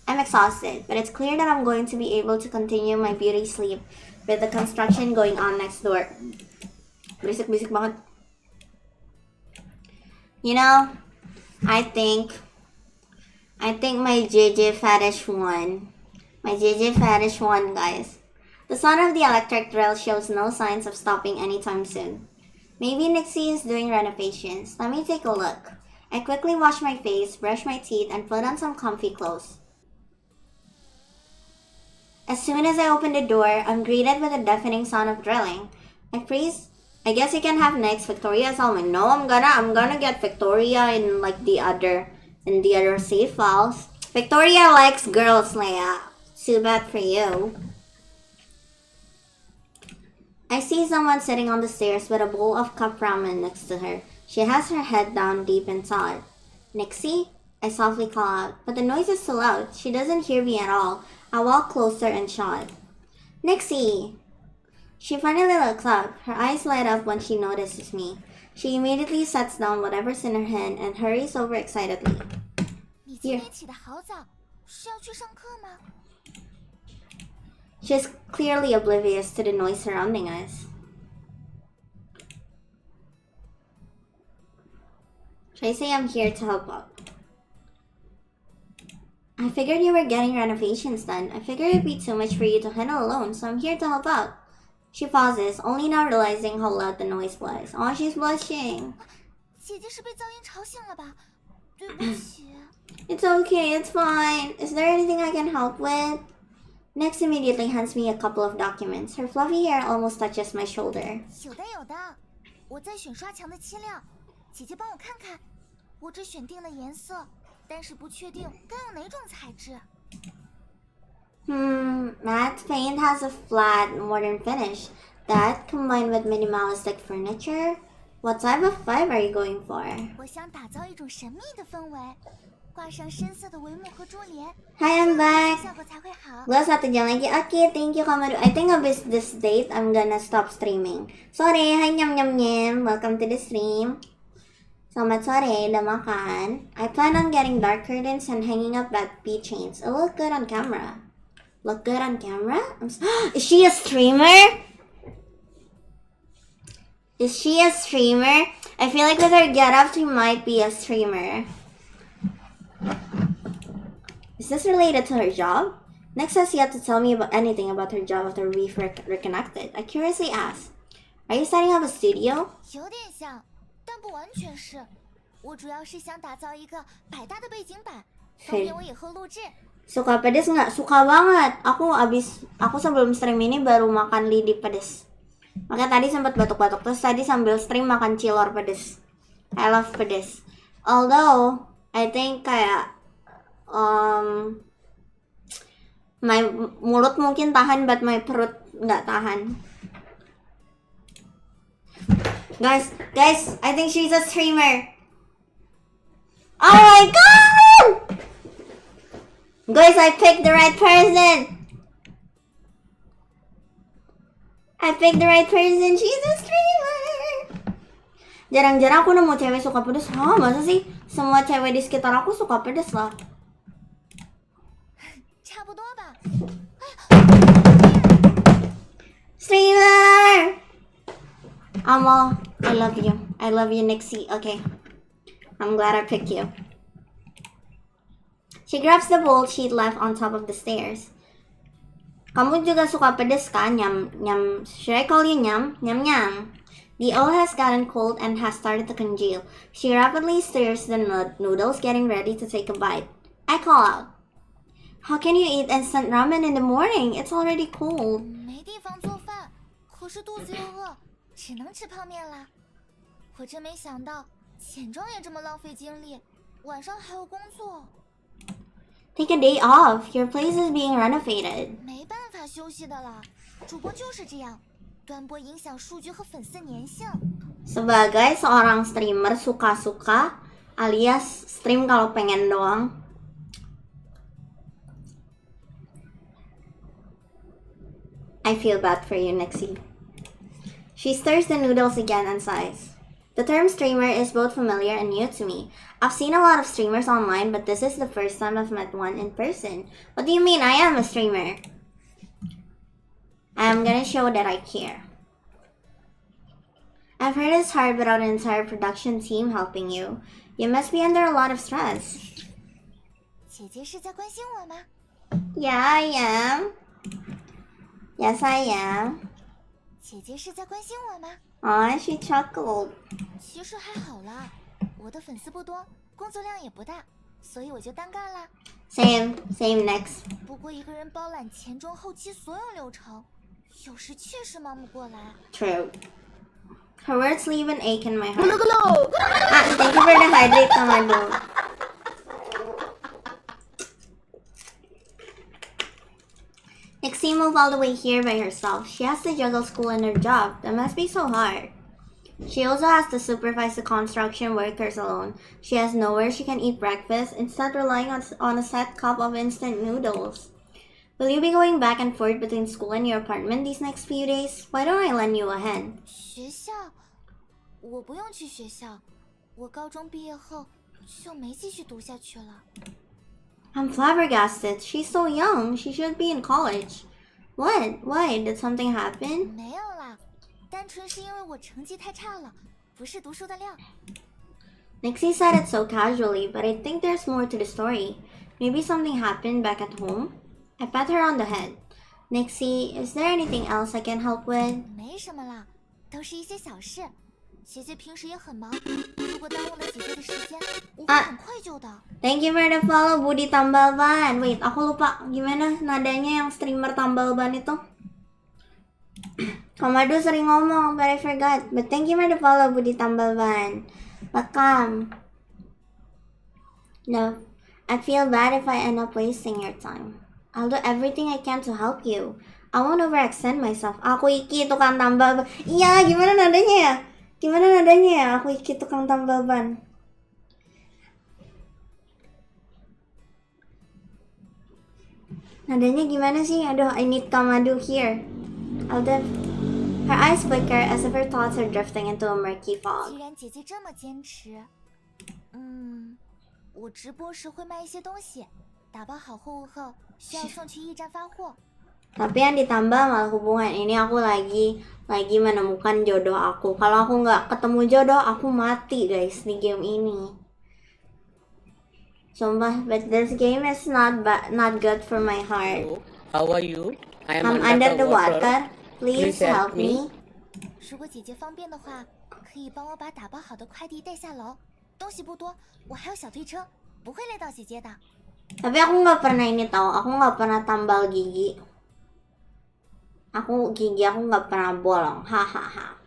A: I'm exhausted, but it's clear that I'm going to be able to continue my beauty sleep with the construction going on next door. Bisik-bisik banget. You know, I think my JJ fetish won. My JJ fetish won, guys. The sound of the electric drill shows no signs of stopping anytime soon. Maybe Nixie is doing renovations. Let me take a look. I quickly wash my face, brush my teeth, and put on some comfy clothes. As soon as I open the door, I'm greeted with a deafening sound of drilling. I freeze. I guess you can have next Victoria's Almond. No, I'm gonna get Victoria in like the other save files. Victoria likes girls, Leia. Too bad for you. I see someone sitting on the stairs with a bowl of cup ramen next to her. She has her head down deep in thought. Nixie? I softly call out, but the noise is so loud. She doesn't hear me at all. I walk closer and shout, Nixie! She finally looks up. Her eyes light up when she notices me. She immediately sets down whatever's in her hand and hurries over excitedly.
E: 你今天起得好早，是要去上课吗？
A: She's clearly oblivious to the noise surrounding us. Should I say I'm here to help out? I figured you were getting renovations done. I figured it'd be too much for you to handle alone, so I'm here to help out. She pauses, only now realizing how loud the noise was. Oh, she's blushing.
E: 姐姐是被噪音吵醒了吧？对不起。
A: It's okay, it's fine. Is there anything I can help with? Next immediately hands me a couple of documents. Her fluffy hair almost touches my shoulder.
E: 有的有的，我在选刷墙的漆料，姐姐帮我看看。我只选定了颜色，但是不确定该用哪种材质。
A: Matte paint has a flat, modern finish. That combined with minimalistic furniture? What type of vibe are you going for?
E: 我想打造一种神秘的氛围，挂上深色的帷幕和珠帘。
A: Hi, I'm back.
E: 效果才会好。
A: Gua 1 jam lagi. Okay, thank you, Kamadu. I think abis this date, I'm gonna stop streaming. Sore, hi nyam nyam nyam. Welcome to the stream. Selamat sore, udah makan. I plan on getting dark curtains and hanging up that keychains. It'll look good on camera. Look good on camera? Is she a streamer? Is she a streamer? I feel like with her getup, she might be a streamer. Is this related to her job? Next has yet to tell me about anything about her job after we've reconnected. I curiously asked, are you setting up a studio?
E: 有点像，但不完全是。我主要是想打造一个百搭的背景板，方便我以后录制。
A: Suka pedes nggak? Suka banget. Aku sebelum stream ini baru makan lidi pedes. Makanya tadi sempat batuk-batuk, terus tadi sambil stream makan cilor pedes. I love pedes. Although I think kayak my mulut mungkin tahan, but my perut nggak tahan. Guys, I think she's a streamer. Oh my god! Guys, I picked the right person. I picked the right person. She's a streamer. Jarang-jarang aku nemu cewek suka pedes. Hah, masa sih? Semua cewek di sekitar aku suka pedes lah.
E: 差不多吧。
A: Streamer! Amo, I love you. I love you, Nixie. Okay. I'm glad I picked you. She grabs the bowl she'd left on top of the stairs. Kamu juga suka pedes kan? Nyam, nyam. Should I call you nyam? Nyam, nyam. The oil has gotten cold and has started to congeal. She rapidly stirs the noodles, getting ready to take a bite. I call out, how can you eat instant ramen in the morning? It's already cold.
E: 没地方做饭，可是肚子又饿，只能吃泡面啦。我真没想到，简装也这么浪费精力，晚上还要工作。
A: Take a day off. Your place is being renovated.
E: 没办法休息的啦，主播就是这样，端播影响数据和粉丝粘性。
A: Sebagai seorang streamer suka-suka alias stream kalau pengen doang. I feel bad for you, Nixie. She stirs the noodles again and sighs. The term streamer is both familiar and new to me. I've seen a lot of streamers online, but this is the first time I've met one in person. What do you mean I am a streamer? I'm gonna show that I care. I've heard it's hard without an entire production team helping you. You must be under a lot of stress.
E: 姐姐是在关心我吗？
A: Yeah, I am. Yes, I am.
E: 姐姐是在关心我吗？
A: Aw, she chuckled.
E: 其实还好啦，我的粉丝不多，工作量也不大，所以我就单干啦。
A: Same next.
E: 不过一个人包揽前中后期所有流程，有时确实忙不过来。
A: True. Her words leave an ache in my heart. Thank you for the hydrate, Tamado. Nixie moved all the way here by herself. She has to juggle school and her job. That must be so hard. She also has to supervise the construction workers alone. She has nowhere she can eat breakfast, instead relying on a set cup of instant noodles. Will you be going back and forth between school and your apartment these next few days? Why don't I lend you a hand?
E: 学校？我不用去学校，我高中毕业后就没继续读下去了。
A: I'm flabbergasted. She's so young. She should be in college. What? Why? Did something happen?
E: 没有啦，单纯是因为我成绩太差了，不是读书的料。
A: Nixie said it so casually, but I think there's more to the story. Maybe something happened back at home? I pat her on the head. Nixie, is there anything else I can help with?
E: 没什么啦，都是一些小事。姐姐平时也很忙，如果耽误了姐姐的时间，我会很愧疚的。
A: Thank you for the follow, Budi Tambal Ban. Wait, aku lupa gimana nadanya yang streamer tambal ban itu. Kamadu sering ngomong, but I forgot. But thank you for the follow, Budi Tambal Ban. Welcome. No, I'd feel bad if I end up wasting your time. I'll do everything I can to help you. I won't overextend myself. Aku Iki, tukang tambal ban. Iya, gimana nadanya ya? Gimana nadanya ya? Aku Iki, tukang tambal ban. Nadanya gimana sih? Aduh, I need Kamadu here. Her eyes flicker as if her thoughts are drifting into a murky
E: 既
A: fog.
E: 然姐姐这么坚持，我直播时会卖一些东西，打包好货物后需要送去驿站发货。
A: Tapi yang ditambah malah hubungan ini aku lagi menemukan jodoh aku. Kalau aku nggak ketemu jodoh, aku mati guys di game ini. Sumpah, but this game is not good for my heart.
D: How are you?
A: I'm under the water. Please help me.
E: 如果姐姐方便的话，可以帮我把打包好的快递带下楼。东西不多，我还有小推车，不会累到姐姐的。
A: Tapi aku nggak pernah ini tahu. Aku nggak pernah tambal gigi. Gigi aku nggak pernah bolong. Hahaha.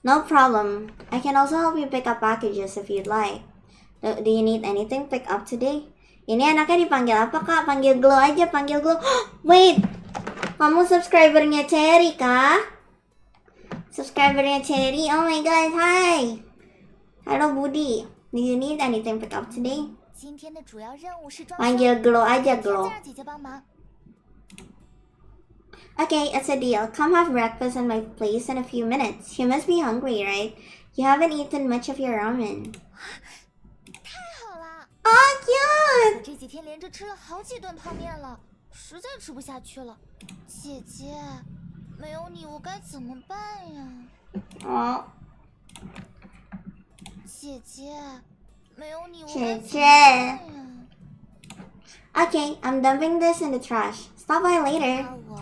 A: No problem. I can also help you pick up packages if you'd like. Do you need anything pick up today? Ini anaknya dipanggil apa kak? Panggil Glow aja, panggil Glow. Wait, kamu subscribernya Cherry kah? Subscribernya Cherry. Oh my god, hi. Halo Budi. Do you need anything pick up today?
E: 今天的主要任务是装修，
A: Panggil Glow aja
E: 再
A: Glow.
E: 让姐姐帮忙。
A: Okay, it's a deal. Come have breakfast at my place in a few minutes. You must be hungry, right? You haven't eaten much of your ramen.
E: 太好了，
A: Oh,
E: 我
A: cute!
E: 这几天连着吃了好几顿泡面了，实在吃不下去了。姐姐，没有你我该怎么办呀？
A: Oh,
E: 姐姐，没有你我该
A: 姐姐。
E: 怎么办呀？
A: Okay, I'm dumping this in the trash. Stop by later.
E: 那我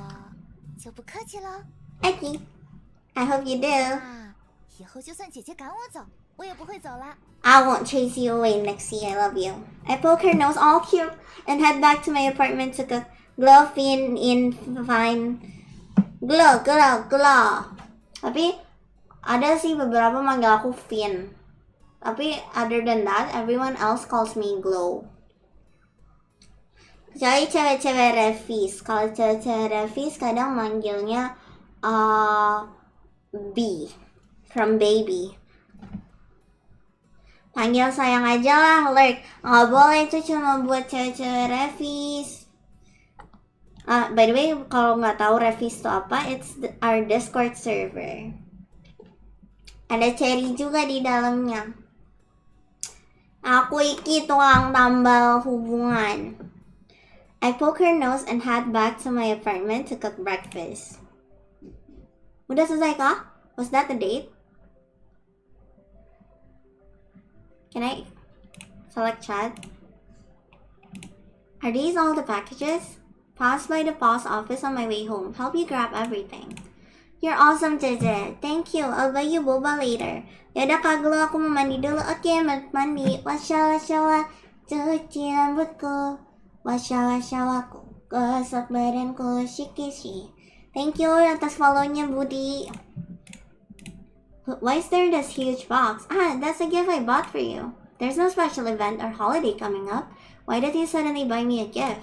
E: 就不客气了。
A: Okay. I hope you do.
E: 那以后就算姐姐赶我走，我也不会走了。
A: I won't chase you away, Nixie. I love you. I poke her nose all cute and head back to my apartment to cook. Glow fine. Glow. Tapi ada sih beberapa manggil aku Fin. Tapi other than that, everyone else calls me Glow. Kecuali cewek-cewek revis. Kalau cewek-cewek revis kadang manggilnya B. From baby. Panggil sayang aja lah, Lurk. Nggak boleh, itu cuma buat cewek-cewek revis. By the way, kalau nggak tahu revis itu apa, it's our Discord server. Ada Cherry juga di dalamnya. Aku Iki, tukang tambal hubungan. I poke her nose and head back to my apartment to cook breakfast. Udah selesai kah? Was that the date? Can I select chat? Are these all the packages? Pass by the post office on my way home. Help you grab everything. You're awesome, Jeje. Thank you. I'll buy you boba later. Yaudah Kak Glo, aku mau mandi dulu. Oke, mandi. Wasya, cuci rambutku. Wasya, aku gosok badanku. Shiki. Thank you atas follow-nya, Budi. Why is there this huge box? That's a gift I bought for you. There's no special event or holiday coming up. Why did you suddenly buy me a gift?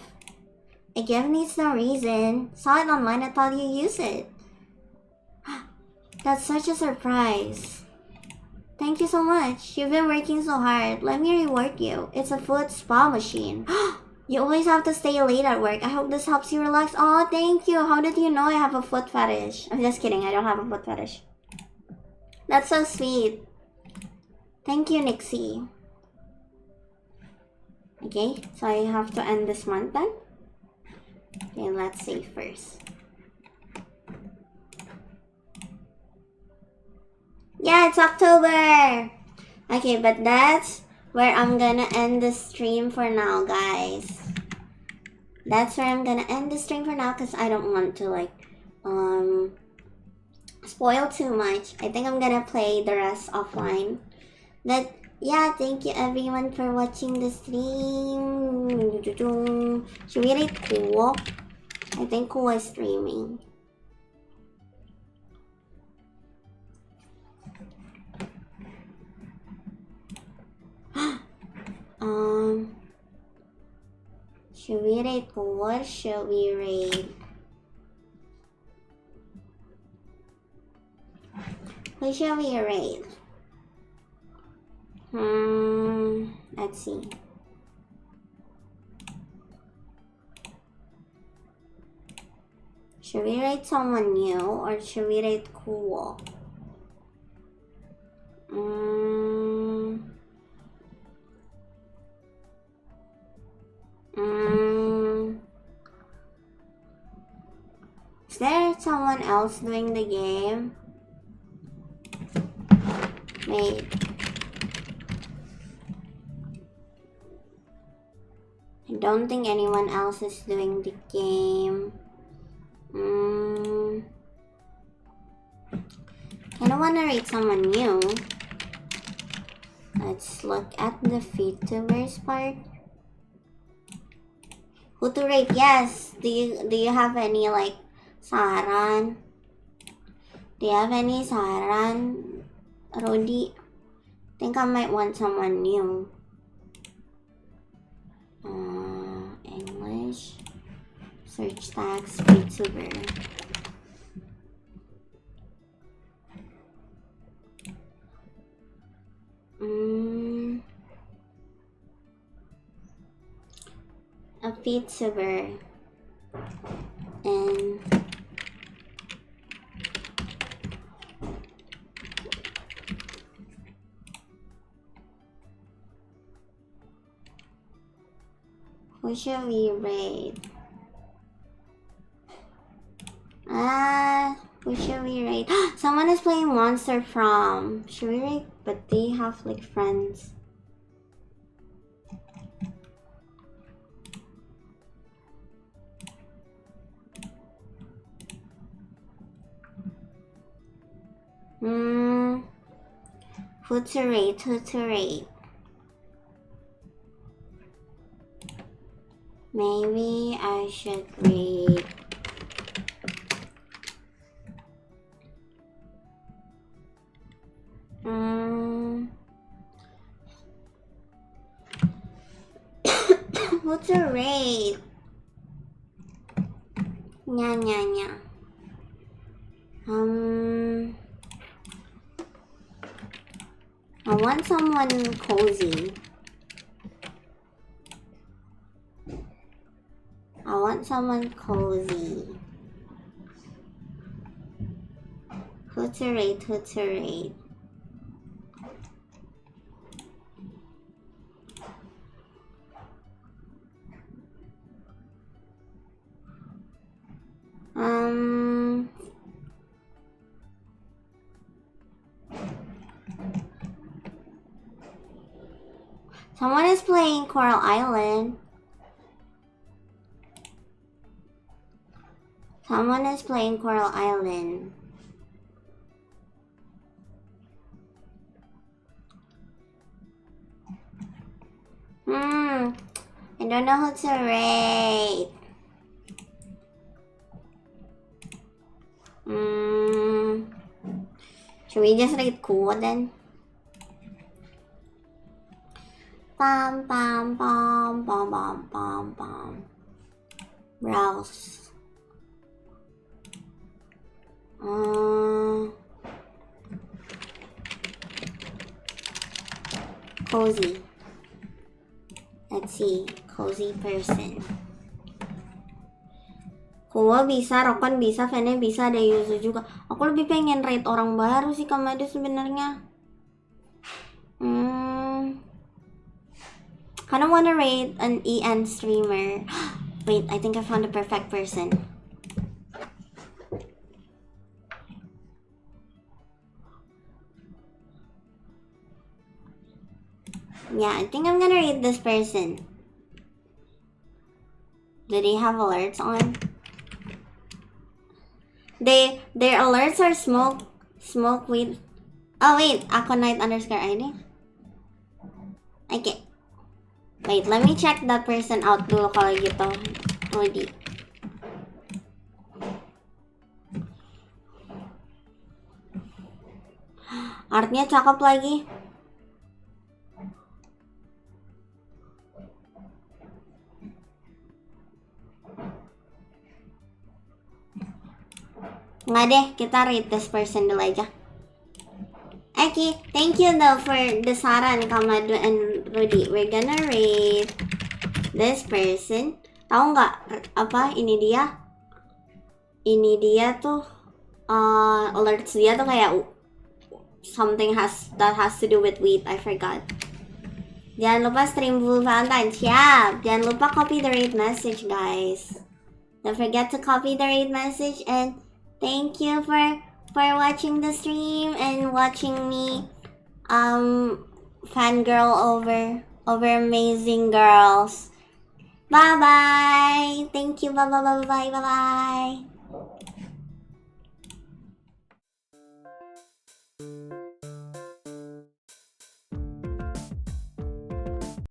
A: A gift needs no reason. Saw it online, I thought you use it. That's such a surprise. Thank you so much. You've been working so hard. Let me reward you. It's a foot spa machine. You always have to stay late at work. I hope this helps you relax. Oh, thank you. How did you know I have a foot fetish? I'm just kidding. I don't have a foot fetish. That's so sweet. Thank you, Nixie. Okay, so I have to end this month then. Okay, let's see first. Yeah, it's October. Okay, but that's where I'm gonna end the stream for now, guys. That's where I'm gonna end the stream for now because I don't want to like spoil too much. I think I'm gonna play the rest offline. But yeah, thank you everyone for watching the stream. Should we rate Kuo? I think Kuo is streaming. Should we rate what? Should we rate? Who should we rate? Let's see. Should we rate someone new or should we rate cool? Is there someone else doing the game? Wait. I don't think anyone else is doing the game. I don't want to rate someone new. Let's look at the VTubers part. Who to rate? Yes. Do you have any like saran? Do you have any saran, Rodi? I think I might want someone new. English. Search tags VTuber. A VTuber. And who should we rate? Who should we rate? Someone is playing Monster from. Should we rate? But they have like friends. Who to rate? Who to rate? Maybe I should rate. Who to rate? Nya. I want someone cozy. I want someone cozy. Who to rate? Who to rate? Someone is playing Coral Island. Someone is playing Coral Island. I don't know who to rate. Should we just rate cool then? Bum bum bum bum bum bum bum. Browse. Cozy. Let's see. Cozy person. Kuwa bisa, Rokon bisa, Vene bisa, ada Yuzu juga. Aku lebih pengen rate orang baru sih Kamado sebenarnya. Kinda wanna rate an EN streamer. Wait, I think I found the perfect person. Yeah, I think I'm gonna rate this person. Do they have alerts on? Their alerts are smoke with. Oh wait, Aconite _ID. Okay. Wait, let me check that person out dulu kalau gitu. Rudy. Artnya cakep lagi. Nggak deh, kita rate this person dulu aja. Okay, thank you though for the saran, Kamado and Rudy. We're gonna rate this person. Tahu nggak apa ini dia? Ini dia tuh alerts dia tuh kayak something that has to do with weed. I forgot. Jangan lupa stream Full Valentine. Siap. Jangan lupa copy the rate message, guys. Don't forget to copy the rate message, and thank you for watching the stream and watching me fangirl over amazing girls. Bye bye. Thank you. Bye bye.